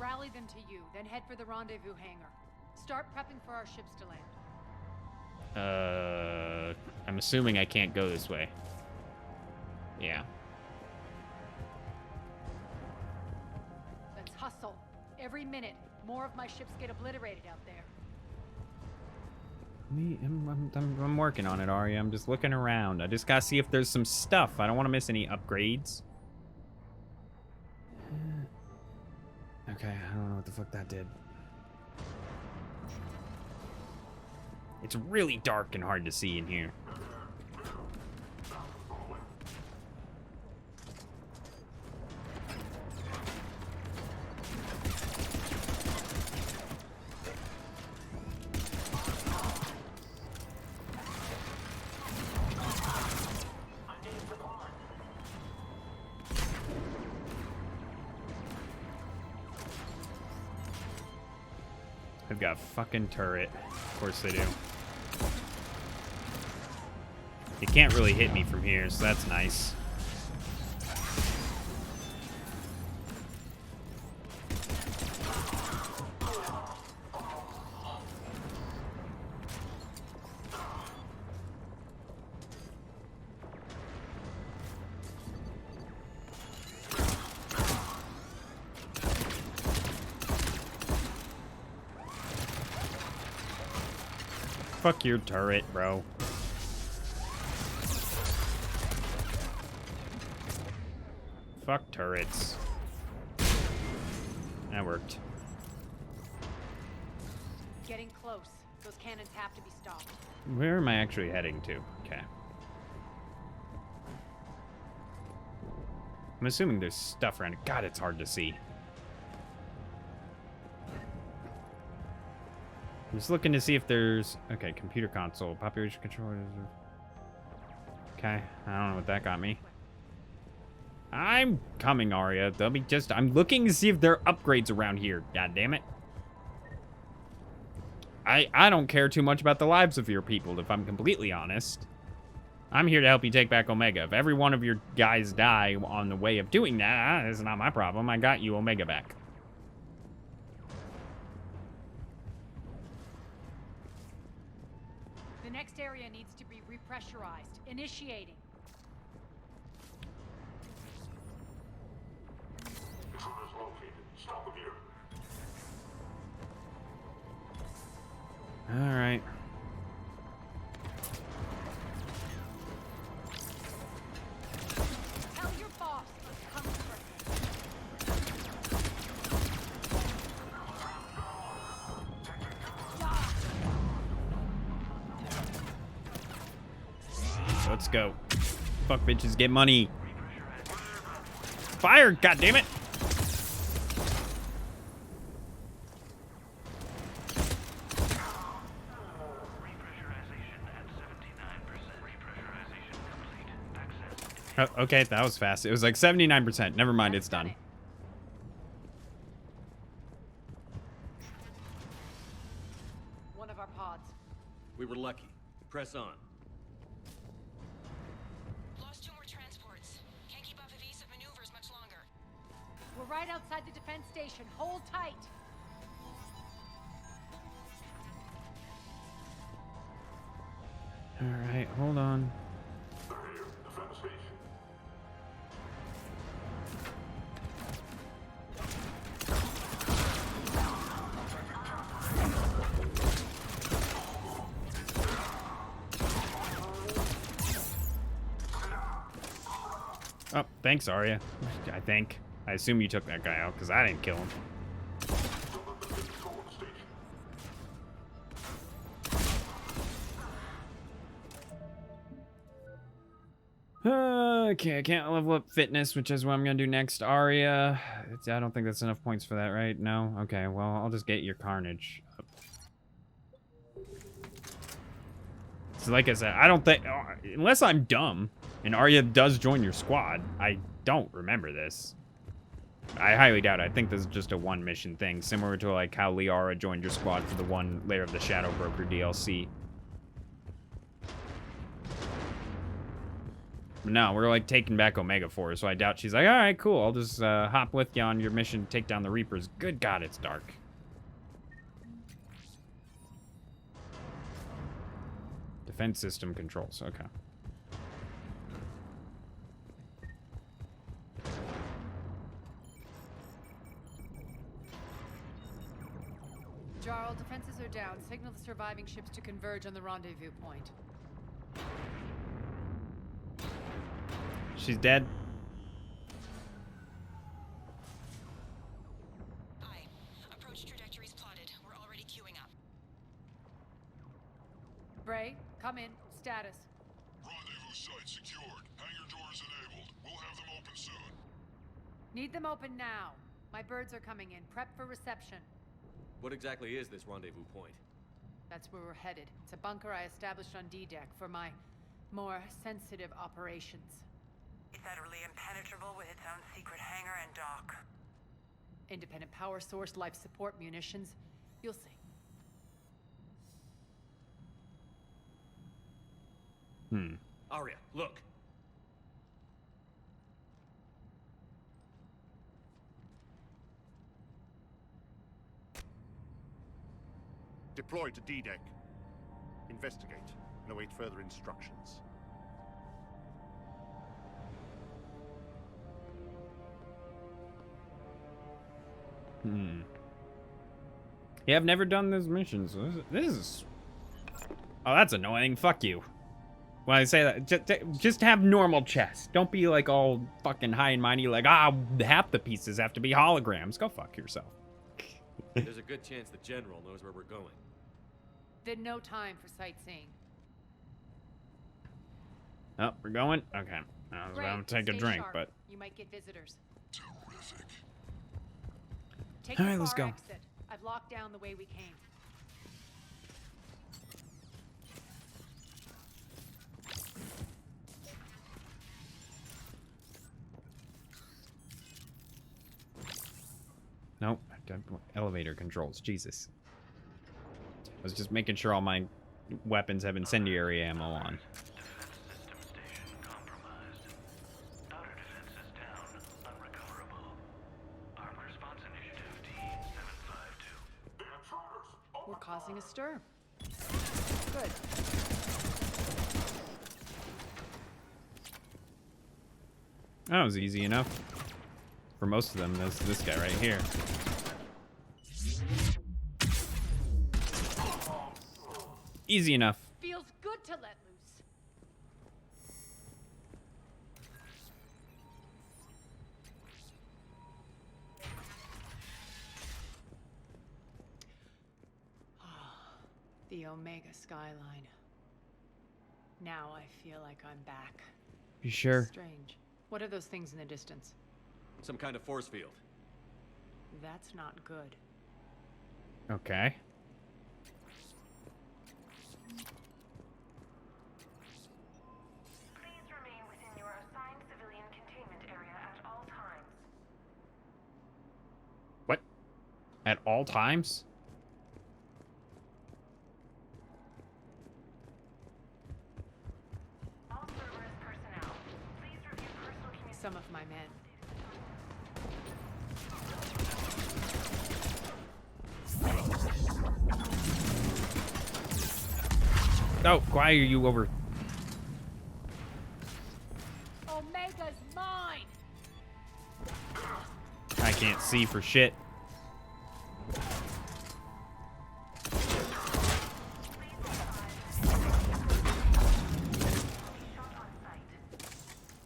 Rally them to you, then head for the rendezvous hangar. Start prepping for our ships to land. I'm assuming I can't go this way. Yeah. Let's hustle. Every minute, more of my ships get obliterated out there. I'm working on it, Arya. I'm just looking around. I just gotta see if there's some stuff. I don't want to miss any upgrades. Okay, I don't know what the fuck that did. It's really dark and hard to see in here. They've got a fucking turret. Of course they do. They can't really hit me from here, so that's nice. Fuck your turret, bro. Fuck turrets. That worked. Getting close. Those cannons have to be stopped. Where am I actually heading to? Okay. I'm assuming there's stuff around it. God, it's hard to see. I'm just looking to see if there's... Okay, computer console. Population controllers. Okay, I don't know what that got me. I'm coming, Arya. Let me just... I'm looking to see if there are upgrades around here. God damn it. I don't care too much about the lives of your people, if I'm completely honest. I'm here to help you take back Omega. If every one of your guys die on the way of doing that, it's not my problem. I got you Omega back. The next area needs to be repressurized. Initiating. Intruders located. Stop them here. All right. Tell your boss I'm coming for him. Let's go. Fuck bitches, get money. Fire, goddammit. Oh, okay, that was fast. It was like 79%. Never mind, it's done. one of our pods. We were lucky. Press on. Lost 2 more transports. Can't keep up evasive maneuvers much longer. We're right outside the defense station. Hold tight. All right, hold on. Oh, thanks, Arya. I think. I assume you took that guy out, because I didn't kill him. Okay, I can't level up fitness, which is what I'm going to do next. Arya. I don't think that's enough points for that, right? No? Okay, well, I'll just get your carnage up. So like I said, I don't think... Unless I'm dumb, and Arya does join your squad, I don't remember this. I highly doubt it. I think this is just a one-mission thing, similar to like how Liara joined your squad for the one Lair of the Shadow Broker DLC. No, we're like taking back Omega for her, so I doubt she's like, all right, cool. I'll just hop with you on your mission to take down the Reapers. Good God, it's dark. Defense system controls. Okay. Jarl, defenses are down. Signal the surviving ships to converge on the rendezvous point. She's dead. Aye. Approach trajectories plotted. We're already queuing up. Bray, come in. Status. Rendezvous site secured. Hangar doors enabled. We'll have them open soon. Need them open now. My birds are coming in. Prep for reception. What exactly is this rendezvous point? That's where we're headed. It's a bunker I established on D-Deck for my more sensitive operations. It's utterly impenetrable with its own secret hangar and dock. Independent power source, life support, munitions. You'll see. Arya, look. Deploy to D-Deck. Investigate and await further instructions. Yeah, I've never done those missions. This is... Oh, that's annoying. Fuck you. When I say that, just have normal chess. Don't be like all fucking high and mighty like, half the pieces have to be holograms. Go fuck yourself. There's a good chance the General knows where we're going. Then no time for sightseeing. Oh, we're going? Okay. I was about to take a Stay drink, sharp. but... You might get visitors. Terrific. Take All the right, let's far go. exit. I've locked down the way we came. Nope. Elevator controls. Jesus. I was just making sure all my weapons have incendiary ammo on. We're causing a stir. Good. That was easy enough. For most of them, there's this guy right here. Easy enough. Feels good to let loose. The Omega skyline. Now I feel like I'm back. You sure? Strange. What are those things in the distance? Some kind of force field. That's not good. Okay. Please remain within your assigned civilian containment area at all times. What? At all times? All Cerberus personnel, please review personal communications. Some of my men. Oh, why are you over? Omega's mine! I can't see for shit.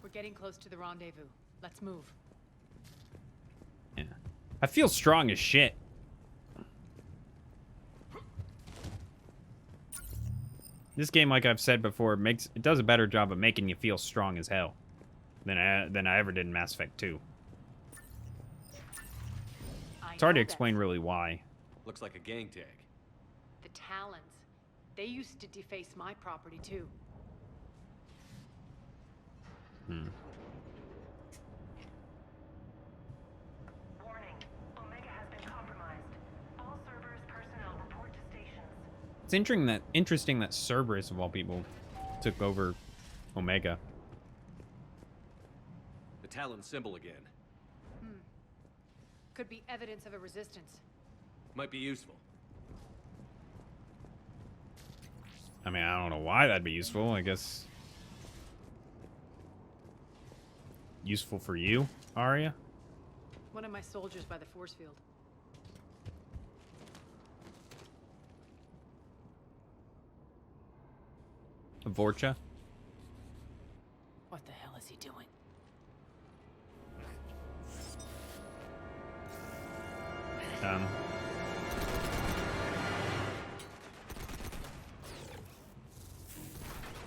We're getting close to the rendezvous. Let's move. Yeah. I feel strong as shit. This game, like I've said before, it does a better job of making you feel strong as hell than I ever did in Mass Effect 2. It's hard to explain really why. Looks like a gang tag. The Talons. They used to deface my property too. Warning. Omega has been compromised. All Cerberus personnel report to stations. It's interesting that Cerberus, of all people, took over Omega. The Talon symbol again. Could be evidence of a resistance. Might be useful. I mean, I don't know why that'd be useful. I guess useful for you, Arya? One of my soldiers by the force field. Vorcha? What the hell is he doing?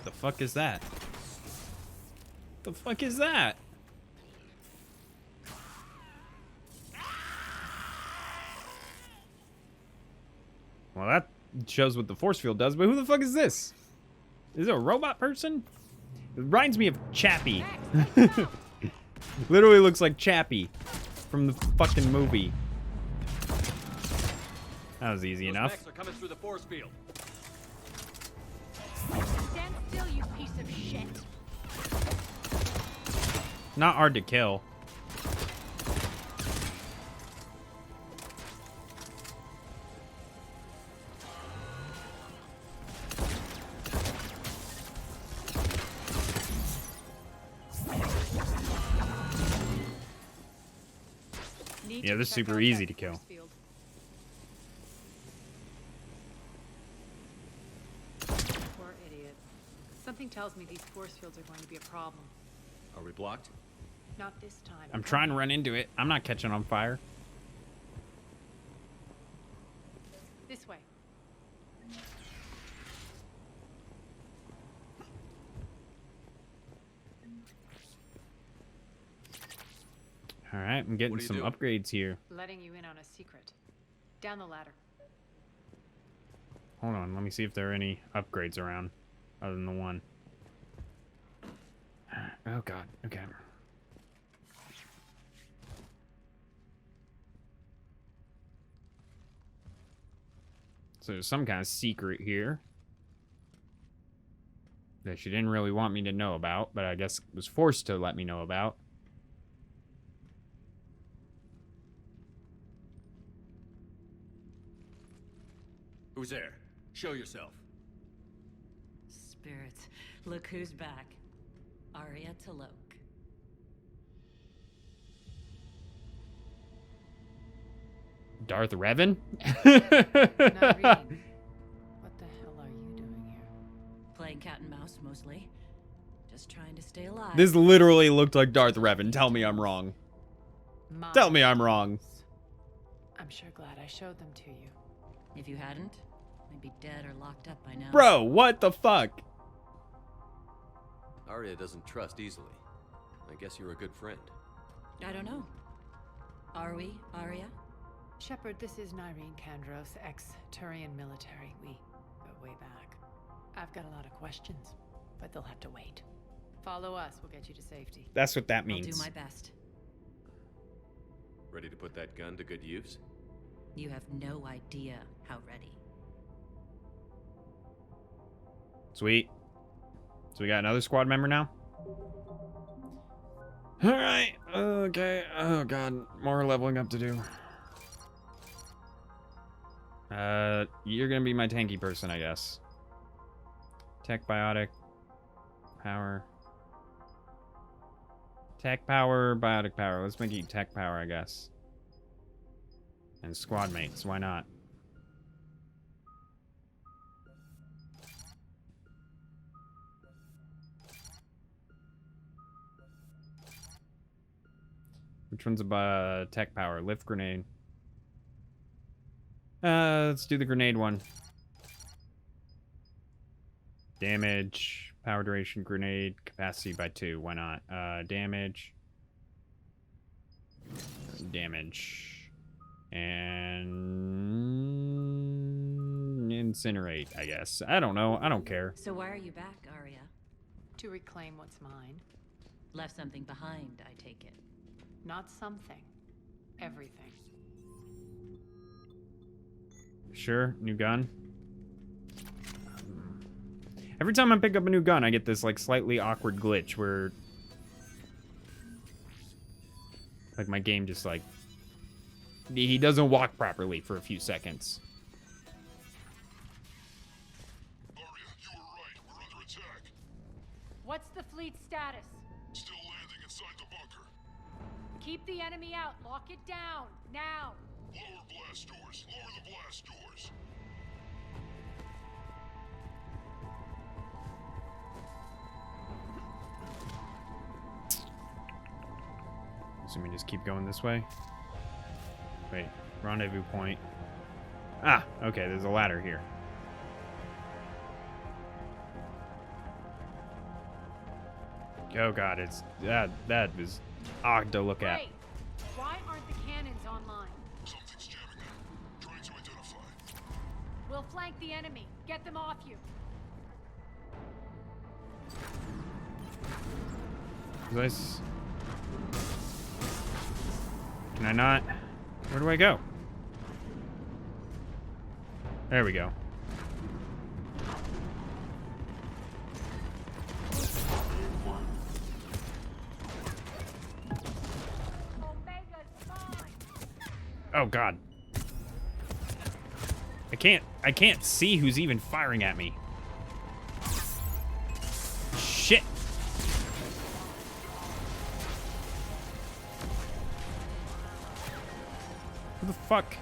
The fuck is that? The fuck is that? Well, that shows what the force field does, but who the fuck is this? Is it a robot person? It reminds me of Chappie. Literally looks like Chappie from the fucking movie. That was easy enough. Those mechs are coming through the force field. Stand still, you piece of of shit. Not hard to kill. Yeah, this is super easy to kill. Poor idiot. Something tells me these force fields are going to be a problem. Are we blocked? Not this time. I'm trying to run into it. I'm not catching on fire. This way. All right, I'm getting some upgrades here. Letting you in on a secret. Down the ladder. Hold on, let me see if there are any upgrades around other than the one. Oh god, okay. So there's some kind of secret here that she didn't really want me to know about, but I guess was forced to let me know about. Who's there? Show yourself. Spirits, look who's back. Arya Talok. Darth Revan? What the hell are you doing here? Playing cat and mouse, mostly. Just trying to stay alive. This literally looked like Darth Revan. Tell me I'm wrong. Tell me I'm wrong. I'm sure glad I showed them to you. If you hadn't, I'd be dead or locked up by now. Bro, what the fuck? Arya doesn't trust easily. I guess you're a good friend. I don't know. Are we, Arya? Shepard, this is Nyreen Kandros, ex-Turian military. We go way back. I've got a lot of questions, but they'll have to wait. Follow us, we'll get you to safety. That's what that means. I'll do my best. Ready to put that gun to good use? You have no idea how ready. Sweet. So we got another squad member now? Alright, okay. Oh god, more leveling up to do. You're gonna be my tanky person, I guess. Tech, biotic, power. Tech power, biotic power. Let's make it tech power, I guess. And squad mates, why not? Which one's a tech power? Lift grenade. Let's do the grenade one. Damage, power duration, grenade, capacity by 2. Why not? Damage. Damage. And incinerate, I guess. I don't know. I don't care. So why are you back, Arya? To reclaim what's mine. Left something behind, I take it. Not something. Everything. Sure, new gun. Every time I pick up a new gun, I get this like slightly awkward glitch where like my game just like he doesn't walk properly for a few seconds. Arya, you were right. We're under attack. What's the fleet status? Still landing inside the bunker. Keep the enemy out. Lock it down. Now. Lower blast doors. Lower the blast doors. So we just keep going this way. Wait, rendezvous point. Ah, okay, there's a ladder here. Oh god, it's that is odd to look at. Wait, why aren't the cannons online? Something's jamming them. Trying to identify. We'll flank the enemy. Get them off you. Nice. Can I not? Where do I go? There we go. Oh, God. I can't see who's even firing at me. Shit. Who the fuck?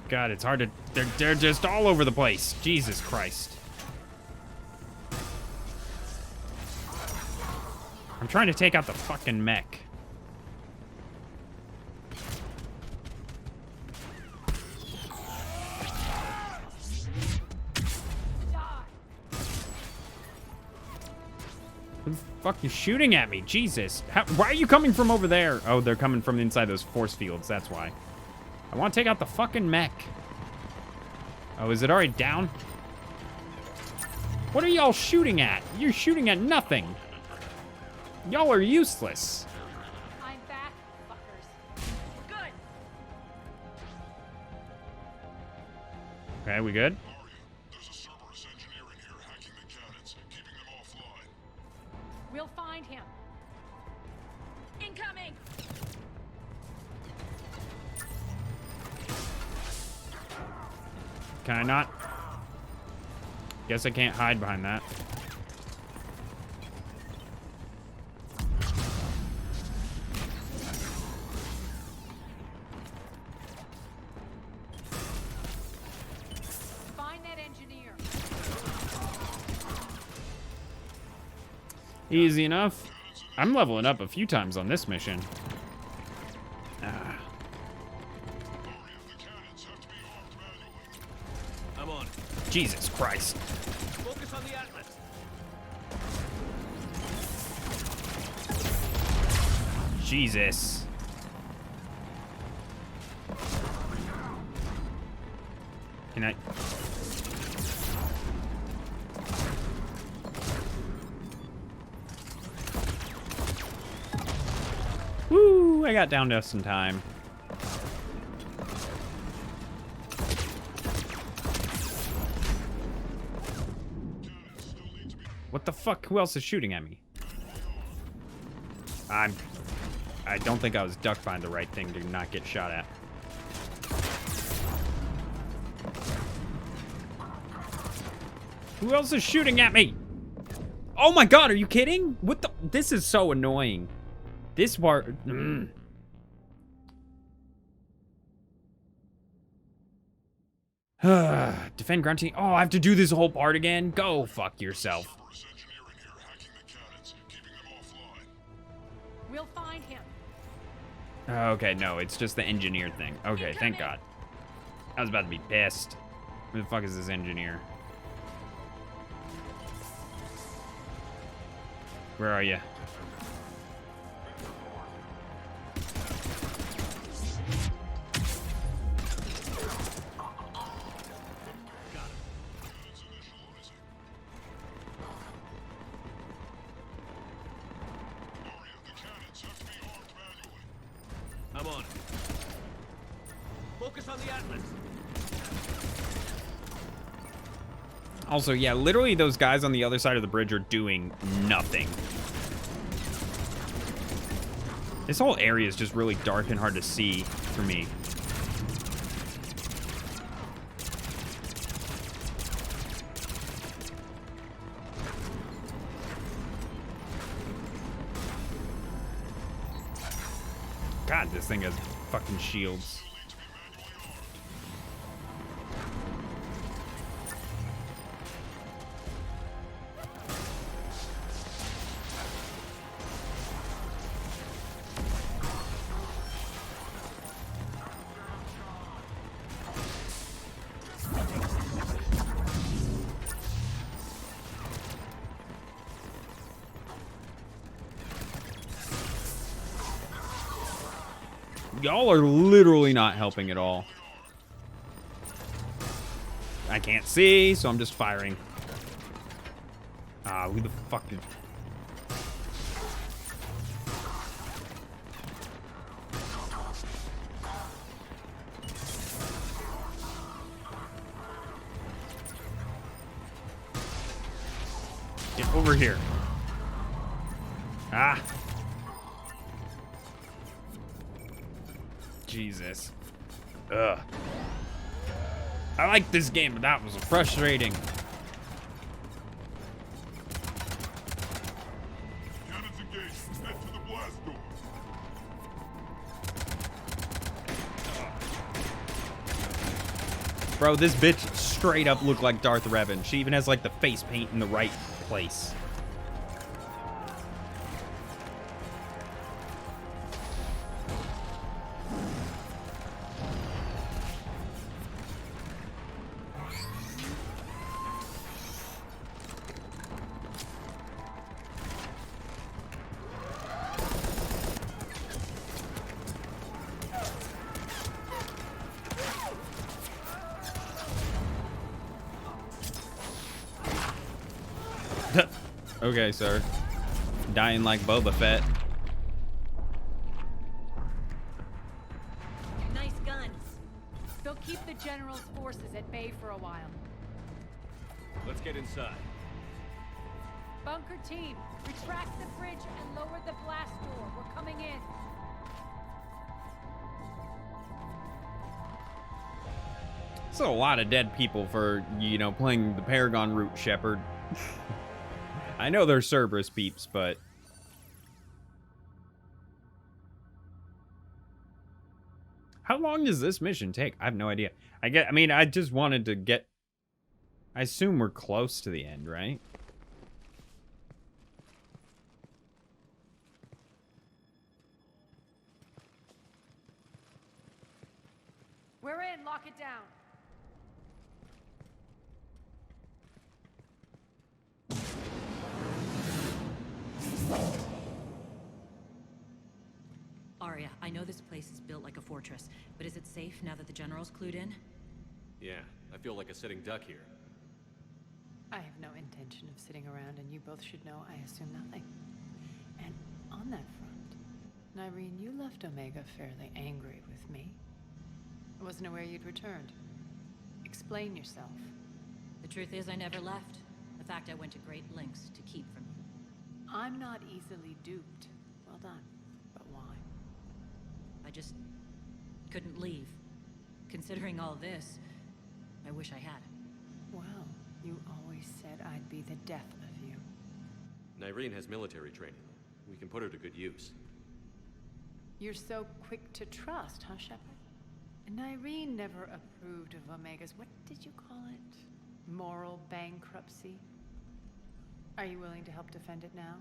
God, it's hard to... They're just all over the place. Jesus Christ. I'm trying to take out the fucking mech. Who the fuck is shooting at me? Jesus. Why are you coming from over there? Oh, they're coming from inside those force fields. That's why. I want to take out the fucking mech. Oh, is it already down? What are y'all shooting at? You're shooting at nothing. Y'all are useless. I'm back, fuckers. We're good. Okay, we good? We'll find him. Incoming. Can I not? Guess I can't hide behind that. Find that engineer. Easy enough. I'm leveling up a few times on this mission. I'm on. Jesus Christ. Focus on the Atlas. Jesus. Can I... Woo! I got down just in time. What the fuck? Who else is shooting at me? I don't think I was ducked behind the right thing to not get shot at. Who else is shooting at me? Oh my God, are you kidding? What the? This is so annoying. This part... Defend ground team. Oh, I have to do this whole part again? Go fuck yourself. We'll find him. Okay, no, it's just the engineer thing. Okay, thank God. I was about to be pissed. Who the fuck is this engineer? Where are you? I'm on it. Focus on the Atlas. Also, yeah, literally those guys on the other side of the bridge are doing nothing. This whole area is just really dark and hard to see for me. God, this thing has fucking shields. Y'all are literally not helping at all. I can't see, so I'm just firing. Ah, who the fuck did... Get over here. Ah. Jesus. Ugh. I like this game, but that was frustrating. Cannons engaged. Head to the blast door. Bro, this bitch straight up looked like Darth Revan. She even has like the face paint in the right place. Okay, sir. Dying like Boba Fett. Nice guns. They'll keep the General's forces at bay for a while. Let's get inside. Bunker team, retract the bridge and lower the blast door. We're coming in. It's a lot of dead people for, you know, playing the Paragon route, Shepard. I know they're Cerberus peeps, but... How long does this mission take? I have no idea. I mean, I just wanted to get... I assume we're close to the end, right? We're in. Lock it down. Arya, I know this place is built like a fortress, but is it safe now that the General's clued in? Yeah, I feel like a sitting duck here. I have no intention of sitting around, and you both should know I assume nothing. And on that front, Nyreen, you left Omega fairly angry with me. I wasn't aware you'd returned. Explain yourself. The truth is, I never left. In fact, I went to great lengths to keep from you. I'm not easily duped. Well done. But why? I just couldn't leave. Considering all this, I wish I had. Well, you always said I'd be the death of you. Nyreen has military training. We can put her to good use. You're so quick to trust, huh, Shepard? Nyreen never approved of Omega's, what did you call it? Moral bankruptcy? Are you willing to help defend it now?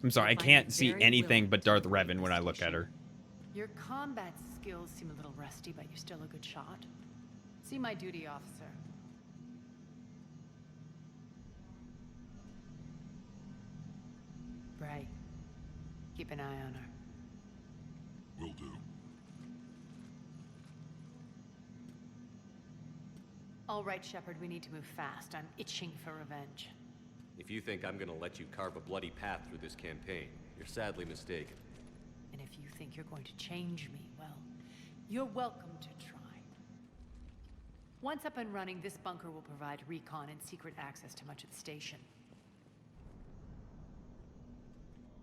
I'm sorry, I can't see anything but Darth Revan when I look at her. Your combat skills seem a little rusty, but you're still a good shot. See my duty officer. Right. Keep an eye on her. Will do. All right, Shepard, we need to move fast. I'm itching for revenge. If you think I'm gonna let you carve a bloody path through this campaign, you're sadly mistaken. And if you think you're going to change me, well, you're welcome to try. Once up and running, this bunker will provide recon and secret access to much of the station.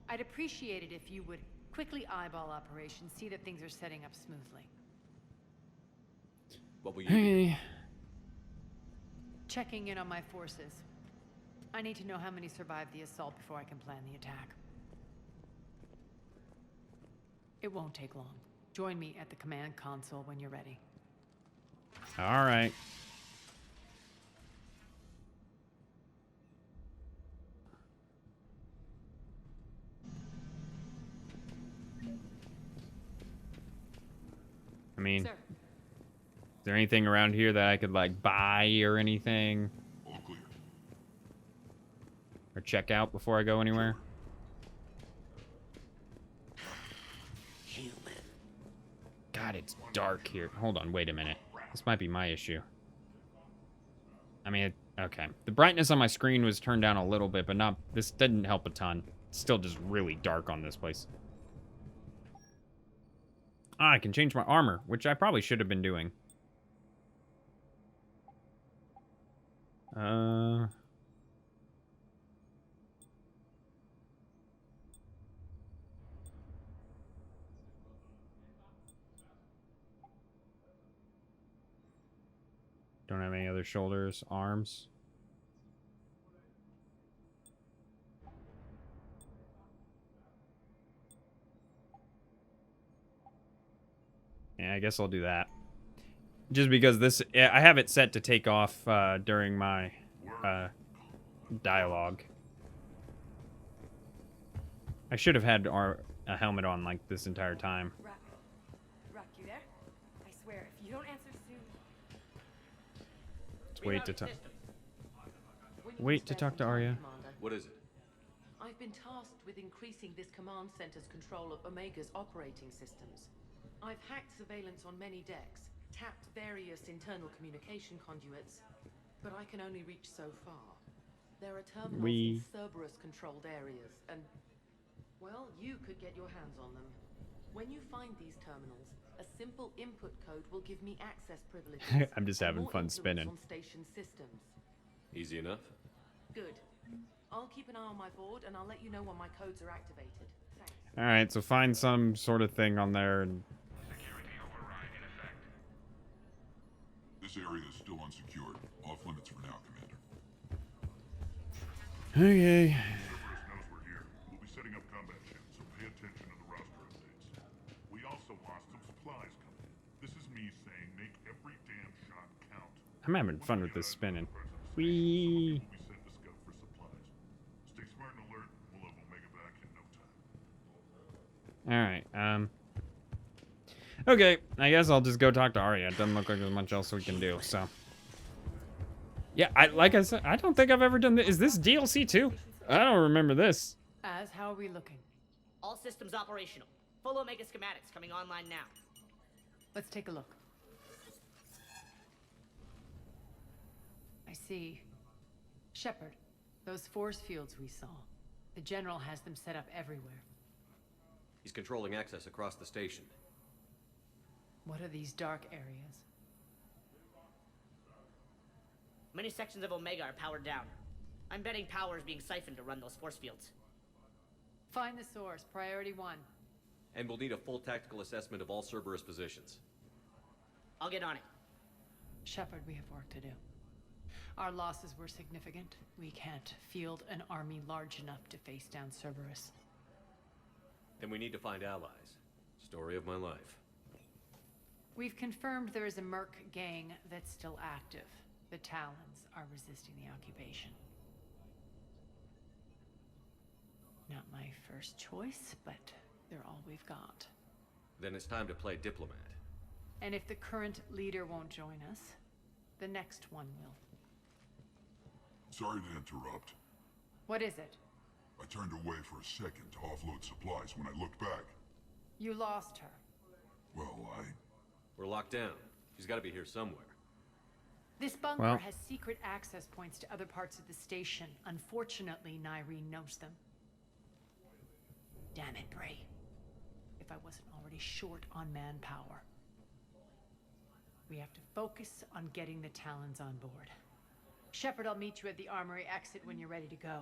I'd appreciate it if you would quickly eyeball operations, see that things are setting up smoothly. What will you do? Checking in on my forces. I need to know how many survived the assault before I can plan the attack. It won't take long. Join me at the command console when you're ready. All right. I mean, Sir. Is there anything around here that I could, like, buy or anything? All clear. Or check out before I go anywhere? Human. God, it's dark here. Hold on, wait a minute. This might be my issue. I mean, okay. The brightness on my screen was turned down a little bit, but not. This didn't help a ton. It's still just really dark on this place. Ah, I can change my armor, which I probably should have been doing. Don't have any other shoulders, arms. Yeah, I guess I'll do that. Just because this, I have it set to take off during my dialogue. I should have had a helmet on like this entire time. Rock, you there? I swear, if you don't answer soon... Wait to talk to Arya. What is it? I've been tasked with increasing this command center's control of Omega's operating systems. I've hacked surveillance on many decks, tapped various internal communication conduits, but I can only reach so far. There are terminals in Cerberus-controlled areas, and, well, you could get your hands on them. When you find these terminals, a simple input code will give me access privileges. I'm just having fun spinning. On station systems. Easy enough. Good. I'll keep an eye on my board, and I'll let you know when my codes are activated. Thanks. All right, so find some sort of thing on there and. This area is still unsecured. Off limits for now, Commander. Okay. Cerberus knows we're here. We'll be setting up combat ships, so pay attention to the roster updates. We also lost some supplies coming in. This is me saying make every damn shot count. I'm having fun with this spinning. Whee! We'll be sent to scout for supplies. Stay smart and alert. We'll have Omega back in no time. All right. Okay, I guess I'll just go talk to Arya. It doesn't look like there's much else we can do, so. Yeah, like I said, I don't think I've ever done this. Is this DLC too? I don't remember this. As, how are we looking? All systems operational. Full Omega schematics coming online now. Let's take a look. I see. Shepard, those force fields we saw. The General has them set up everywhere. He's controlling access across the station. What are these dark areas? Many sections of Omega are powered down. I'm betting power is being siphoned to run those force fields. Find the source, priority 1. And we'll need a full tactical assessment of all Cerberus positions. I'll get on it. Shepard, we have work to do. Our losses were significant. We can't field an army large enough to face down Cerberus. Then we need to find allies. Story of my life. We've confirmed there is a Merc gang that's still active. The Talons are resisting the occupation. Not my first choice, but they're all we've got. Then it's time to play diplomat. And if the current leader won't join us, the next one will. Sorry to interrupt. What is it? I turned away for a second to offload supplies. When I looked back... You lost her. Well, We're locked down. She's got to be here somewhere. This bunker has secret access points to other parts of the station. Unfortunately, Nyreen knows them. Damn it, Bray. If I wasn't already short on manpower. We have to focus on getting the Talons on board. Shepard, I'll meet you at the armory exit when you're ready to go.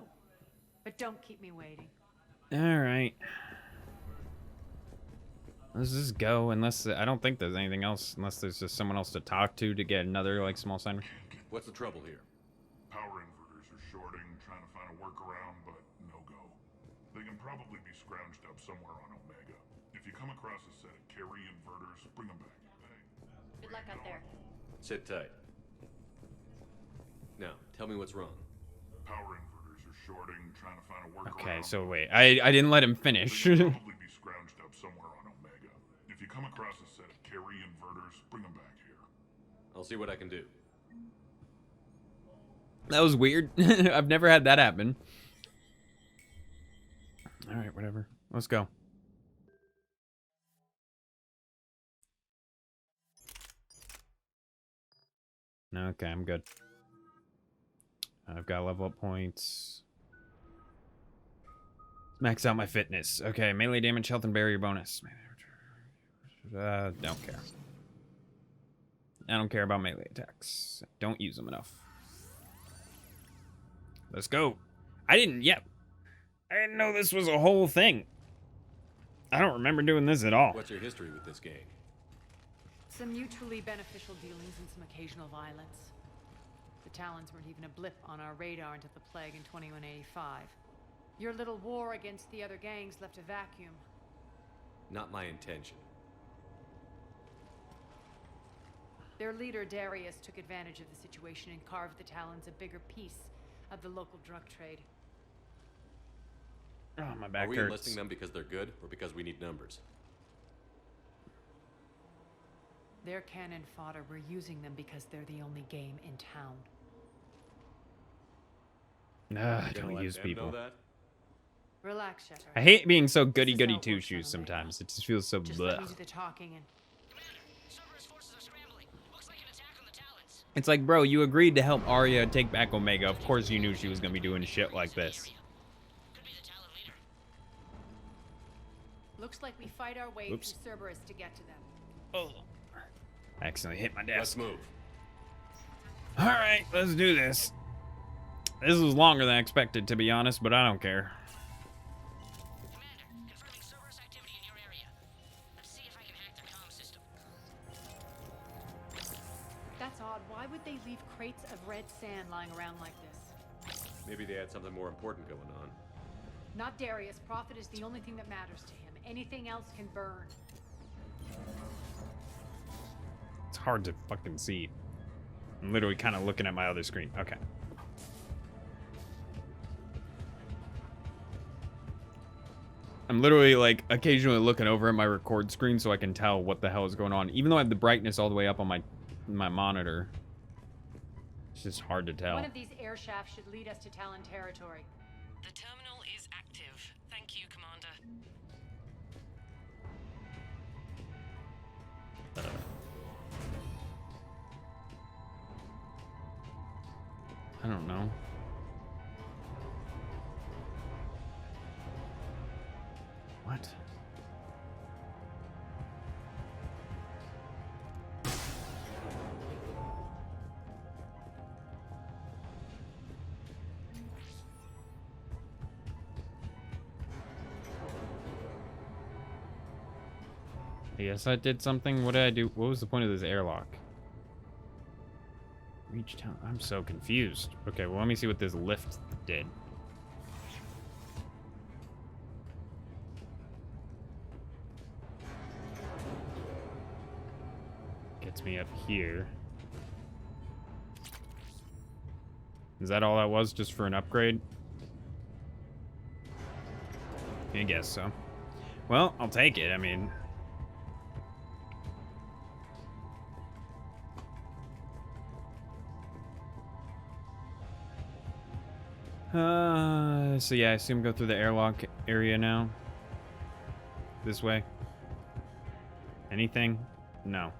But don't keep me waiting. All right. Let's just go, unless I don't think there's anything else, unless there's just someone else to talk to get another like small sign. What's the trouble here? Power inverters are shorting, trying to find a workaround, but no go. They can probably be scrounged up somewhere on Omega. If you come across a set of carry inverters, bring them back. Good luck out there. Sit tight. Now, tell me what's wrong. Power inverters are shorting, trying to find a workaround. Okay, so wait, I didn't let him finish. They can probably be scrounged up somewhere on Omega. If you come across a set of carry inverters, bring them back here. I'll see what I can do. That was weird. I've never had that happen. All right, whatever. Let's go. Okay, I'm good. I've got level up points. Max out my fitness. Okay, melee damage, health, and barrier bonus. Don't care. I don't care about melee attacks. Don't use them enough. Let's go. I didn't know this was a whole thing. I don't remember doing this at all. What's your history with this gang? Some mutually beneficial dealings and some occasional violence. Talons weren't even a blip on our radar until the plague in 2185. Your little war against the other gangs left a vacuum. Not my intention. Their leader, Darius, took advantage of the situation and carved the Talons a bigger piece of the local drug trade. Oh, my back Are we hurts. enlisting them because they're good, or because we need numbers? They're cannon fodder. We're using them because they're the only game in town. Nah, I don't use people. Relax, Shepard. I hate being so goody-goody two-shoes sometimes. It just feels so Just let me bleh. do the talking and... It's like, bro, you agreed to help Arya take back Omega. Of course you knew she was gonna be doing shit like this. Looks like we fight our way Oops. through Cerberus to get to them. Oh. I accidentally hit my desk. Let's move. Alright, let's do this. This was longer than I expected, to be honest, but I don't care. That's odd. Why would they leave crates of red sand lying around like this? Maybe they had something more important going on. Not Darius. Profit is the only thing that matters to him. Anything else can burn. It's hard to fucking see. I'm literally kind of looking at my other screen. Okay. I'm literally, like, occasionally looking over at my record screen so I can tell what the hell is going on. Even though I have the brightness all the way up on my monitor. It's just hard to tell. One of these air shafts should lead us to Talon territory. The terminal is active. Thank you, Commander. I don't know. What? Yes, I did something. What did I do? What was the point of this airlock? Reach town. I'm so confused. Okay, well, let me see what this lift did. Gets me up here. Is that all that was, just for an upgrade? I guess so. Well, I'll take it. I mean... so yeah, I assume go through the airlock area now. This way. Anything? No.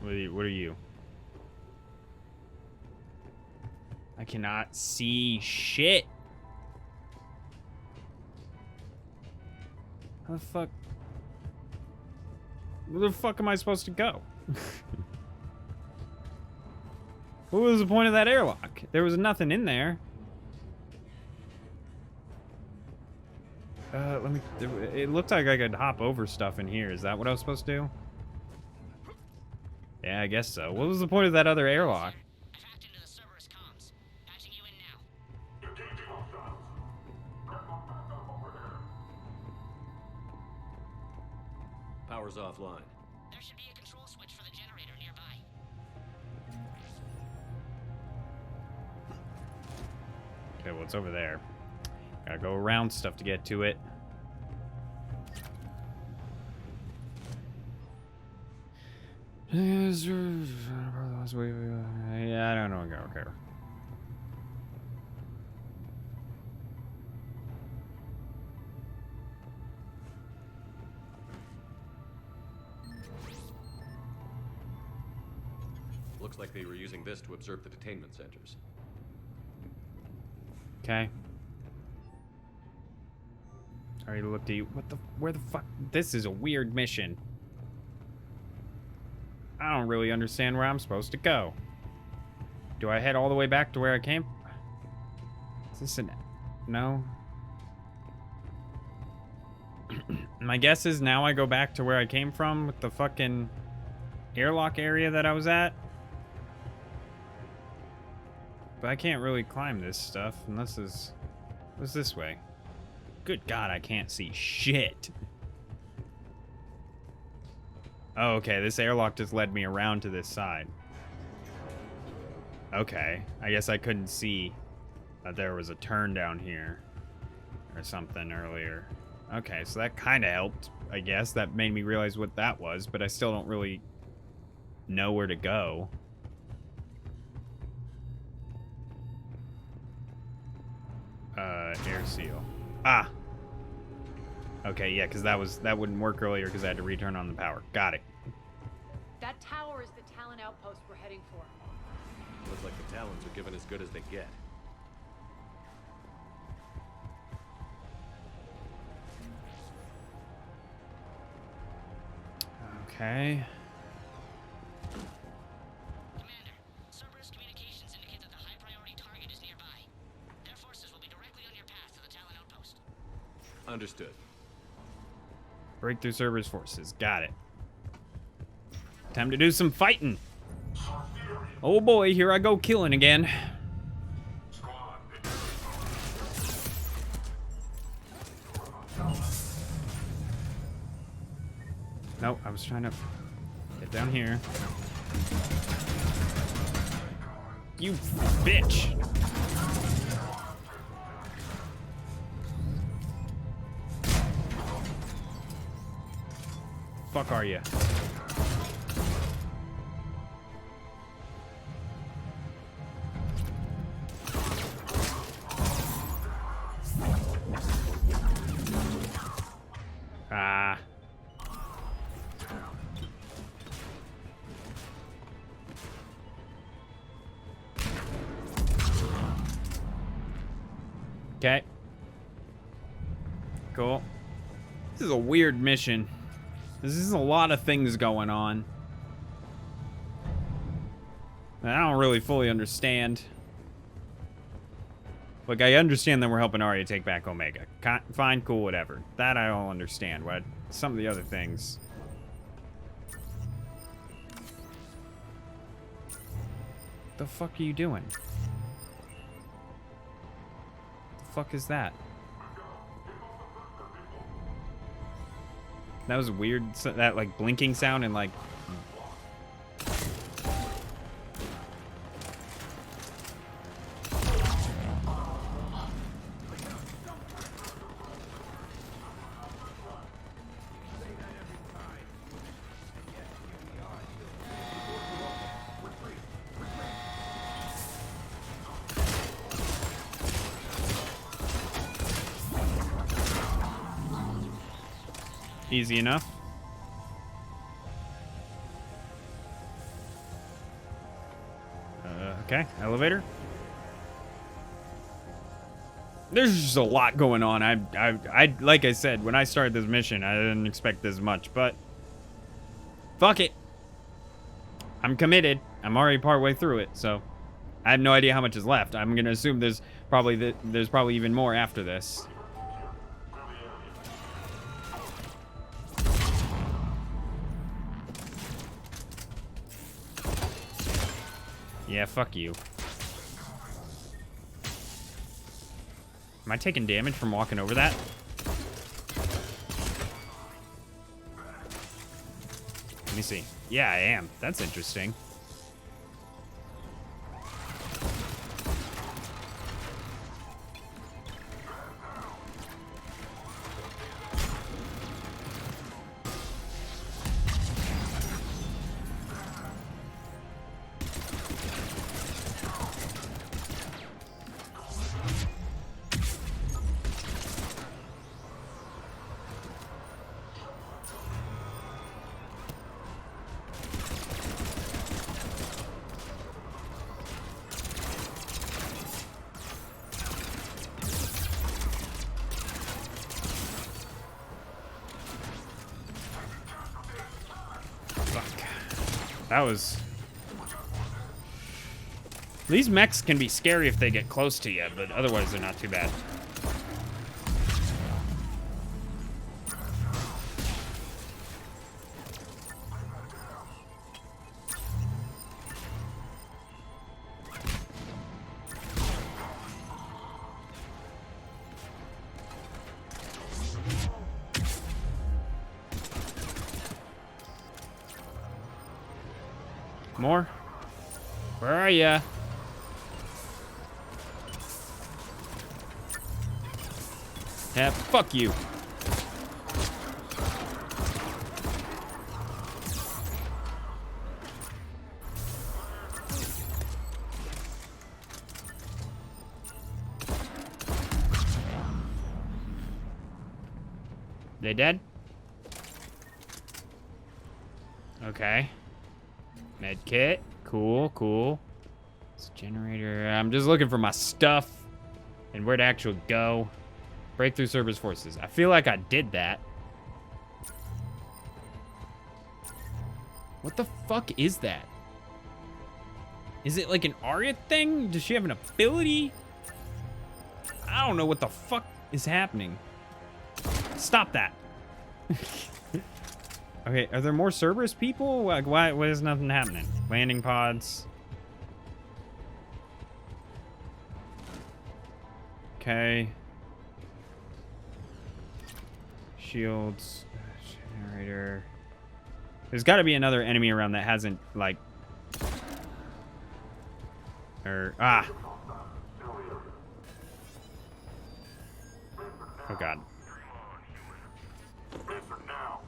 What are you? I cannot see shit. How the fuck? Where the fuck am I supposed to go? What was the point of that airlock? There was nothing in there. Let me... It looked like I could hop over stuff in here. Is that what I was supposed to do? Yeah, I guess so. What was the point of that other airlock? Power's offline. There should be a control switch for the generator nearby. Okay, well, it's over there. Gotta go around stuff to get to it. Yeah, I don't know. Okay. Looks like they were using this to observe the detainment centers. Okay. Already looked at you. Where the fuck? This is a weird mission. I don't really understand where I'm supposed to go. Do I head all the way back to where I came? Is this an... No. My guess is now I go back to where I came from with the fucking airlock area that I was at. But I can't really climb this stuff unless it's... What's this way? Good God, I can't see shit. Oh, okay, this airlock just led me around to this side. Okay, I guess I couldn't see that there was a turn down here or something earlier. Okay, so that kind of helped, I guess. That made me realize what that was, but I still don't really know where to go. Air seal. Ah! Okay, yeah, because that wouldn't work earlier because I had to return on the power. Got it. That tower is the Talon outpost we're heading for. Looks like the Talons are giving as good as they get. Okay. Commander, Cerberus communications indicate that the high priority target is nearby. Their forces will be directly on your path to the Talon outpost. Understood. Breakthrough Cerberus forces. Got it. Time to do some fighting. Oh boy, here I go killing again. Nope, I was trying to get down here. You bitch! Fuck are you? Ah. Okay. Cool. This is a weird mission. This is a lot of things going on. And I don't really fully understand. Look, I understand that we're helping Arya take back Omega. Fine, cool, whatever. That I don't understand. What? Some of the other things. The fuck are you doing? The fuck is that? That was weird. That like blinking sound and like. Easy enough. Okay, elevator. There's just a lot going on. I like I said, when I started this mission, I didn't expect this much, but fuck it. I'm committed. I'm already partway through it, so I have no idea how much is left. I'm gonna assume there's probably even more after this. Yeah, fuck you. Am I taking damage from walking over that? Let me see. Yeah, I am. That's interesting. That was... These mechs can be scary if they get close to you, but otherwise they're not too bad. More? Where are ya? Yeah, fuck you. They dead? Okay. Med kit. Cool, cool. It's a generator. I'm just looking for my stuff and where to actually go. Breakthrough Cerberus forces. I feel like I did that. What the fuck is that? Is it like an Arya thing? Does she have an ability? I don't know what the fuck is happening. Stop that. Okay, are there more Cerberus people? Like, why is nothing happening? Landing pods. Okay. Shields. Generator. There's got to be another enemy around that hasn't, like... Ah. Oh, God. Now.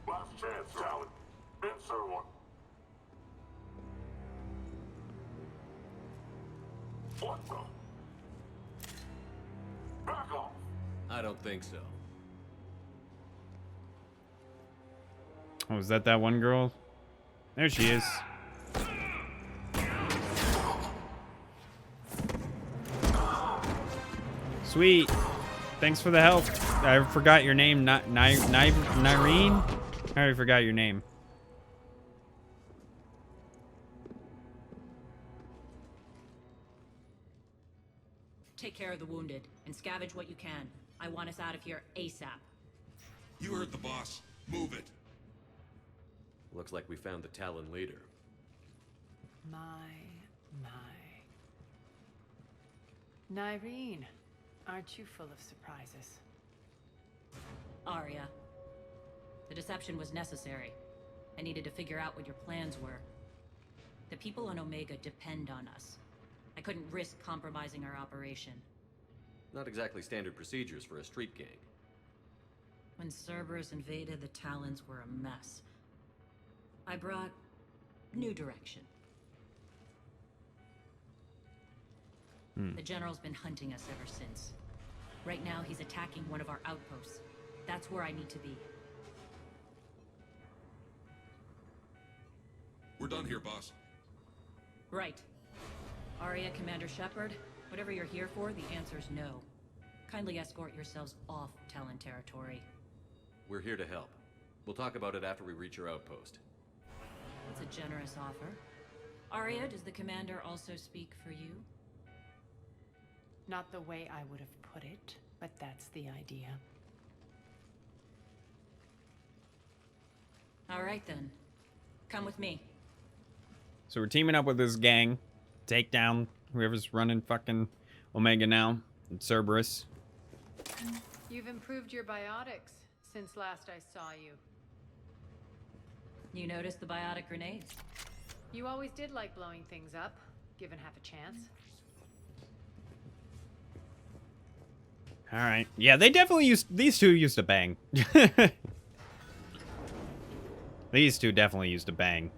Last chance, Talon. Answer one. What the? Back off. I don't think so. Oh, is that one girl? There she is. Sweet. Thanks for the help. I forgot your name. Nyreen? I already forgot your name. Take care of the wounded and scavenge what you can. I want us out of here ASAP. You heard the boss. Move it. Looks like we found the Talon leader. My. Nyreen, aren't you full of surprises? Arya. The deception was necessary. I needed to figure out what your plans were. The people on Omega depend on us. I couldn't risk compromising our operation. Not exactly standard procedures for a street gang. When Cerberus invaded, the Talons were a mess. I brought new direction. The General's been hunting us ever since. Right now, he's attacking one of our outposts. That's where I need to be. We're done here, boss. Right. Arya, Commander Shepard, whatever you're here for, the answer's no. Kindly escort yourselves off Talon territory. We're here to help. We'll talk about it after we reach your outpost. That's a generous offer. Arya, does the Commander also speak for you? Not the way I would have put it, but that's the idea. All right, then. Come with me. So we're teaming up with this gang. Take down whoever's running fucking Omega now. And Cerberus. You've improved your biotics since last I saw you. You noticed the biotic grenades? You always did like blowing things up, given half a chance. All right. Yeah, they definitely these two used to bang. These two definitely used to bang.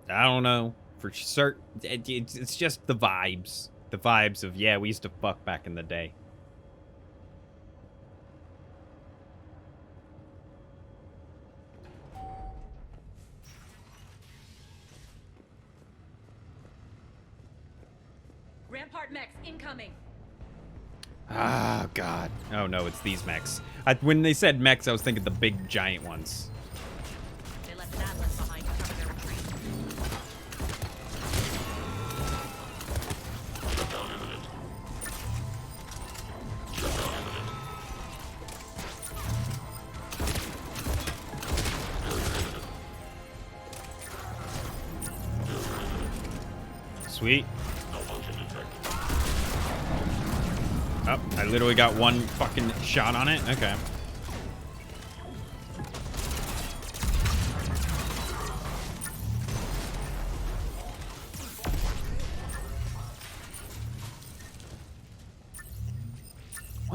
I don't know for certain. It's just the vibes. The vibes of, yeah, we used to fuck back in the day. Rampart mechs incoming. Ah, God. Oh, no, it's these mechs. When they said mechs, I was thinking the big, giant ones. They left an atlas behind to cover their retreat. Sweet. Oh, I literally got one fucking shot on it. Okay.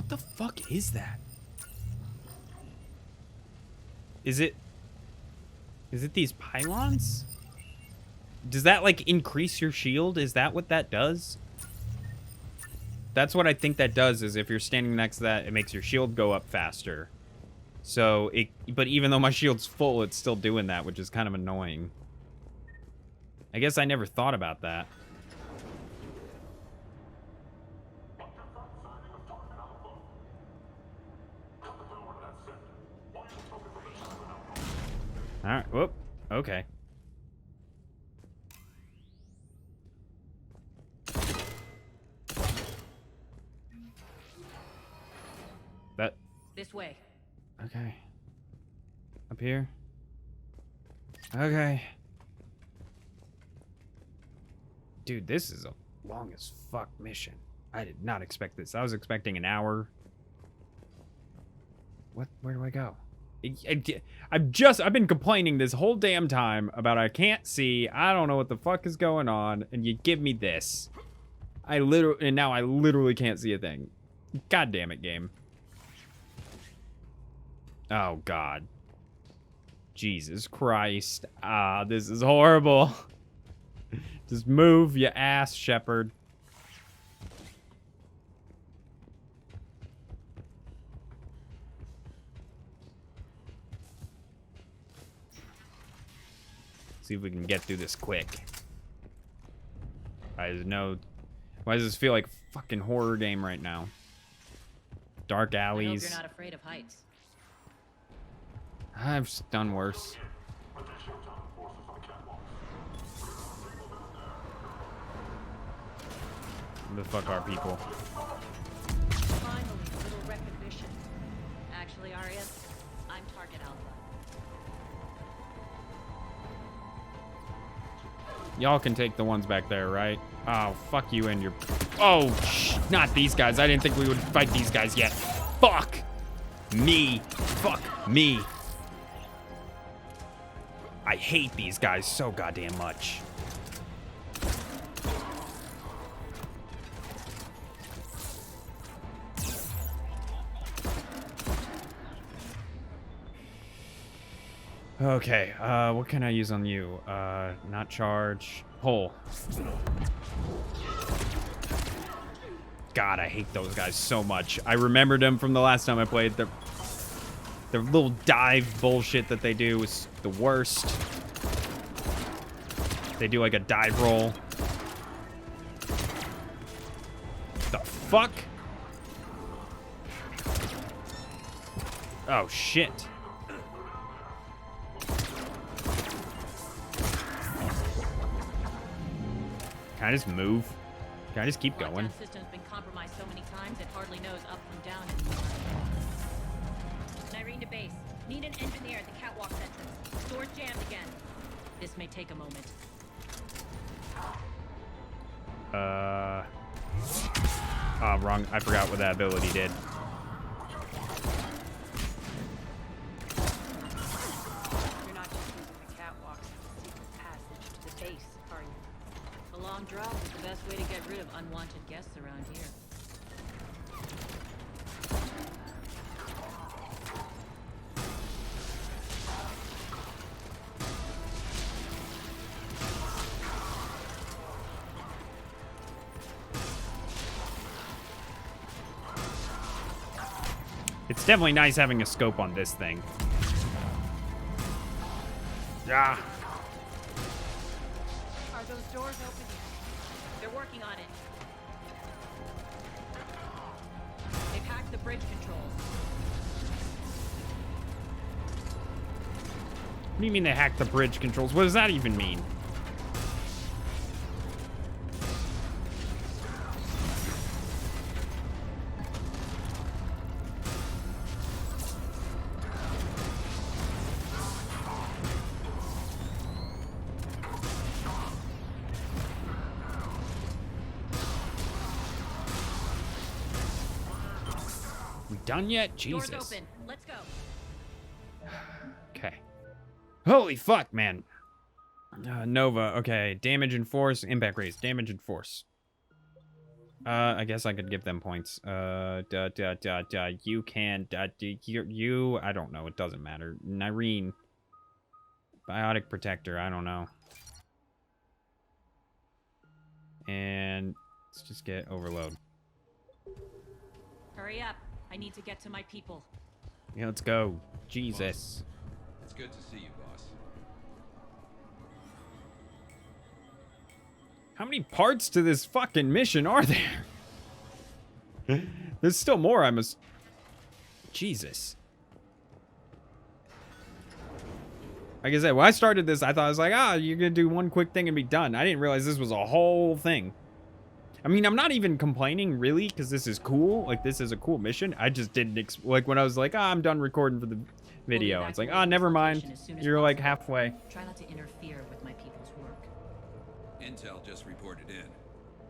What the fuck is that? Is it these pylons? Does that like increase your shield? Is that what that does? That's what I think that does, is if you're standing next to that, it makes your shield go up faster. So but even though my shield's full, it's still doing that, which is kind of annoying. I guess I never thought about that. All right, whoop, okay. This way. Okay. Up here. Okay. Dude, this is a long as fuck mission. I did not expect this. I was expecting an hour. What? Where do I go? I've been complaining this whole damn time about I can't see. I don't know what the fuck is going on, and you give me this. And now I literally can't see a thing. God damn it, game. Oh, God. Jesus Christ. Ah, this is horrible. Just move, you ass, Shepherd. See if we can get through this quick. Why does this feel like a fucking horror game right now? Dark alleys. I hope you're not afraid of heights. I've done worse. Who the fuck are people? Finally, a little recognition. Actually, Arya, I'm target alpha. Y'all can take the ones back there, right? Oh, fuck you and your... Oh, not these guys. I didn't think we would fight these guys yet. Fuck me. Fuck me. I hate these guys so goddamn much. Okay, what can I use on you? Not charge. Pull. God, I hate those guys so much. I remembered them from the last time I played. Their little dive bullshit that they do is the worst. They do like a dive roll. The fuck? Oh, shit. Can I just move? Can I just keep going? The system's been compromised so many times it hardly knows up from down anymore. Nyrene to base. Need an engineer at the catwalk entrance. Door's jammed again. This may take a moment. Oh, wrong. I forgot what that ability did. You're not just using the catwalks as a secret passage to the base, are you? A long drive is the best way to get rid of unwanted guests around here. It's definitely nice having a scope on this thing. Yeah. Are those doors open yet? They're working on it. They've hacked the bridge controls. What do you mean they hacked the bridge controls? What does that even mean? Done yet? Jesus. Doors open. Let's go. Okay. Holy fuck, man. Nova. Okay. Damage and force. Impact raise. Damage and force. I guess I could give them points. You can, you, I don't know. It doesn't matter. Nyreen. Biotic protector, I don't know. And let's just get overload. Hurry up. I need to get to my people. Yeah, let's go. Jesus. It's good to see you, boss. How many parts to this fucking mission are there? There's still more, I must... Jesus. Like I said, when I started this, I thought I was like, you're gonna do one quick thing and be done. I didn't realize this was a whole thing. I mean, I'm not even complaining, really, because this is cool. Like, this is a cool mission. I just didn't... like, when I was like, I'm done recording for the video. It's like, never mind. You're, like, halfway. Try not to interfere with my people's work. Intel just reported in.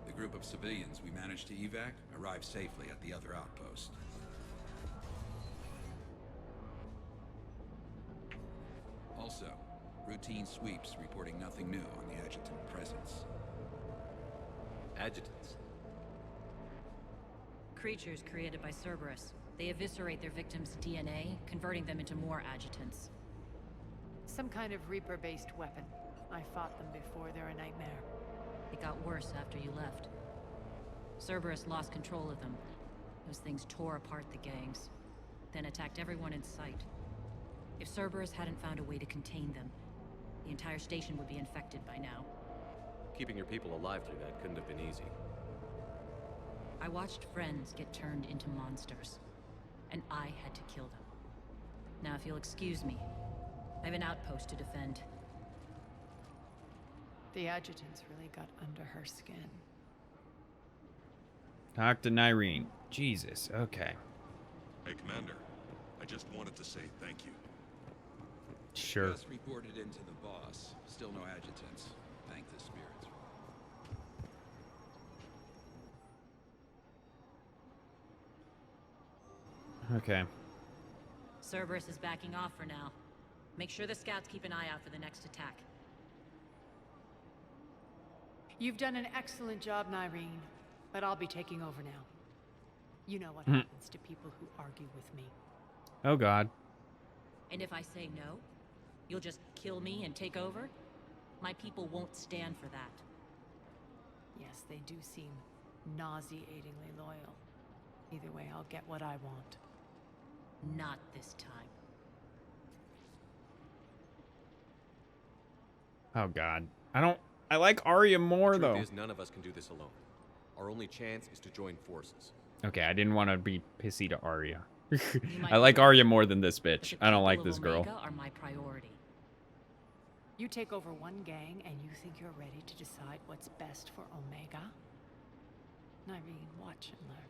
The group of civilians we managed to evac arrived safely at the other outpost. Also, routine sweeps reporting nothing new on the adjutant presence. Adjutants? Creatures created by Cerberus. They eviscerate their victims' DNA, converting them into more adjutants. Some kind of Reaper-based weapon. I fought them before. They're a nightmare. It got worse after you left. Cerberus lost control of them. Those things tore apart the gangs, then attacked everyone in sight. If Cerberus hadn't found a way to contain them, the entire station would be infected by now. Keeping your people alive through that couldn't have been easy. I watched friends get turned into monsters, and I had to kill them. Now, if you'll excuse me, I have an outpost to defend. The adjutants really got under her skin. Talk to Nyreen. Jesus, okay. Hey, Commander. I just wanted to say thank you. Sure. Just reported into the boss. Still no adjutants. Thank the spirits. Okay. Cerberus is backing off for now. Make sure the scouts keep an eye out for the next attack. You've done an excellent job, Nyreen, but I'll be taking over now. You know what happens to people who argue with me. Oh, God. And if I say no, you'll just kill me and take over? My people won't stand for that. Yes, they do seem nauseatingly loyal. Either way, I'll get what I want. Not this time. Oh, God. I like Arya more, though. The truth is, none of us can do this alone. Our only chance is to join forces. Okay, I didn't want to be pissy to Arya. I like Arya more than this bitch. I don't like this girl. Omega are my priority. You take over one gang and you think you're ready to decide what's best for Omega? Nyreen, watch and learn.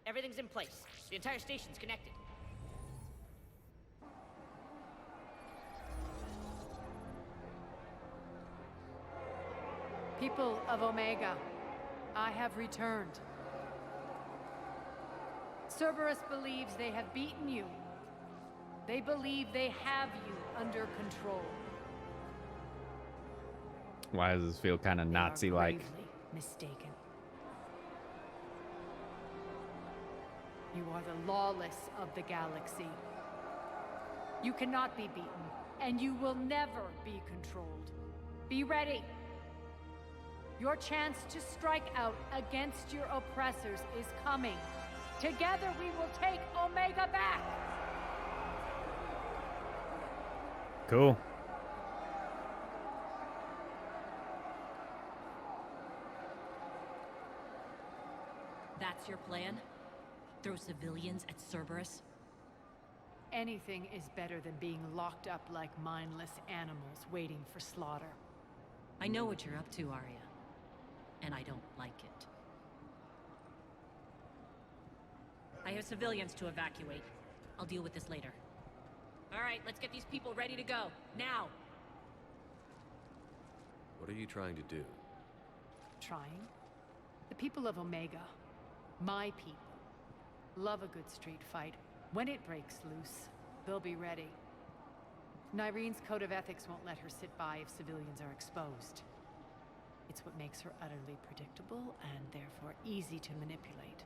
Everything's in place. The entire station's connected. People of Omega, I have returned. Cerberus believes they have beaten you. They believe they have you under control. Why does this feel kind of Nazi-like? Mistaken. You are the lawless of the galaxy. You cannot be beaten, and you will never be controlled. Be ready. Your chance to strike out against your oppressors is coming. Together we will take Omega back! Cool. That's your plan? Throw civilians at Cerberus? Anything is better than being locked up like mindless animals waiting for slaughter. I know what you're up to, Arya. And I don't like it. I have civilians to evacuate. I'll deal with this later. All right, let's get these people ready to go. Now! What are you trying to do? Trying? The people of Omega, my people, love a good street fight. When it breaks loose, they'll be ready. Nyrene's code of ethics won't let her sit by if civilians are exposed. It's what makes her utterly predictable and therefore easy to manipulate.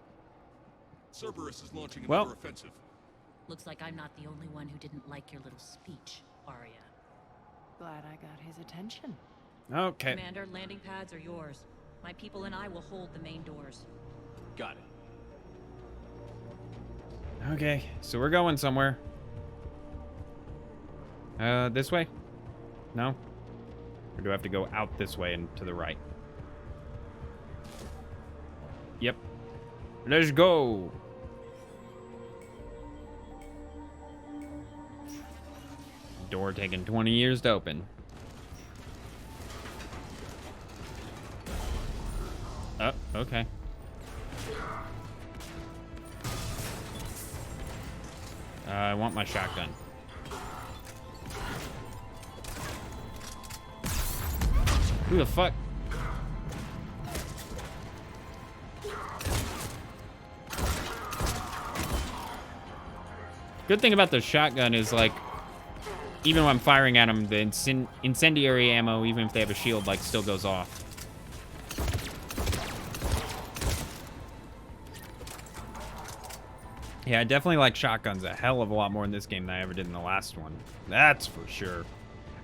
Cerberus is launching another offensive. Looks like I'm not the only one who didn't like your little speech, Arya. Glad I got his attention. Okay. Commander, landing pads are yours. My people and I will hold the main doors. Got it. Okay, so we're going somewhere. This way? No? Or do I have to go out this way and to the right? Yep. Let's go! Door taking 20 years to open. Oh, okay. I want my shotgun. Who the fuck? Good thing about the shotgun is, like, even when I'm firing at them, the incendiary ammo, even if they have a shield, like, still goes off. Yeah, I definitely like shotguns a hell of a lot more in this game than I ever did in the last one. That's for sure.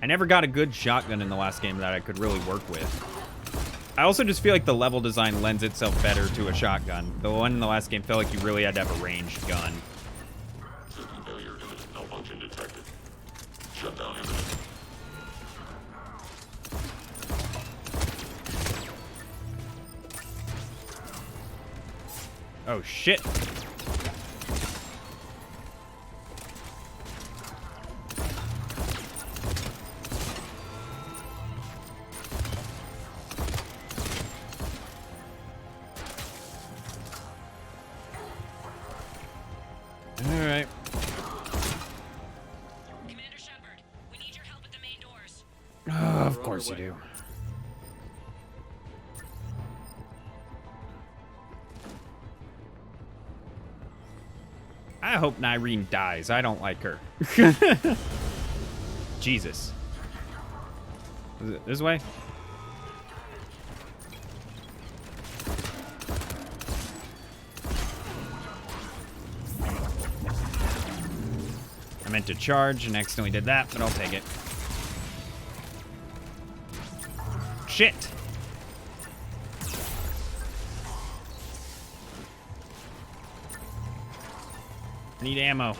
I never got a good shotgun in the last game that I could really work with. I also just feel like the level design lends itself better to a shotgun. The one in the last game felt like you really had to have a ranged gun. System failure imminent. Malfunction detected. Shutdown imminent. Oh, shit. Alright. Commander Shepard, we need your help at the main doors. Oh, of course you do. I hope Nyrene dies. I don't like her. Jesus. Is it this way? I meant to charge and accidentally did that, but I'll take it. Shit! I need ammo.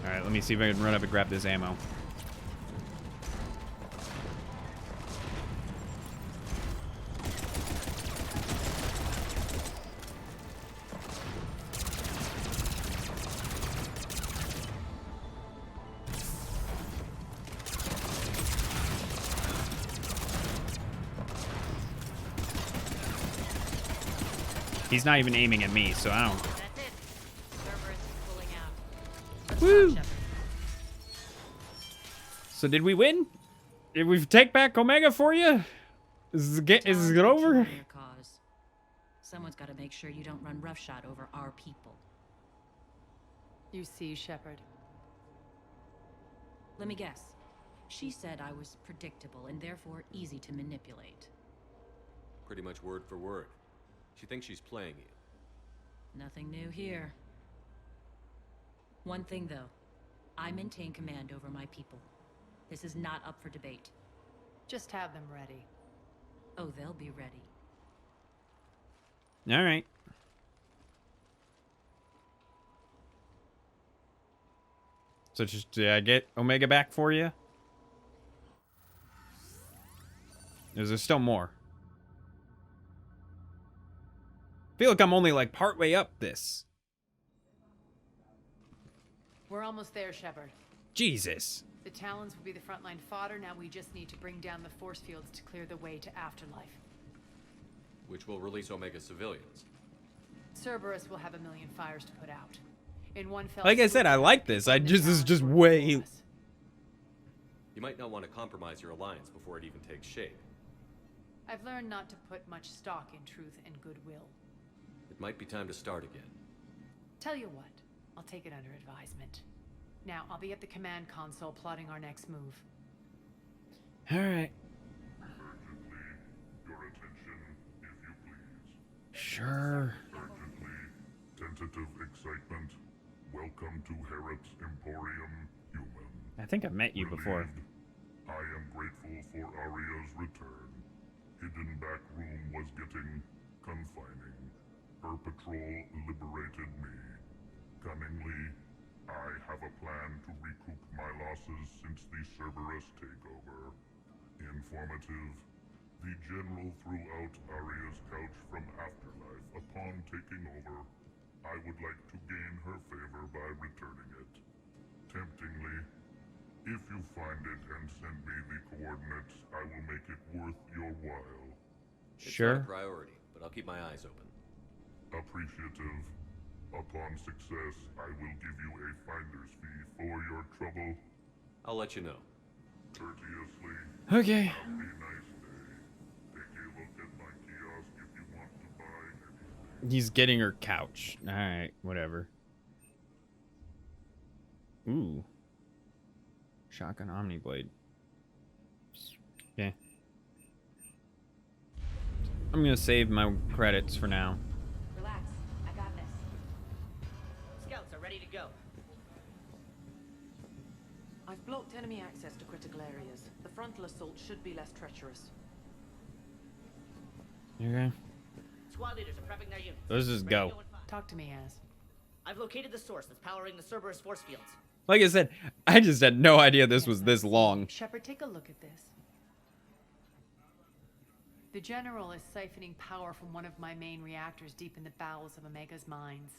Alright, let me see if I can run up and grab this ammo. He's not even aiming at me, so I don't... That's it. Cerberus is pulling out. Woo! So did we win? Did we take back Omega for you? Is it over? Your cause. Someone's got to make sure you don't run roughshod over our people. You see, Shepard. Let me guess. She said I was predictable and therefore easy to manipulate. Pretty much word for word. She thinks she's playing you. Nothing new here. One thing, though. I maintain command over my people. This is not up for debate. Just have them ready. Oh, they'll be ready. All right. So just, did I get Omega back for you? Is there still more? I feel like I'm only like partway up this. We're almost there, Shepard. Jesus. The Talons will be the frontline fodder. Now we just need to bring down the force fields to clear the way to Afterlife. Which will release Omega civilians. Cerberus will have 1 million fires to put out. In one fell Like I said, I like this. This is just way You might not want to compromise your alliance before it even takes shape. I've learned not to put much stock in truth and goodwill. It might be time to start again. Tell you what, I'll take it under advisement. Now, I'll be at the command console plotting our next move. Alright. Urgently, your attention, if you please. Sure. Urgently, tentative excitement. Welcome to Herod's Emporium, human. I think I've met you before. I am grateful for Aria's return. Hidden back room was getting confining. Her patrol liberated me. Cunningly, I have a plan to recoup my losses since the Cerberus takeover. Informative, the General threw out Aria's couch from Afterlife upon taking over. I would like to gain her favor by returning it. Temptingly, if you find it and send me the coordinates, I will make it worth your while. Sure. It's not a priority, but I'll keep my eyes open. Appreciative. Upon success, I will give you a finder's fee for your trouble. I'll let you know. Courteously. Okay. Have a nice day. Take a look at my kiosk if you want to buy anything. He's getting her couch. Alright, whatever. Ooh. Shotgun Omniblade. Okay. I'm gonna save my credits for now. Relax. I got this. Scouts are ready to go. I've blocked enemy access to critical areas. The frontal assault should be less treacherous. Okay. Squad leaders are prepping their units. Let's just Ready to go. in five. Talk to me, Az. I've located the source that's powering the Cerberus force fields. Like I said, I just had no idea this was this long. Shepard, take a look at this. The General is siphoning power from one of my main reactors deep in the bowels of Omega's mines.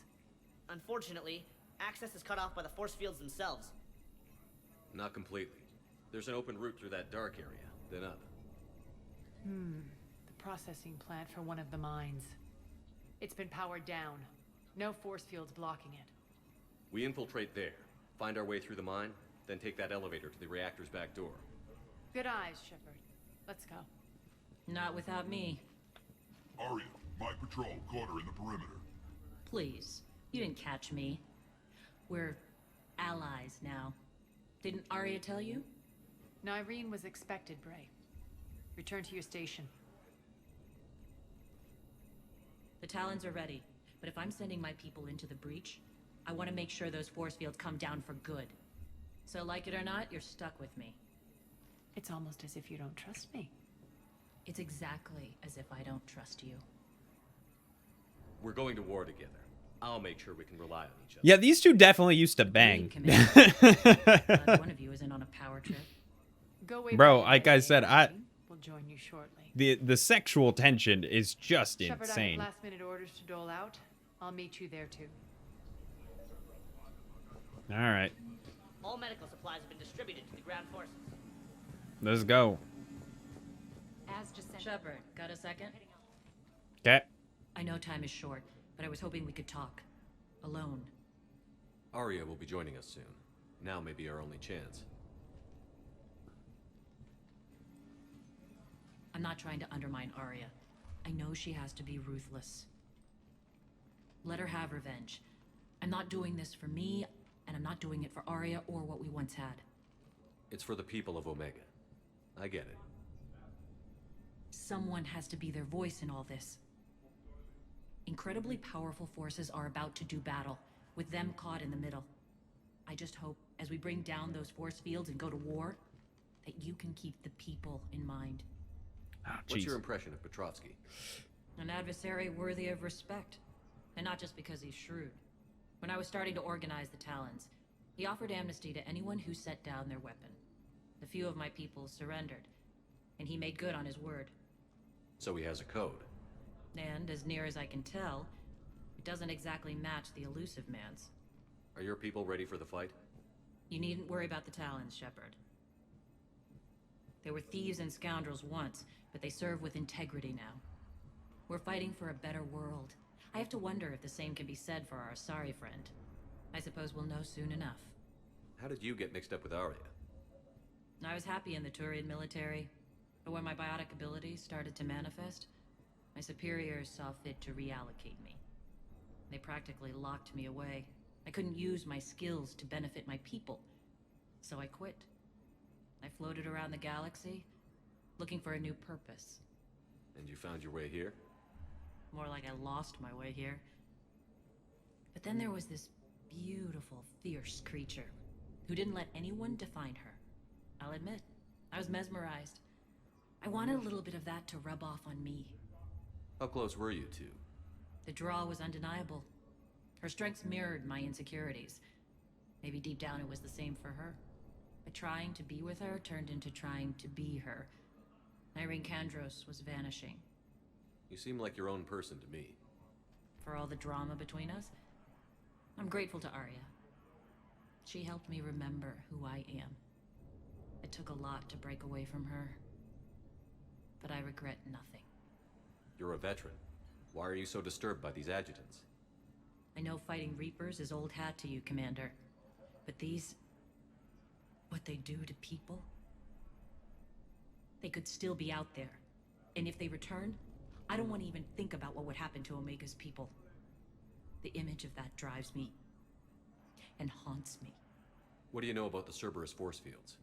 Unfortunately, access is cut off by the force fields themselves. Not completely. There's an open route through that dark area, then up. The processing plant for one of the mines. It's been powered down. No force fields blocking it. We infiltrate there, find our way through the mine, then take that elevator to the reactor's back door. Good eyes, Shepard. Let's go. Not without me. Aria, my patrol, quarter in the perimeter. Please. You didn't catch me. We're allies now. Didn't Aria tell you? Nyreen was expected, Bray. Return to your station. The Talons are ready, but if I'm sending my people into the breach, I want to make sure those force fields come down for good. So like it or not, you're stuck with me. It's almost as if you don't trust me. It's exactly as if I don't trust you. We're going to war together. I'll make sure we can rely on each other. Yeah, these two definitely used to bang. Glad one of you isn't on a power trip. Go away. Bro, like I said, We'll join you shortly. the sexual tension is just Shepard, I have insane. last-minute orders to dole out. I'll meet you there too. All right, All medical supplies have been distributed to the ground forces. let's go. As just sent. Shepard, got a second? Okay. I know time is short, but I was hoping we could talk. Alone. Aria will be joining us soon. Now may be our only chance. I'm not trying to undermine Aria. I know she has to be ruthless. Let her have revenge. I'm not doing this for me, and I'm not doing it for Aria or what we once had. It's for the people of Omega. I get it. Someone has to be their voice in all this. Incredibly powerful forces are about to do battle, with them caught in the middle. I just hope, as we bring down those force fields and go to war, that you can keep the people in mind. What's your impression of Petrovsky? An adversary worthy of respect. And not just because he's shrewd. When I was starting to organize the Talons, he offered amnesty to anyone who set down their weapon. A few of my people surrendered, and he made good on his word. So he has a code. And, as near as I can tell, it doesn't exactly match the elusive man's. Are your people ready for the fight? You needn't worry about the Talons, Shepard. They were thieves and scoundrels once, but they serve with integrity now. We're fighting for a better world. I have to wonder if the same can be said for our Asari friend. I suppose we'll know soon enough. How did you get mixed up with Aria? I was happy in the Turian military, but when my biotic abilities started to manifest, my superiors saw fit to reallocate me. They practically locked me away. I couldn't use my skills to benefit my people, so I quit. I floated around the galaxy, looking for a new purpose. And you found your way here? More like I lost my way here. But then there was this beautiful, fierce creature who didn't let anyone define her. I'll admit, I was mesmerized. I wanted a little bit of that to rub off on me. How close were you two? The draw was undeniable. Her strengths mirrored my insecurities. Maybe deep down it was the same for her. But trying to be with her turned into trying to be her. Irene Kandros was vanishing. You seem like your own person to me. For all the drama between us, I'm grateful to Arya. She helped me remember who I am. It took a lot to break away from her, but I regret nothing. You're a veteran. Why are you so disturbed by these adjutants? I know fighting Reapers is old hat to you, Commander. But these... what they do to people? They could still be out there. And if they return, I don't want to even think about what would happen to Omega's people. The image of that drives me and haunts me. What do you know about the Cerberus force fields?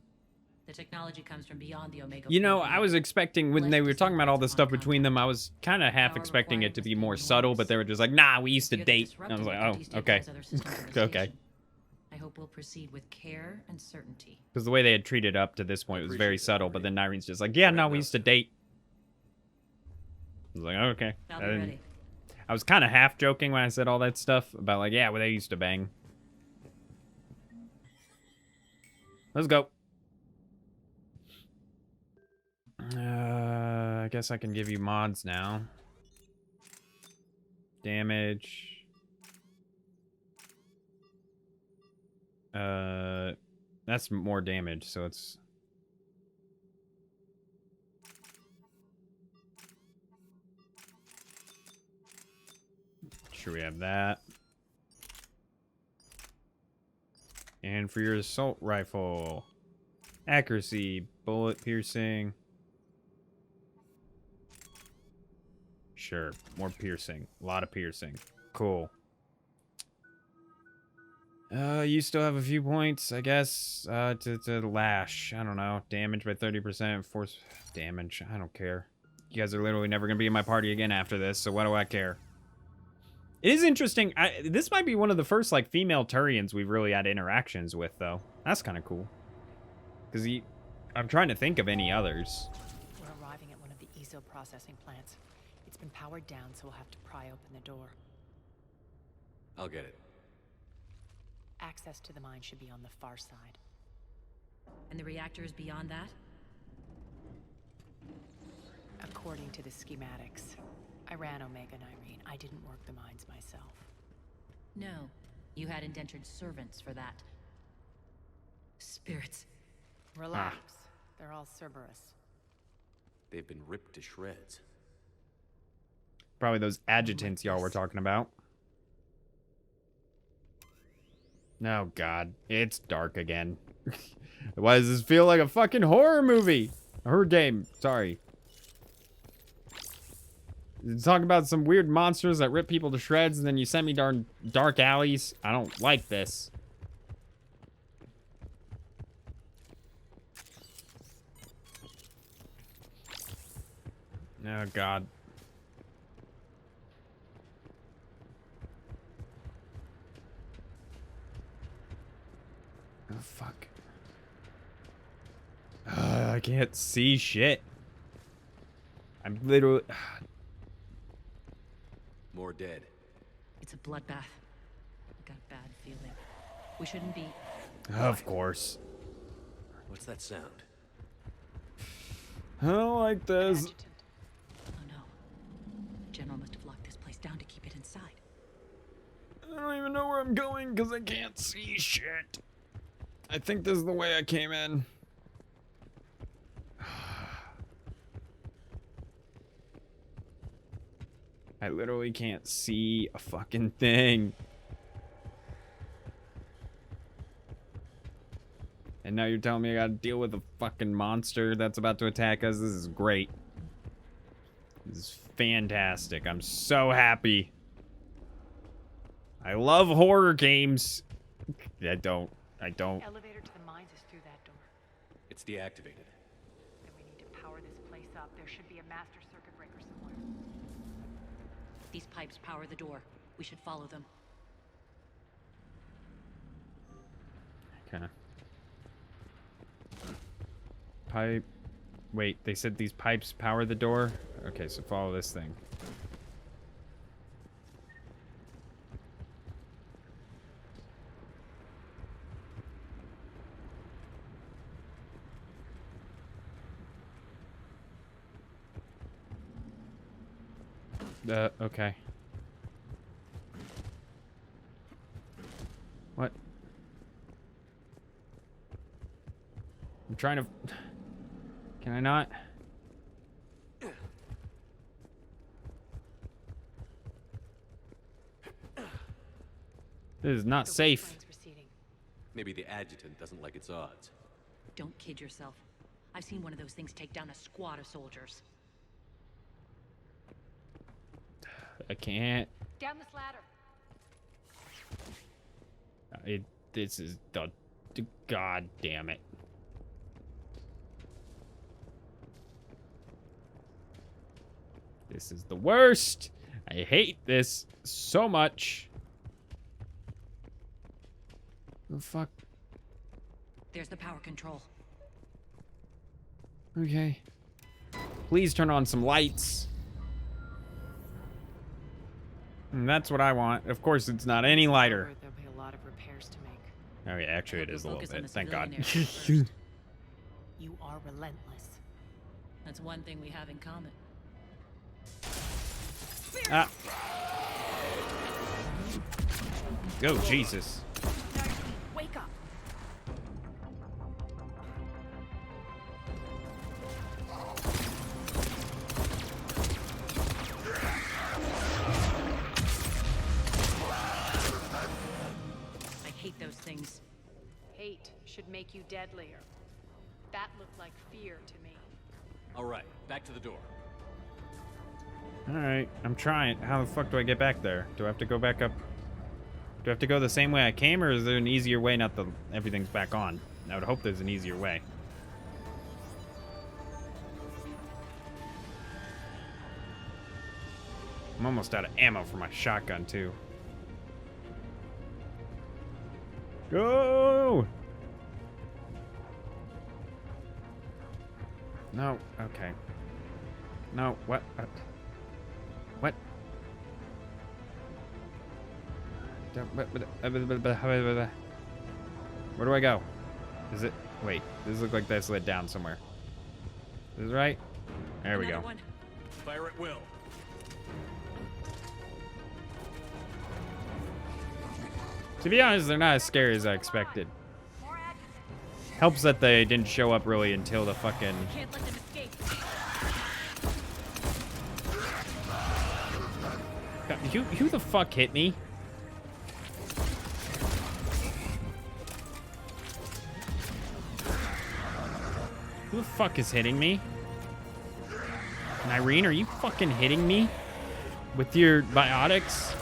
The technology comes from beyond the Omega. You know, I was expecting, when they were talking about all this stuff between them, I was kind of half expecting it to be more subtle, but they were just like, nah, we used to date. And I was like, oh, okay. Okay. I hope we'll proceed with care and certainty. Because the way they had treated up to this point was very subtle, but then Nyrene's just like, yeah, no, we used to date. I was like, oh, okay. I was kind of half joking when I said all that stuff about like, yeah, well, they used to bang. Let's go. I guess I can give you mods now. Damage. That's more damage, so it's... Sure, we have that. And for your assault rifle, accuracy, bullet piercing. Sure, more piercing. A lot of piercing. Cool. You still have a few points, I guess, to lash. I don't know. Damage by 30%, force damage. I don't care. You guys are literally never going to be in my party again after this, so why do I care? It is interesting. This might be one of the first, like, female Turians we've really had interactions with, though. That's kind of cool. Because I'm trying to think of any others. We're arriving at one of the ESO processing plants. It's been powered down, so we'll have to pry open the door. I'll get it. Access to the mine should be on the far side. And the reactor is beyond that? According to the schematics. I ran Omega and Irene. I didn't work the mines myself. No. You had indentured servants for that. Spirits. Relax. They're all Cerberus. They've been ripped to shreds. Probably those adjutants y'all were talking about. Oh, God. It's dark again. Why does this feel like a fucking horror movie? A horror game. Sorry. Talk about some weird monsters that rip people to shreds, and then you sent me darn dark alleys. I don't like this. Oh, God. Oh, fuck. I can't see shit. I'm literally... More dead. It's a bloodbath. I got a bad feeling. We shouldn't be... Of course. What's that sound? I don't like this. Oh no. The General must have locked this place down to keep it inside. I don't even know where I'm going because I can't see shit. I think this is the way I came in. I literally can't see a fucking thing. And now you're telling me I gotta deal with a fucking monster that's about to attack us? This is great. This is fantastic. I'm so happy. I love horror games. I don't. Elevator to the mines is through that door. It's deactivated. Then we need to power this place up. There should be a master circuit breaker somewhere. These pipes power the door. We should follow them. Okay. Pipe. Wait, they said these pipes power the door? Okay, so follow this thing. Okay. What? I'm trying to... Can I not? This is not safe. Maybe the adjutant doesn't like its odds. Don't kid yourself. I've seen one of those things take down a squad of soldiers. I can't. Down this ladder. This is the... God damn it. This is the worst. I hate this so much. The fuck? There's the power control. Okay. Please turn on some lights. And that's what I want. Of course, it's not any lighter. There'll be a lot of repairs to make. Oh yeah, actually it is a little bit. Thank God. You are relentless. That's one thing we have in common. Ah. Oh, Jesus. Wake up. I hate those things. Hate should make you deadlier. That looked like fear to me. All right, back to the door. Alright, I'm trying. How the fuck do I get back there? Do I have to go back up? Do I have to go the same way I came, or is there an easier way not to... Everything's back on. I would hope there's an easier way. I'm almost out of ammo for my shotgun, too. Go! No, okay. No, what? What? Where do I go? Is it? Wait, this looks like this led down somewhere. Is this right? There we go. Fire at will. To be honest, they're not as scary as I expected. Helps that they didn't show up really until the fucking... Can't let them escape. Who the fuck hit me? Who the fuck is hitting me? And Irene, are you fucking hitting me? With your biotics?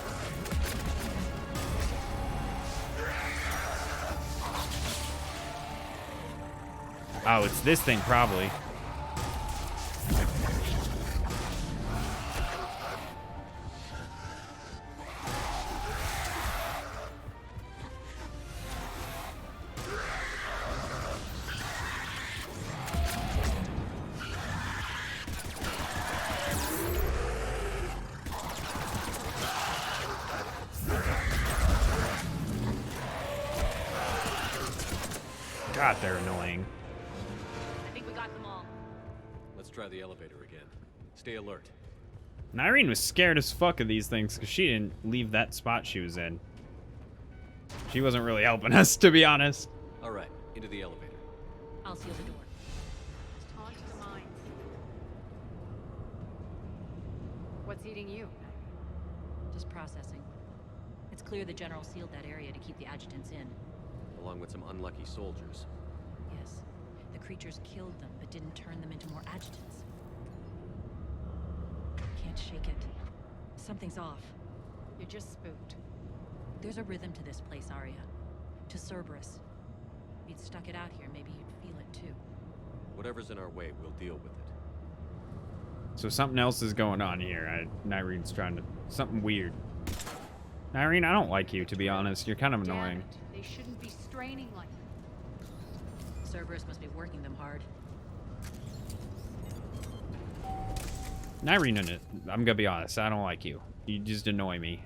Oh, it's this thing, probably. God, they're annoying. I think we got them all. Let's try the elevator again. Stay alert. And Irene was scared as fuck of these things because she didn't leave that spot she was in. She wasn't really helping us, to be honest. All right, into the elevator. I'll seal the door. On to the mines. What's eating you? Just processing. It's clear the general sealed that area to keep the adjutants in. Along with some unlucky soldiers. creatures killed them, but didn't turn them into more adjutants. Can't shake it. Something's off. You're just spooked. There's a rhythm to this place, Arya. To Cerberus. If you'd stuck it out here, maybe you'd feel it too. Whatever's in our way, we'll deal with it. So something else is going on here. Nyrene's trying to... Something weird. Nyrene, I don't like you, to be honest. You're kind of annoying. They shouldn't be straining like that. Cerberus must be working them hard. Nyrene, I'm gonna be honest. I don't like you. You just annoy me.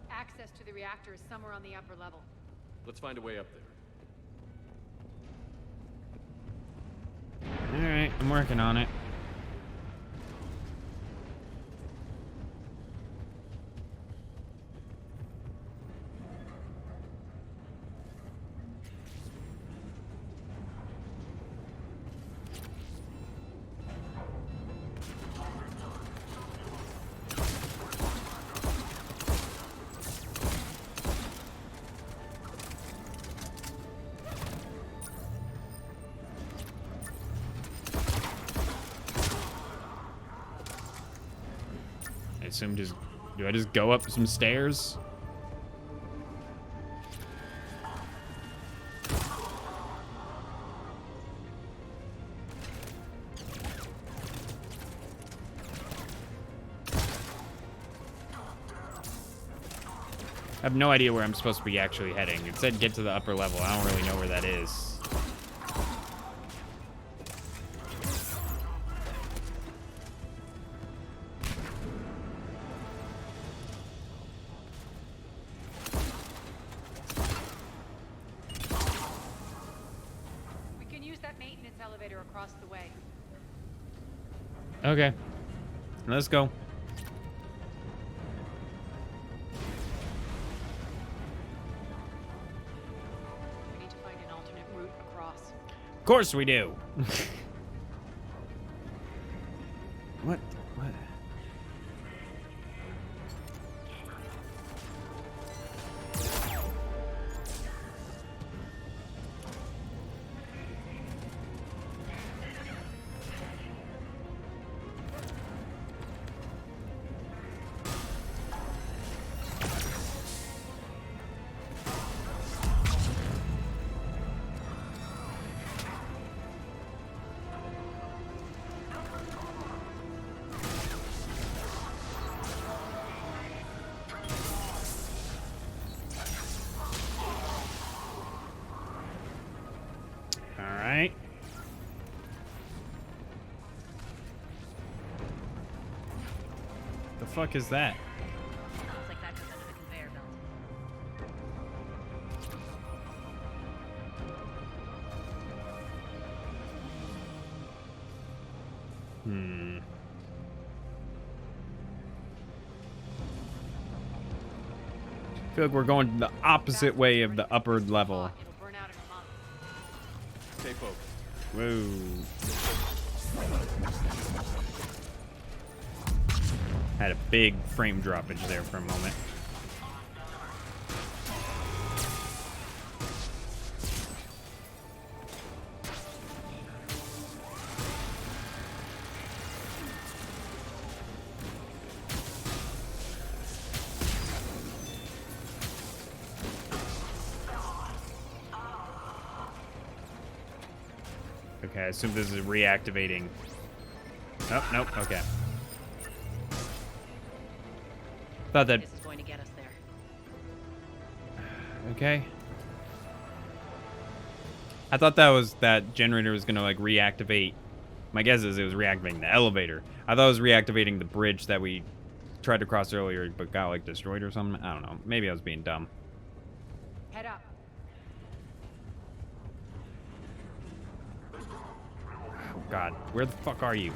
Access to the reactor is somewhere on the upper level. Let's find a way up there. Alright, I'm working on it. I assume do I just go up some stairs? I have no idea where I'm supposed to be actually heading. It said get to the upper level. I don't really know where that is. We can use that maintenance elevator across the way. Okay. Let's go. We need to find an alternate route across. Of course we do. What? What? Alright. The fuck is that? Looks like that goes under the conveyor belt. I feel like we're going the opposite way of the upper level. It'll burn out in a month. Stay focused. Whoa. Had a big frame droppage there for a moment. Okay, I assume this is reactivating. Oh, nope, okay. Thought that... This is going to get us there. Okay. I thought that generator was gonna like reactivate. My guess is it was reactivating the elevator. I thought it was reactivating the bridge that we tried to cross earlier but got like destroyed or something. I don't know. Maybe I was being dumb. Head up. Oh god, where the fuck are you?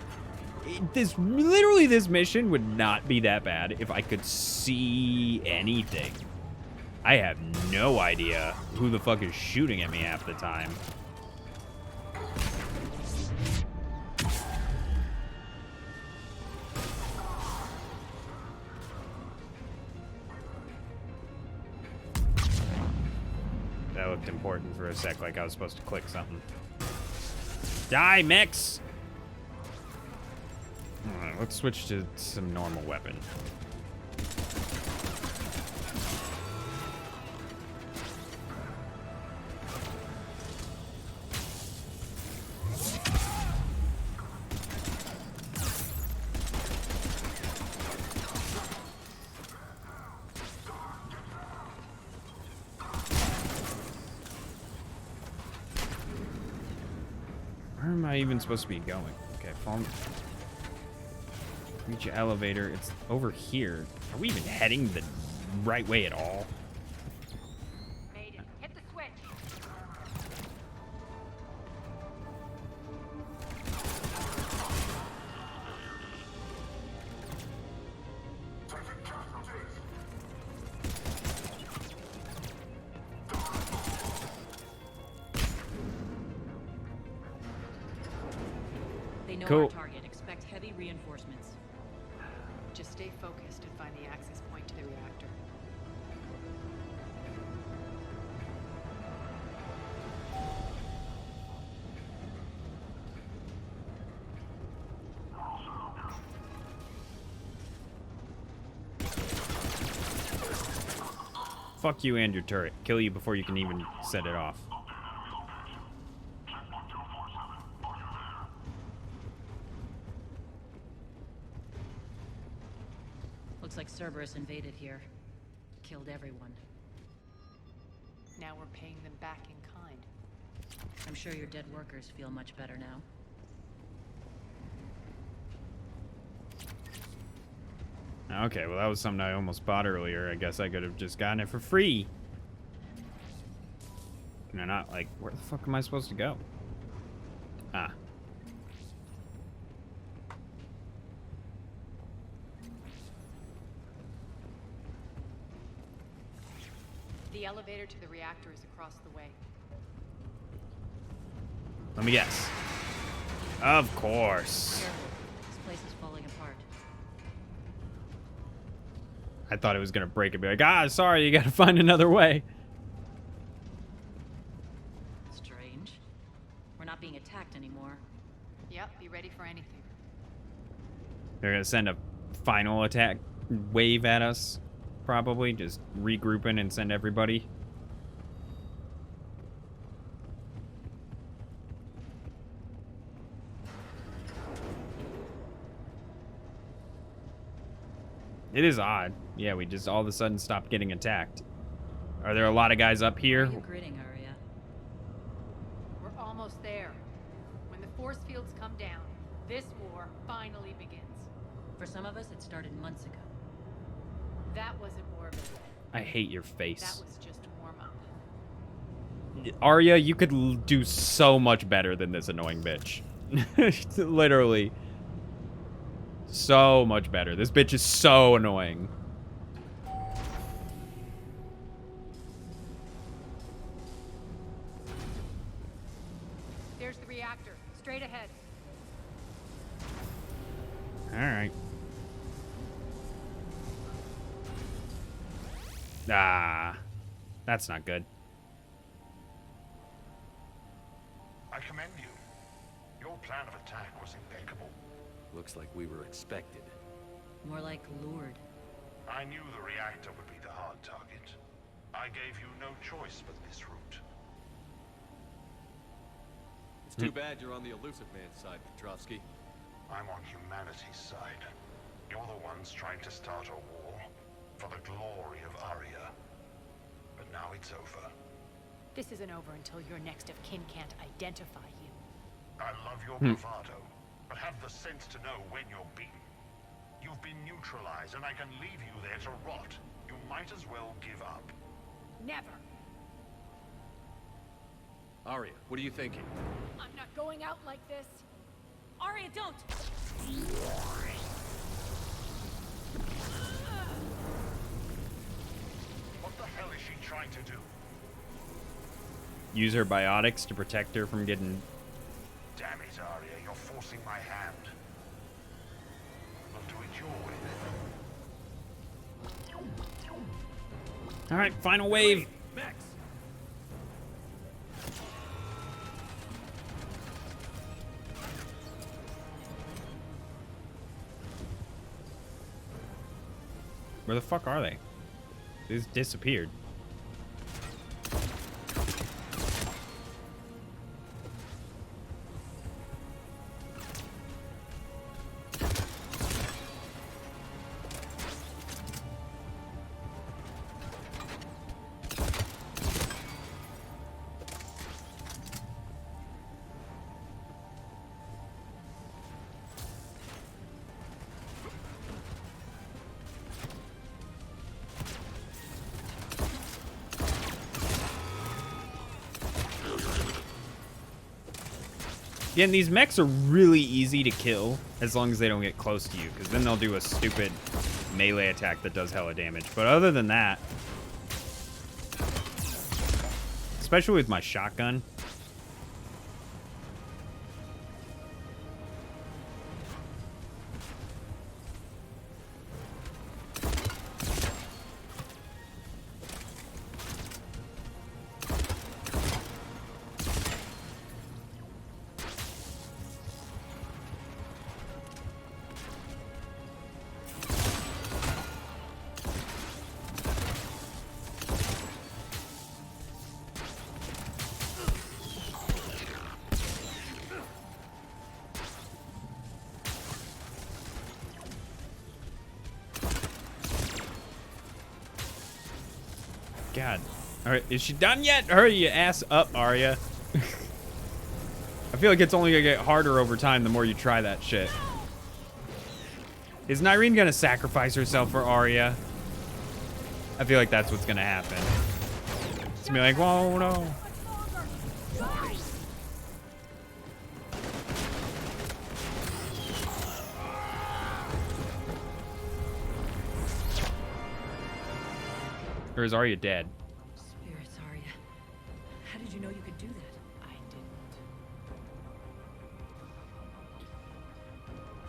Literally this mission would not be that bad if I could see anything. I have no idea who the fuck is shooting at me half the time. That looked important for a sec, like I was supposed to click something. Die, mechs! Alright, let's switch to some normal weapon. Where am I even supposed to be going? Okay, fall. Reach your elevator. It's over here. Are we even heading the right way at all? Made it. Hit the switch. They know Cool. our target. Expect heavy reinforcements. Just stay focused and find the access point to the reactor. Fuck you and your turret. Kill you before you can even set it off. Looks like Cerberus invaded here. Killed everyone. Now we're paying them back in kind. I'm sure your dead workers feel much better now. Okay, well that was something I almost bought earlier. I guess I could have just gotten it for free. And I'm not like, where the fuck am I supposed to go? Ah. The elevator to the reactor is across the way. Let me guess. Of course. Careful. This place is falling apart. I thought it was gonna break and be like, ah, sorry, you gotta find another way. Strange. We're not being attacked anymore. Yep, be ready for anything. They're gonna send a final attack wave at us. Probably just regrouping and send everybody. It is odd. Yeah, we just all of a sudden stopped getting attacked. Are there a lot of guys up here? Why are you gritting, Arya? We're almost there. When the force fields come down, this war finally begins. For some of us, it started months ago. That wasn't war of it. I hate your That face. was just warm up. Arya, you could do so much better than this annoying bitch. Literally. So much better. This bitch is so annoying. There's the reactor, straight ahead. Alright. Ah. That's not good. I commend you. Your plan of attack was impeccable. Looks like we were expected. More like lured. I knew the reactor would be the hard target. I gave you no choice but this route. It's too bad you're on the elusive man's side, Petrovsky. I'm on humanity's side. You're the ones trying to start a war for the glory of Arya. But now it's over. This isn't over until your next of kin can't identify you. I love your bravado, but have the sense to know when you're beaten. You've been neutralized, and I can leave you there to rot. You might as well give up. Never. Arya, what are you thinking? I'm not going out like this. Arya, don't! What the hell is she trying to do? Use her biotics to protect her from getting... Damn it, Arya, you're forcing my hand. We'll do it your way then. Alright, final wave. Max! Where the fuck are they? They just disappeared. Again, these mechs are really easy to kill as long as they don't get close to you, because then they'll do a stupid melee attack that does hella damage. But other than that, especially with my shotgun, God. Alright, is she done yet? Hurry your ass up, Arya. I feel like it's only gonna get harder over time the more you try that shit. Is Nyreen gonna sacrifice herself for Arya? I feel like that's what's gonna happen. It's gonna be like, whoa, no. Or is Arya dead? Spirits, Arya. How did you know you could do that? I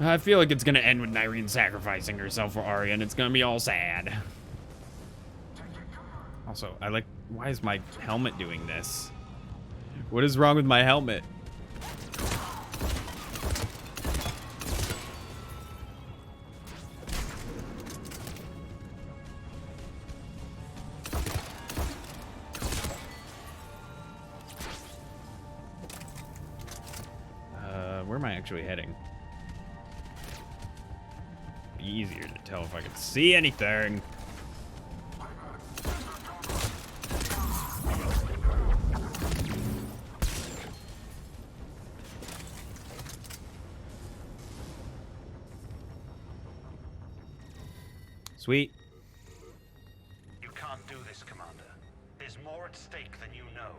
didn't. I feel like it's gonna end with Nyreen sacrificing herself for Arya, and it's gonna be all sad. Also, why is my helmet doing this? What is wrong with my helmet? Where am I actually heading? Be easier to tell if I could see anything. Sweet. You can't do this, Commander. There's more at stake than you know.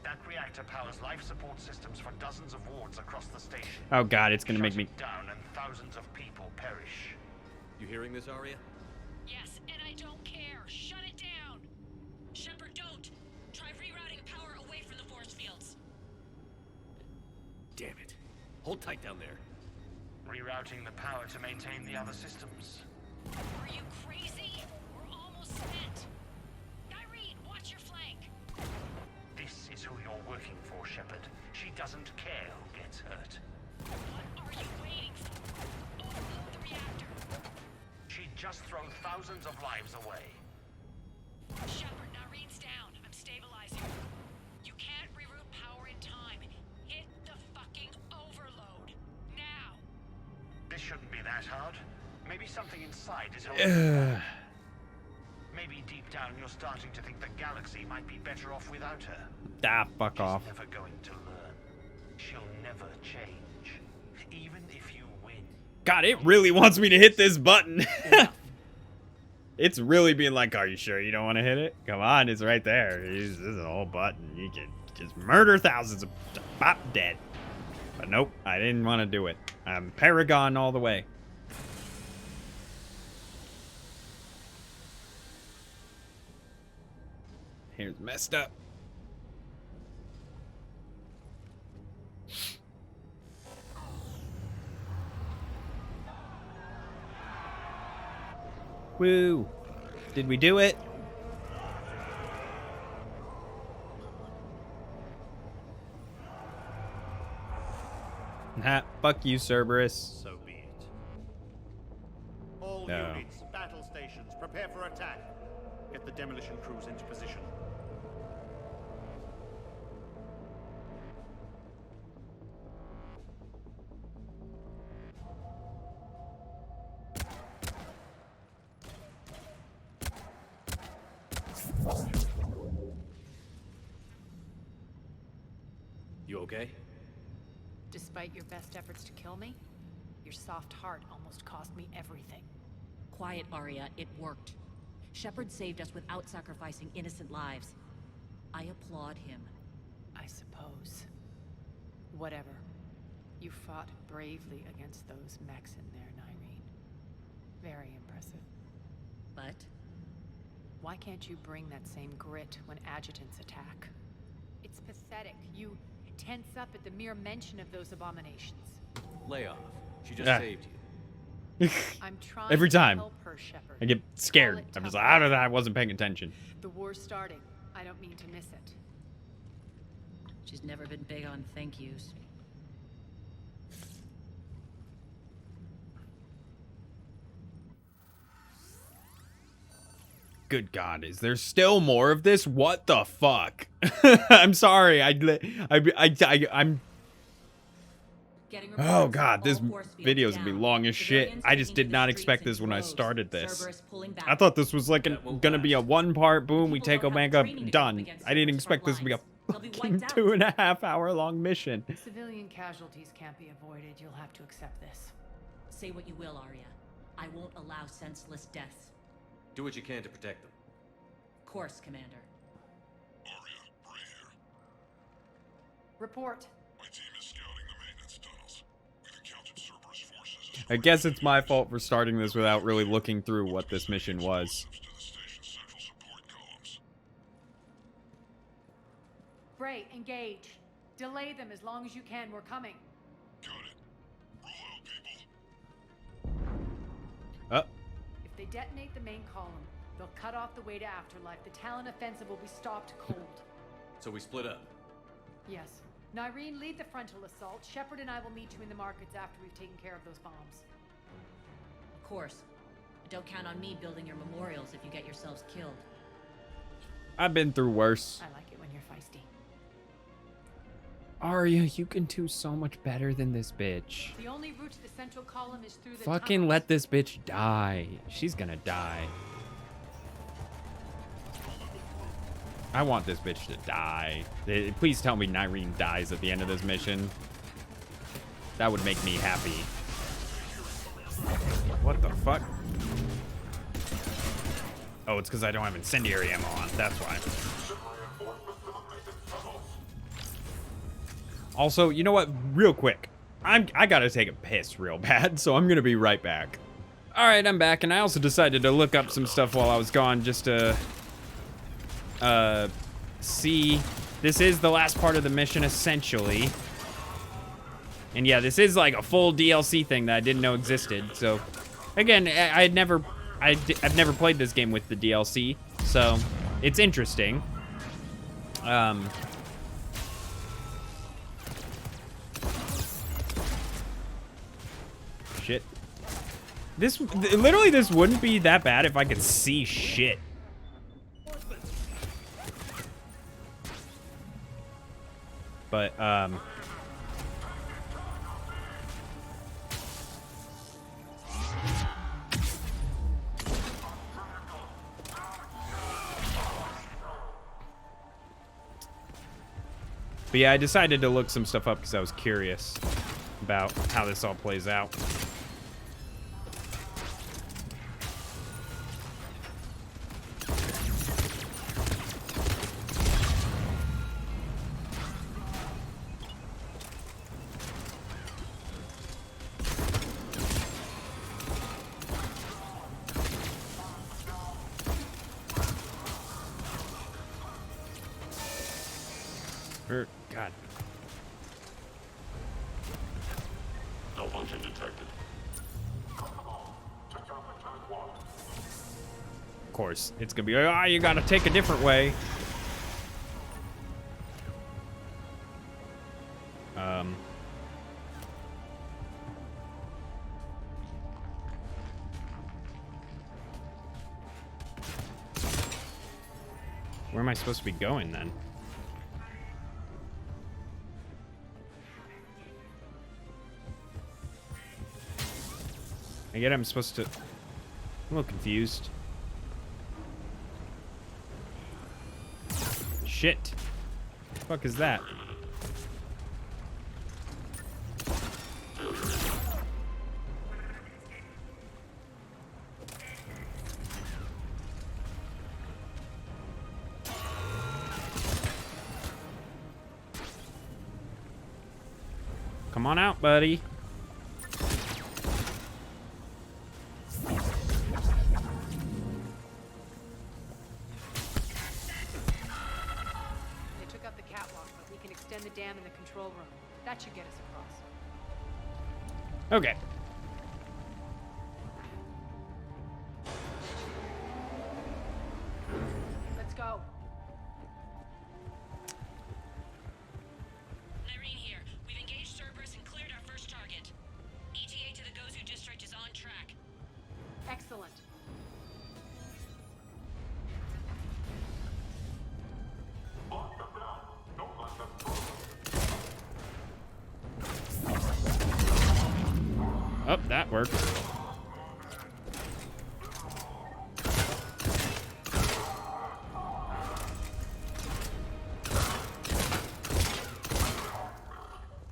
That reactor powers life support systems for dozens of wards across the station. Oh god, it's gonna make me... down and thousands of people perish. You hearing this, Arya? Yes, and I don't care. Shut it down. Shepard, don't. Try rerouting power away from the force fields. Damn it. Hold tight down there. Rerouting the power to maintain the other systems. Are you crazy? We're almost spent. Nyreen, watch your flank. This is who you're working for, Shepard. She doesn't care who gets hurt. What are you waiting for? Overload the reactor. She'd just throw thousands of lives away. Shepard, Nyreen's down. I'm stabilizing. You can't reroute power in time. Hit the fucking overload. Now. This shouldn't be that hard. Maybe something inside is Maybe deep down you're starting to think the galaxy might be better off without her. Ah, fuck off. She's never going to learn. She'll never change. Even if you win. God, it really wants me to hit this button. It's really being like, are you sure you don't want to hit it? Come on, it's right there. This is a whole button. You can just murder thousands of... Pop, dead. But nope, I didn't want to do it. I'm Paragon all the way. Here's messed up. Woo! Did we do it? Nah, fuck you, Cerberus. So be it. All No. units, battle stations. stations. Prepare for attack. Get the demolition crews into position. You okay? Despite your best efforts to kill me, your soft heart almost cost me everything. Quiet, Arya. It worked. Shepard saved us without sacrificing innocent lives. I applaud him. I suppose. Whatever. You fought bravely against those mechs in there, Nyreen. Very impressive. But? Why can't you bring that same grit when adjutants attack? It's pathetic. You tense up at the mere mention of those abominations. Lay off. She just saved you. I'm trying Every time to help her, Shepard. I get scared. I'm just like, I don't know. I wasn't paying attention. The war's starting. I don't mean to miss it. She's never been big on thank yous. Good God, is there still more of this? What the fuck? I'm sorry. I'm. Oh God, this video is gonna be long as shit. I just did not expect this when I started this. I thought this was like gonna be a one-part boom. We take Omega, done. I didn't expect this to be a fucking 2.5 hour long mission. Civilian casualties can't be avoided. You'll have to accept this. Say what you will, Arya. I won't allow senseless deaths. Do what you can to protect them. Of course, Commander. Arya, Bray here. Report. My team is scouting the maintenance tunnels. We've encountered Cerberus forces. I guess it's my fault for starting this without really looking through what this mission was. Bray, engage. Delay them as long as you can. We're coming. Got it. Roll out, people. If they detonate the main column, they'll cut off the way to Afterlife. The Talon offensive will be stopped cold. So we split up. Yes. Nyreen, lead the frontal assault. Shepard and I will meet you in the markets after we've taken care of those bombs. Of course. But don't count on me building your memorials if you get yourselves killed. I've been through worse. I like it when you're feisty. Arya, you can do so much better than this bitch. The only route to the central column is through the Fucking tunnels. let this bitch die. She's gonna die. I want this bitch to die. Please tell me Nyreen dies at the end of this mission. That would make me happy. What the fuck? Oh, it's because I don't have incendiary ammo on. That's why. Also, you know what? Real quick. I gotta take a piss real bad, so I'm gonna be right back. Alright, I'm back, and I also decided to look up some stuff while I was gone just to see. This is the last part of the mission, essentially. And yeah, this is like a full DLC thing that I didn't know existed. So, again, I've never played this game with the DLC, so it's interesting. Shit. Literally, this wouldn't be that bad if I could see shit. But, yeah, I decided to look some stuff up because I was curious about how this all plays out. God. Malfunction detected. Of course, it's gonna be, ah, you gotta take a different way. Where am I supposed to be going then? I get I'm supposed to... I'm a little confused. Shit. What the fuck is that? Come on out, buddy. The dam in the control room. That should get us across. Okay. Let's go. Irene here. We've engaged Cerberus and cleared our first target. ETA to the Gozu district is on track. Excellent. Oh, that worked.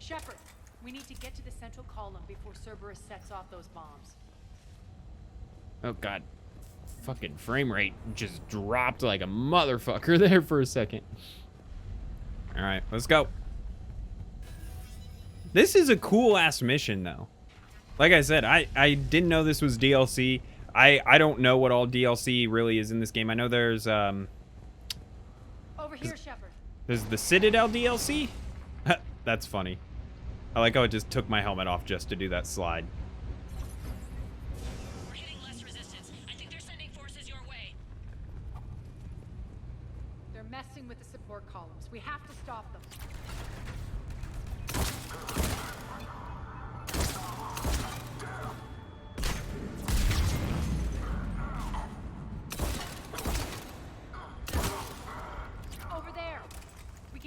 Shepard, we need to get to the central column before Cerberus sets off those bombs. Oh, God. Fucking frame rate just dropped like a motherfucker there for a second. All right, let's go. This is a cool-ass mission, though. Like I said, I didn't know this was DLC. I don't know what all DLC really is in this game. I know there's Over here, Shepard. There's the Citadel DLC. That's funny. I like how it just took my helmet off just to do that slide. We're hitting less resistance. I think they're sending forces your way. They're messing with the support columns. We have to stop them.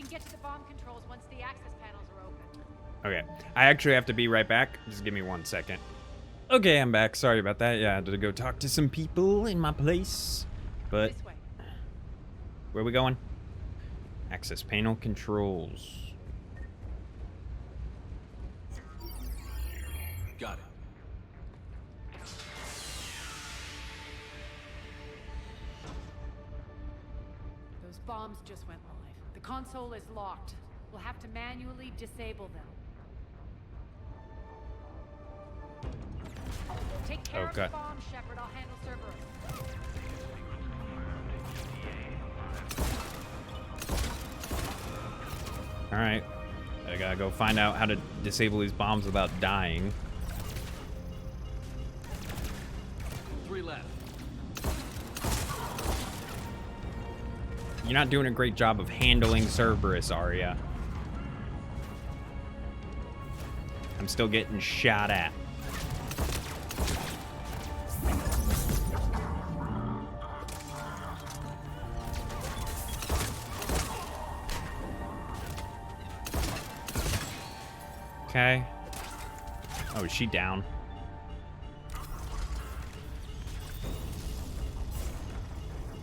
Get to the bomb controls once the access panels are open. Okay, I actually have to be right back. Just give me 1 second. Okay, I'm back. Sorry about that. Yeah, I had to go talk to some people in my place. But this way. Where are we going? Access panel controls. Got it. Those bombs just went live. The console is locked. We'll have to manually disable them. Take care of the bomb, Shepard. I'll handle Cerberus. All right. I gotta go find out how to disable these bombs without dying. 3 left. You're not doing a great job of handling Cerberus, Arya. I'm still getting shot at. Okay. Oh, is she down?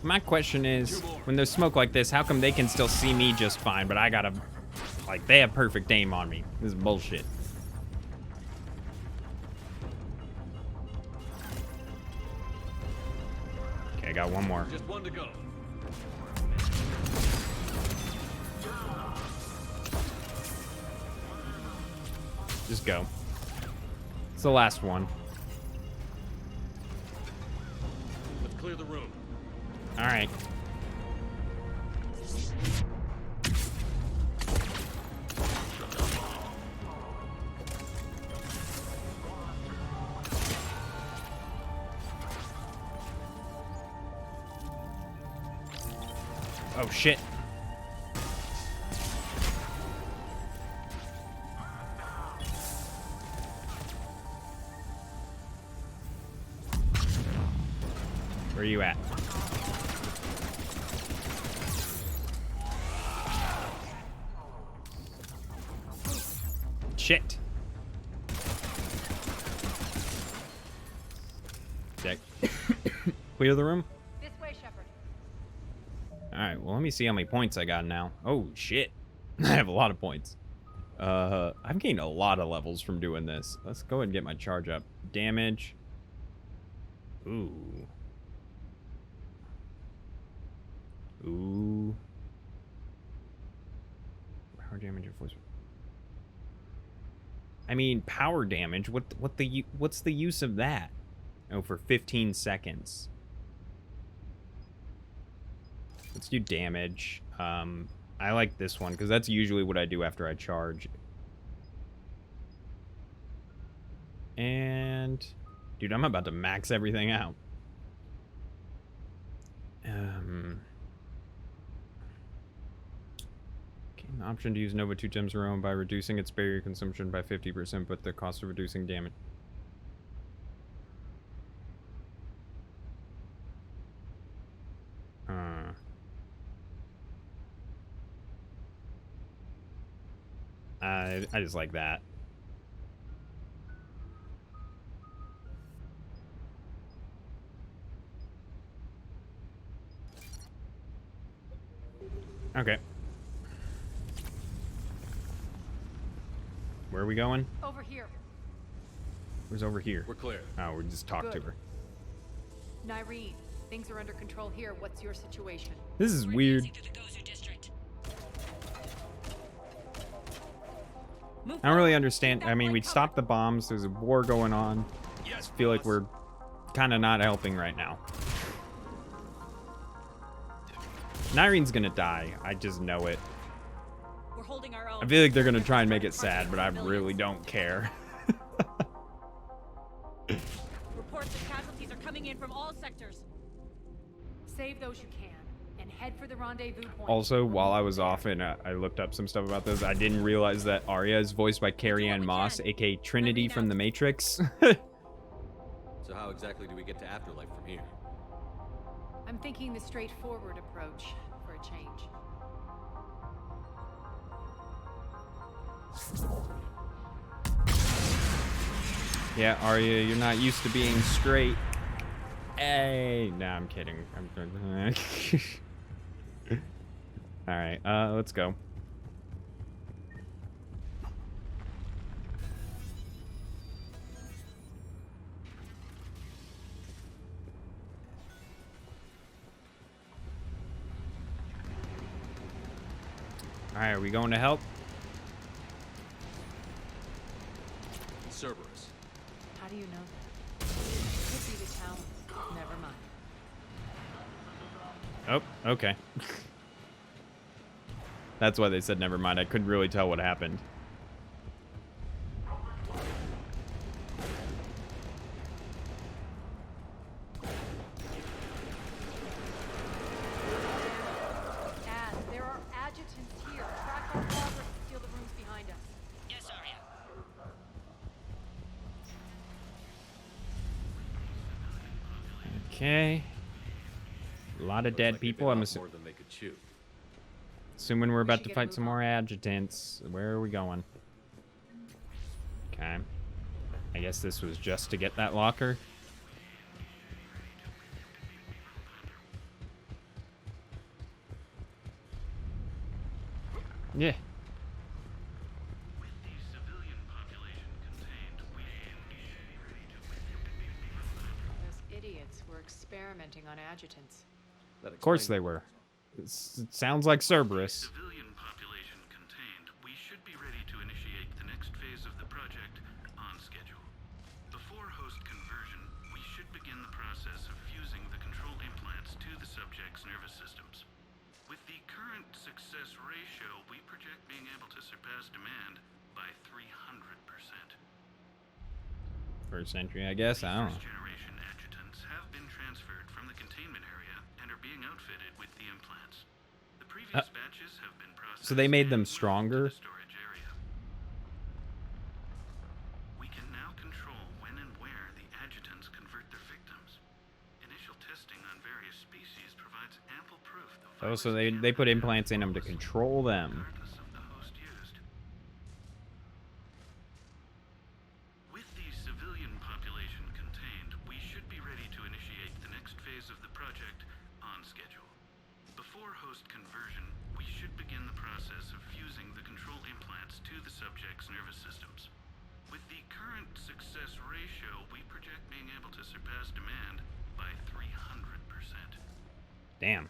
My question is, when there's smoke like this, how come they can still see me just fine, but I gotta, like, they have perfect aim on me? This is bullshit. Okay, I got one more. Just 1 to go. Just go. It's the last one. Let's clear the room. All right. Oh shit. Where are you at? Shit. Check. Clear the room. This way, Shepard. All right. Well, let me see how many points I got now. Oh shit. I have a lot of points. I've gained a lot of levels from doing this. Let's go ahead and get my charge up. Damage. Ooh. Ooh. Power damage and voice. I mean, power damage. What's the use of that? Oh, for 15 seconds. Let's do damage. I like this one because that's usually what I do after I charge. And dude, I'm about to max everything out. An option to use Nova 2 gems in a row by reducing its barrier consumption by 50%, but the cost of reducing damage. I just like that. Okay. Where are we going? Over here. Where's over here? We're clear. Oh, we just talked to her. Nyreen, things are under control here. What's your situation? This is weird. I don't really understand. I mean, we stopped the bombs. There's a war going on. I just feel like we're kind of not helping right now. Nyreen's gonna die. I just know it. We're holding our own. I feel like they're gonna try and make it sad, but I really don't care. Reports of casualties are coming in from all sectors. Save those you can and head for the rendezvous point. Also, while I was off and I looked up some stuff about this, I didn't realize that Arya is voiced by Carrie-Anne Moss, aka Trinity from The Matrix. So how exactly do we get to Afterlife from here? I'm thinking the straightforward approach for a change. Yeah, Arya, you're not used to being straight. Hey, nah, I'm kidding. All right, let's go. All right, are we going to help? Cerberus. How do you know that? Could be the town. Never mind. Oh, okay. That's why they said never mind. I couldn't really tell what happened. There are adjutants here. Track our progress and steal the rooms behind us. Yes, Arya. Okay. A lot of dead people. I'm More than they could chew. assuming we're about to fight some more adjutants. Where are we going? Okay. I guess this was just to get that locker. Yeah. Those idiots were experimenting on adjutants. Of course they were. It sounds like Cerberus. Civilian population contained, we should be ready to initiate the next phase of the project on schedule. Before host conversion, we should begin the process of fusing the control implants to the subject's nervous systems. With the current success ratio, we project being able to surpass demand by 300%. First entry, I guess. I don't know. Generation adjutants have been transferred from the containment area and are being outfitted with the implants. The previous batches have been processed. So they made them stronger? Storage area. We can now control when and where the adjutants convert their victims. Initial testing on various species provides ample proof the Oh, so they put implants in them to control them. version, we should begin the process of fusing the control implants to the subject's nervous systems. With the current success ratio, we project being able to surpass demand by 300%. Damn.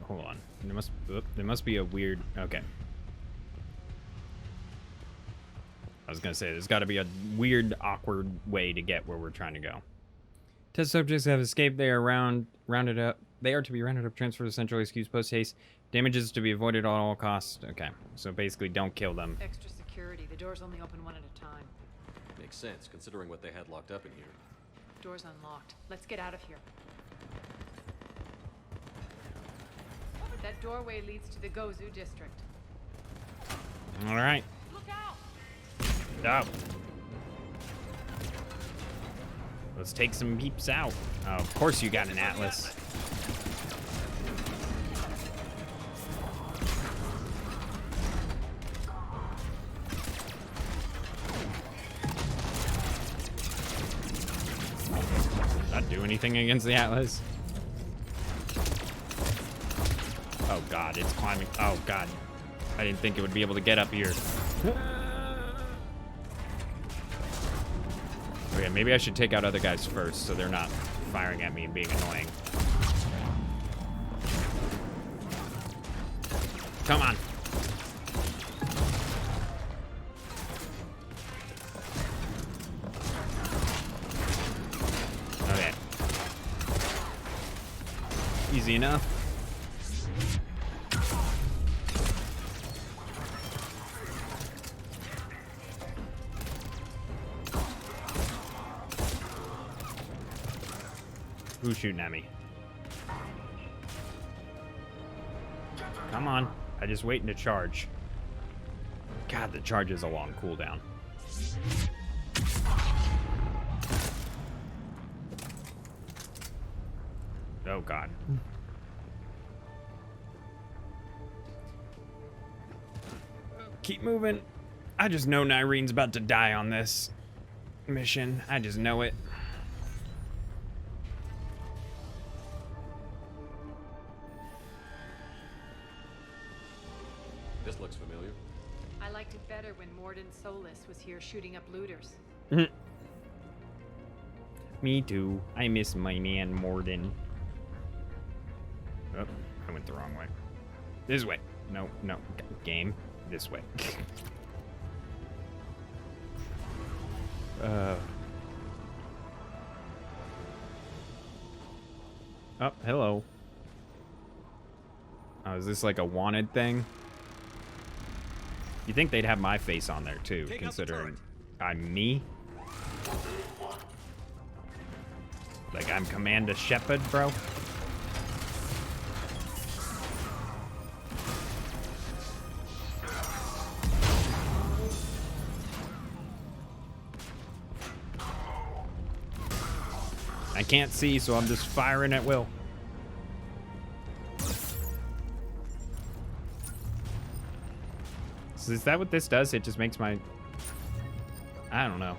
Hold on. There must be a weird. Okay. I was gonna say there's got to be a weird, awkward way to get where we're trying to go. Test subjects have escaped. They are rounded up. They are to be rounded up, transferred to central excuse post haste. Damages to be avoided at all costs. Okay, so basically, don't kill them. Extra security. The doors only open one at a time. Makes sense, considering what they had locked up in here. Door's unlocked. Let's get out of here. That doorway leads to the Gozu district. All right. Look out! No. Let's take some peeps out. Oh, of course you got an atlas. Not do anything against the atlas. Oh god, it's climbing. Oh god. I didn't think it would be able to get up here. Okay, maybe I should take out other guys first so they're not firing at me and being annoying. Come on. Okay. Easy enough. Who's shooting at me? Come on. I'm just waiting to charge. God, the charge is a long cooldown. Oh, God. Keep moving. I just know Nyrene's about to die on this mission. I just know it. This looks familiar. I liked it better when Morden Solus was here shooting up looters. Me too. I miss my man Morden. Oh, I went the wrong way. This way. No, no. Game. This way. Oh, hello. Oh, is this like a wanted thing? You think they'd have my face on there too, considering I'm me? Like I'm Commander Shepard, bro? I can't see, so I'm just firing at will. So is that what this does? It just makes my... I don't know.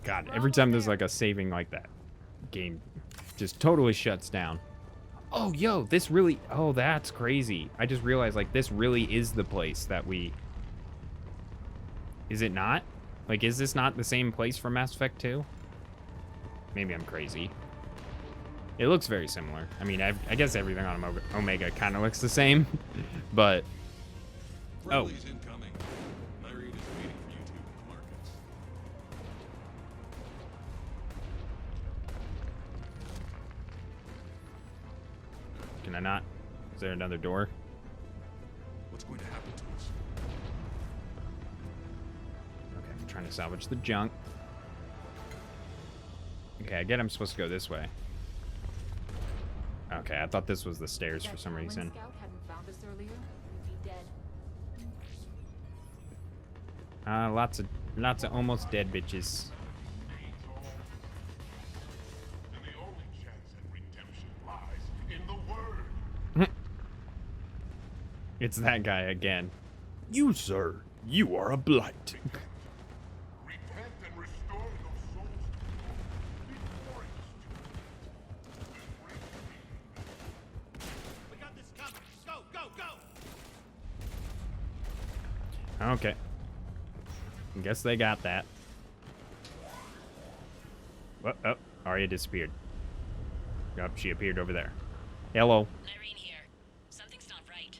God, every time there's like a saving like that, game just totally shuts down. Oh, yo, this really... Oh, that's crazy. I just realized, like, this really is the place that we... Is it not? Like, is this not the same place from Mass Effect 2? Maybe I'm crazy. It looks very similar. I mean, I guess everything on Omega kind of looks the same, but... Oh. Friendly's incoming. Nyrene is waiting for you two in the markets. Can I not? Is there another door? What's going to happen to us? Okay, I'm trying to salvage the junk. Okay, I get I'm supposed to go this way. Okay, I thought this was the stairs for some reason. Scout hadn't found us earlier, we'd be dead. Lots of Lots of almost dead bitches. And the only chance at redemption lies in the word. It's that guy again. You, sir, you are a blight. Repent and restore your souls before We got this covered. Go, go, go! Okay. Guess they got that. Oh, Arya disappeared. Yep, she appeared over there. Hello. Irene here. Something's not right.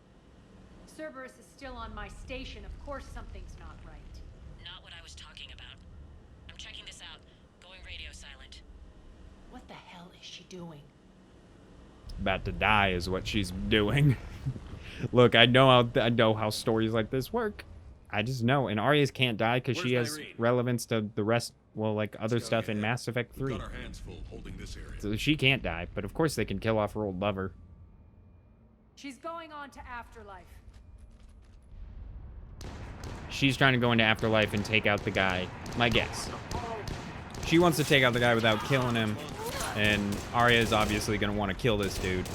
Cerberus is still on my station. Of course something's not right. Not what I was talking about. I'm checking this out. Going radio silent. What the hell is she doing? About to die is what she's doing. Look, I know how stories like this work. I just know, and Arya's can't die because she has relevance to the rest, well, like other stuff in Mass Effect 3. We've got our hands full holding this area. So she can't die, but of course they can kill off her old lover. She's going on to Afterlife. She's trying to go into Afterlife and take out the guy. My guess. She wants to take out the guy without killing him, and Arya is obviously going to want to kill this dude.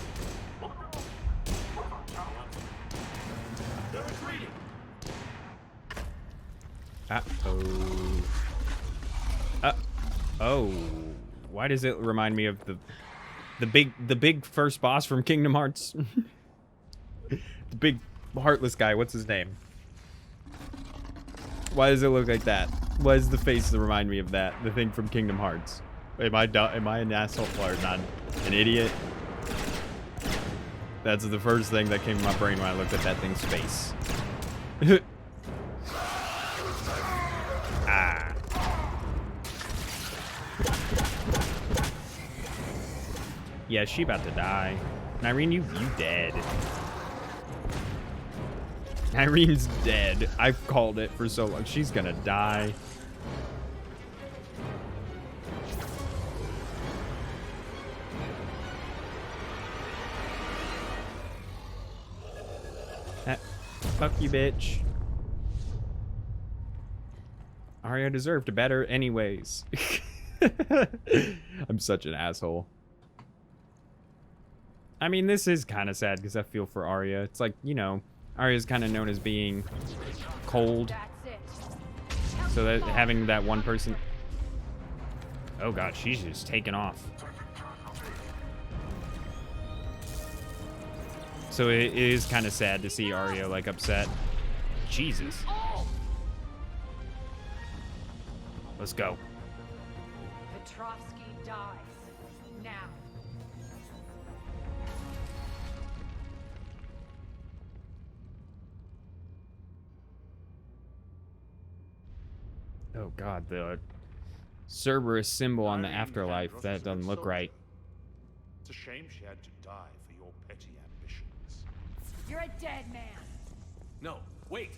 Uh-oh. Uh-oh. Why does it remind me of the big first boss from Kingdom Hearts? The big heartless guy, what's his name? Why does it look like that? Why does the face remind me of that? The thing from Kingdom Hearts. Am I an asshole or not an idiot? That's the first thing that came to my brain when I looked at that thing's face. Ah. Yeah, she about to die. Irene, you dead. Irene's dead. I've called it for so long. She's gonna die. Fuck you, bitch. Arya deserved better anyways. I'm such an asshole. I mean, this is kind of sad because I feel for Arya. It's like, you know, Arya's kind of known as being cold. So that having that one person... Oh god, she's just taking off. So it is kind of sad to see Arya, like, upset. Jesus. Let's go. Petrovsky dies. Now. Oh god, the Cerberus symbol on the afterlife, that doesn't look right. It's a shame she had to die for your petty ambitions. You're a dead man. No, wait.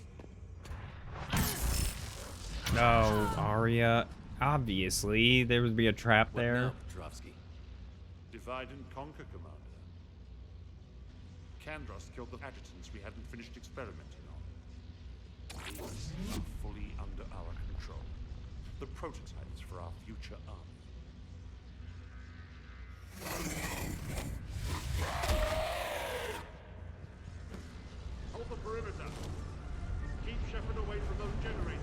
No, Arya. Obviously, there would be a trap there. What now, Petrovsky? Divide and conquer, Commander. Kandros killed the adjutants we hadn't finished experimenting on. These are fully under our control. The prototypes for our future army. Hold the perimeter. Keep Shepard away from those generators.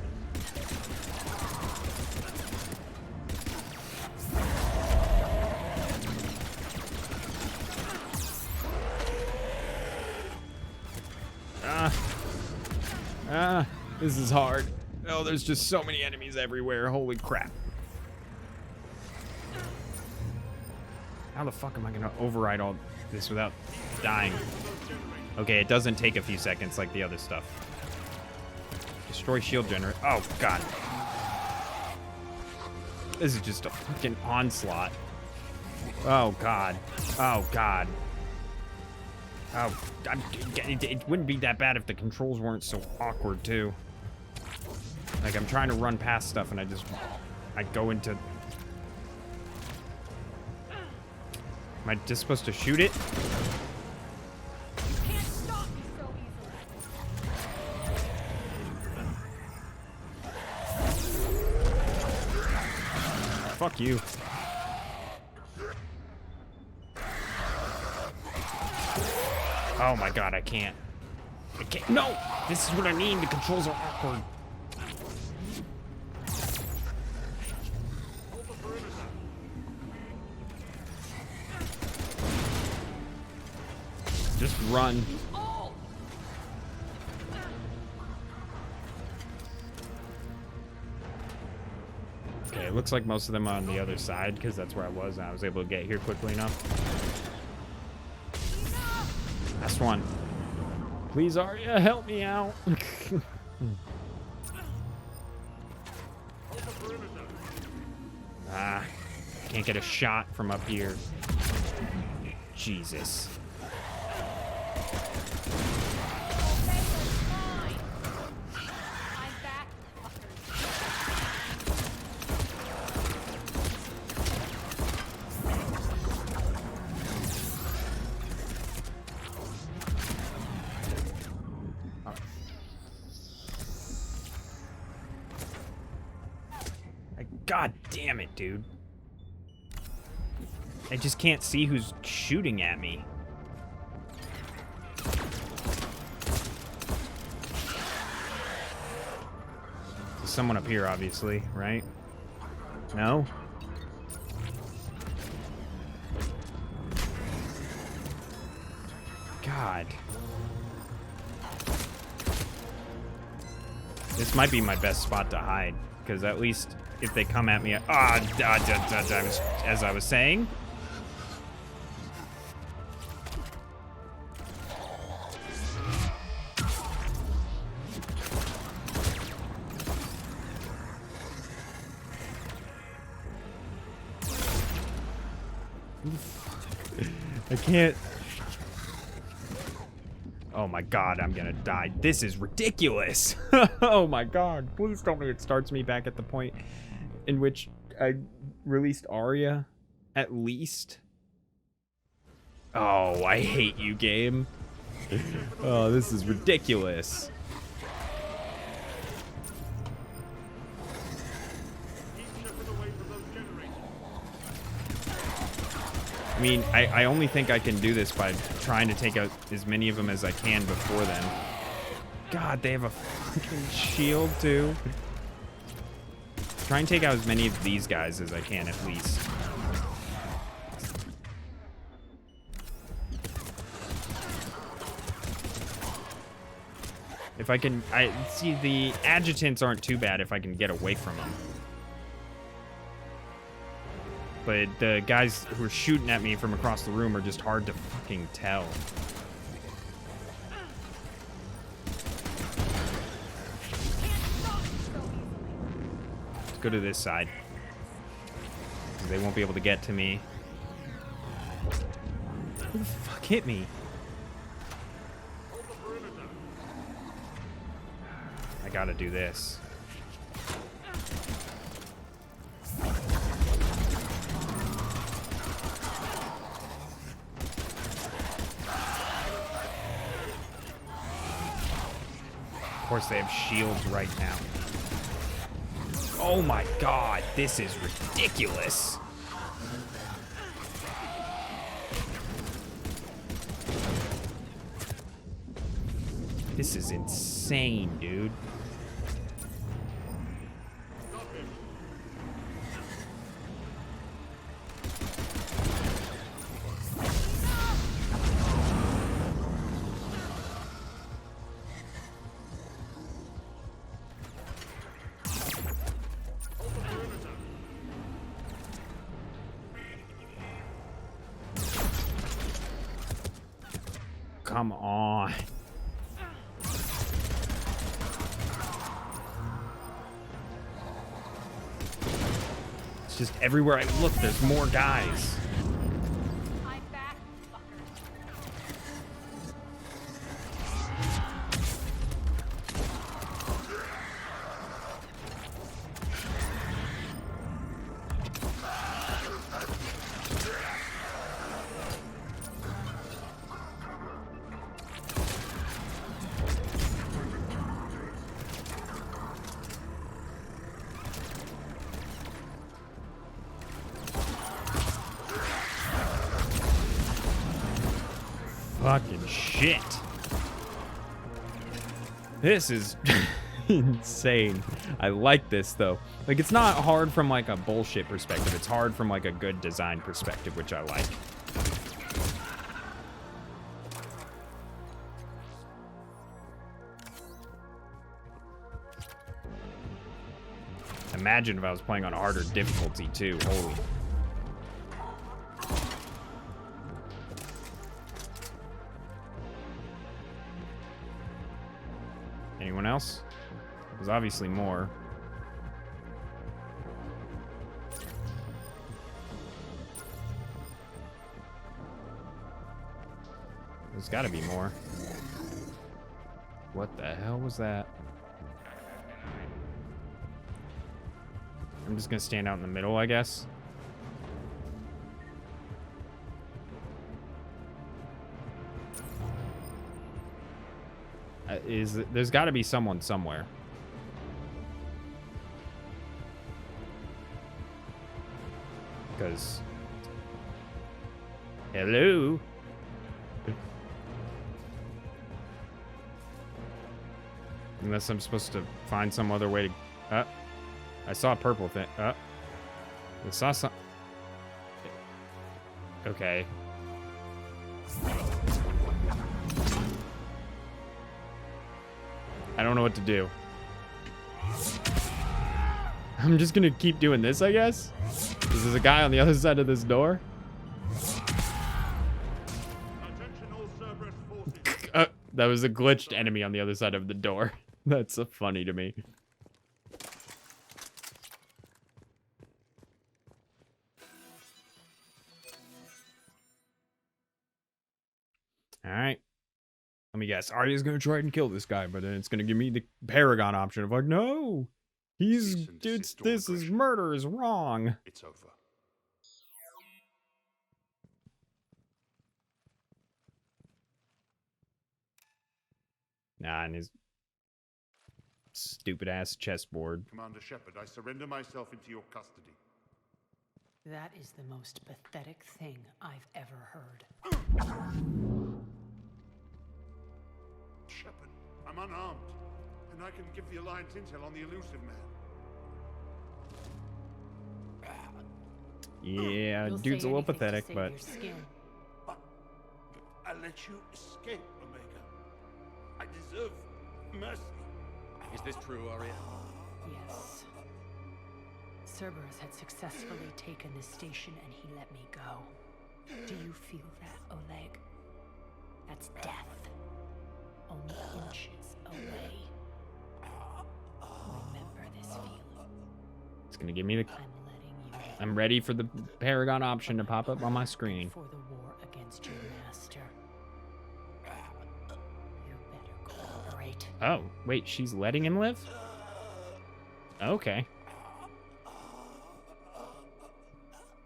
This is hard. Oh, there's just so many enemies everywhere. Holy crap. How the fuck am I gonna override all this without dying? Okay, it doesn't take a few seconds like the other stuff. Destroy shield generator. Oh, God. This is just a fucking onslaught. Oh, God. Oh, God. Oh, it wouldn't be that bad if the controls weren't so awkward, too. Like, I'm trying to run past stuff, and I go into... Am I just supposed to shoot it? You can't stop me so easily. fuck you. Oh my god, I can't. No! This is what I need. The controls are awkward. Just run. Okay, it looks like most of them are on the other side because that's where I was and I was able to get here quickly enough. Last one. Please, Arya, help me out. Can't get a shot from up here. Jesus. God damn it, dude. I just can't see who's shooting at me. There's someone up here, obviously, right? No? God. This might be my best spot to hide, because at least if they come at me, as I was saying. I can't. Oh my god, I'm gonna die. This is ridiculous. Oh my god. Please tell me it starts me back at the point in which I released Arya, at least. Oh, I hate you, game. Oh, this is ridiculous. I mean, I only think I can do this by trying to take out as many of them as I can before then. God, they have a fucking shield, too. Try and take out as many of these guys as I can, at least. If I can... I see, the adjutants aren't too bad if I can get away from them. But the guys who are shooting at me from across the room are just hard to fucking tell. Let's go to this side. They won't be able to get to me. Who the fuck hit me? I gotta do this. Of course, they have shields right now. Oh my god, this is ridiculous. This is insane, dude. Come on. It's just everywhere I look, there's more guys. fucking shit. This is insane. I like this though. Like, it's not hard from like a bullshit perspective. It's hard from like a good design perspective, which I like. Imagine if I was playing on harder difficulty too. Holy. Anyone else? There's obviously more. There's gotta be more. What the hell was that? I'm just gonna stand out in the middle, I guess. There's got to be someone somewhere. Because hello. Unless I'm supposed to find some other way to. I saw a purple thing. I saw some. Okay. I don't know what to do. I'm just gonna keep doing this, I guess. There's a guy on the other side of this door. That was a glitched enemy on the other side of the door. That's so funny to me. All right. Let me guess. Arya's gonna try and kill this guy, but then it's gonna give me the Paragon option of like, no, this is murder is wrong. It's over. Nah, and his stupid ass chessboard. Commander Shepard, I surrender myself into your custody. That is the most pathetic thing I've ever heard. Shepard, I'm unarmed, and I can give the Alliance intel on the elusive man. Yeah, dude's a little pathetic, but I let you escape, Omega. I deserve mercy. Is this true, Arya? Yes. Cerberus had successfully taken the station and he let me go. Do you feel that, Oleg? That's death. Only inches away. Remember this feeling. it's gonna give me the. I'm ready for the Paragon option to pop up on my screen. For the war against your master. You better cooperate. Oh, wait, she's letting him live? Okay.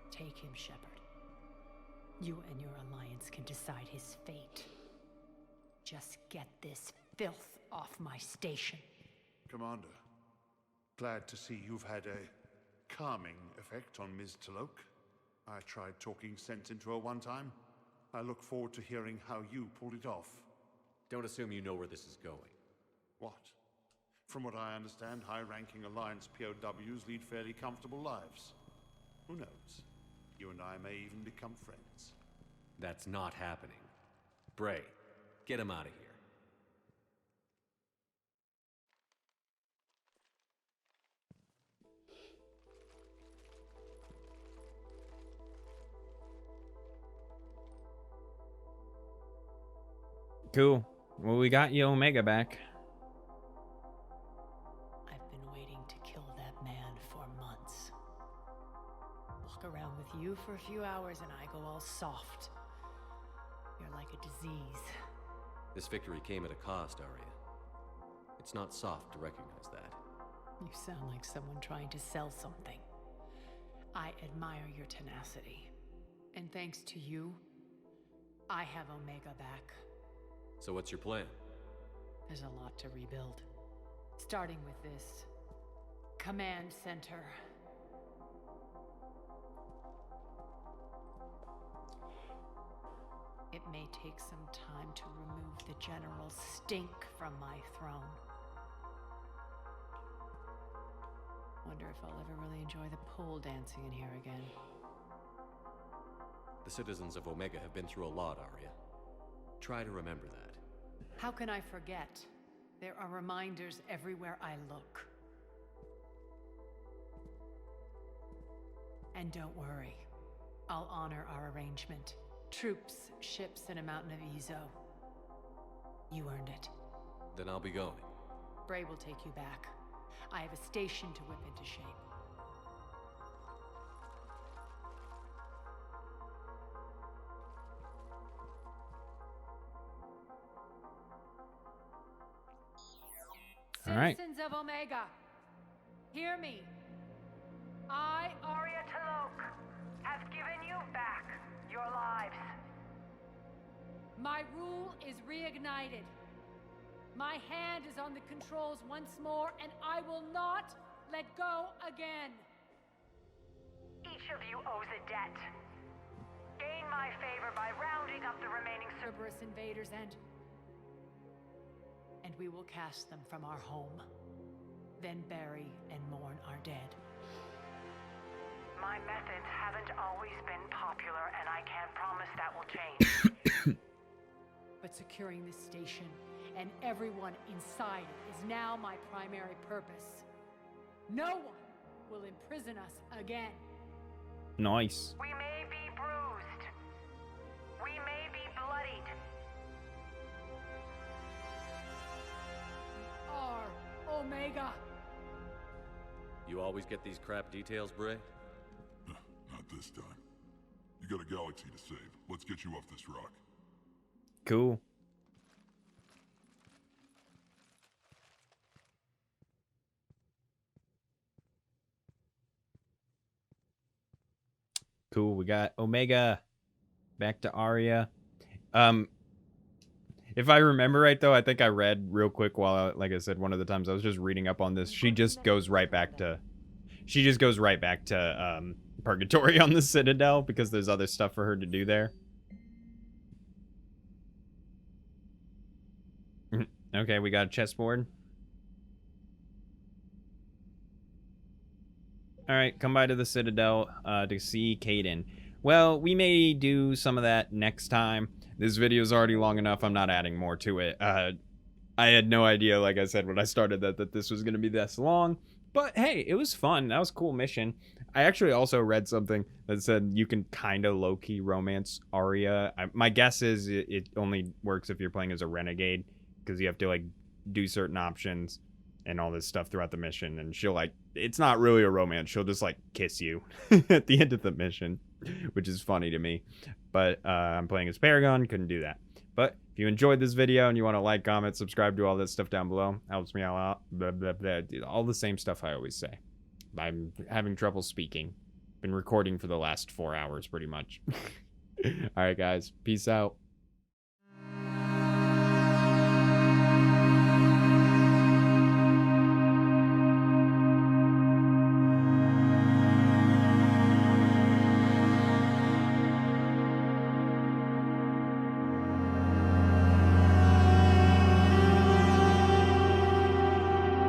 Take him, Shepard. You and your alliance can decide his fate. Just get this filth off my station. Commander, glad to see you've had a calming effect on Ms. Talok. I tried talking sense into her one time. I look forward to hearing how you pulled it off. Don't assume you know where this is going. What? From what I understand, high-ranking Alliance POWs lead fairly comfortable lives. Who knows? You and I may even become friends. That's not happening. Bray, get him out of here. Cool. Well, we got you Omega back. I've been waiting to kill that man for months. Walk around with you for a few hours and I go all soft. You're like a disease. This victory came at a cost, Arya. It's not soft to recognize that. You sound like someone trying to sell something. I admire your tenacity. And thanks to you, I have Omega back. So what's your plan? There's a lot to rebuild. Starting with this command center. It may take some time to remove the general stink from my throne. Wonder if I'll ever really enjoy the pole dancing in here again. The citizens of Omega have been through a lot, Arya. Try to remember that. How can I forget? There are reminders everywhere I look. And don't worry, I'll honor our arrangement. Troops, ships, and a mountain of Ezo. You earned it. Then I'll be going. Bray will take you back. I have a station to whip into shape. All right. Citizens of Omega, hear me. I, Arya T'Loak, have given you back your lives. My rule is reignited. My hand is on the controls once more, and I will not let go again. Each of you owes a debt. Gain my favor by rounding up the remaining Cerberus invaders and we will cast them from our home. Then bury and mourn our dead. My methods haven't always been popular, and I can't promise that will change. But securing this station and everyone inside it is now my primary purpose. No one will imprison us again. Nice. We may be bruised. We may be bloodied. We are Omega. You always get these crap details, Bray? Not this time. You got a galaxy to save. Let's get you off this rock. Cool. Cool. We got Omega back to Arya. If I remember right, though, I think I read real quick while, like I said, one of the times I was just reading up on this. She just goes right back to, Purgatory on the Citadel because there's other stuff for her to do there. Okay, we got a chessboard. Alright, come by to the Citadel to see Caden. Well, we may do some of that next time. This video is already long enough. I'm not adding more to it. I had no idea, like I said, when I started that this was going to be this long. But hey, it was fun. That was a cool mission. I actually also read something that said you can kind of low-key romance Arya. My guess is it only works if you're playing as a renegade, because you have to, like, do certain options and all this stuff throughout the mission. And she'll, like, it's not really a romance. She'll just, like, kiss you at the end of the mission, which is funny to me. But I'm playing as Paragon, couldn't do that. But if you enjoyed this video and you want to like, comment, subscribe, do all this stuff down below, helps me out. Blah, blah, blah. All the same stuff I always say. I'm having trouble speaking. Been recording for the last 4 hours, pretty much. All right, guys. Peace out.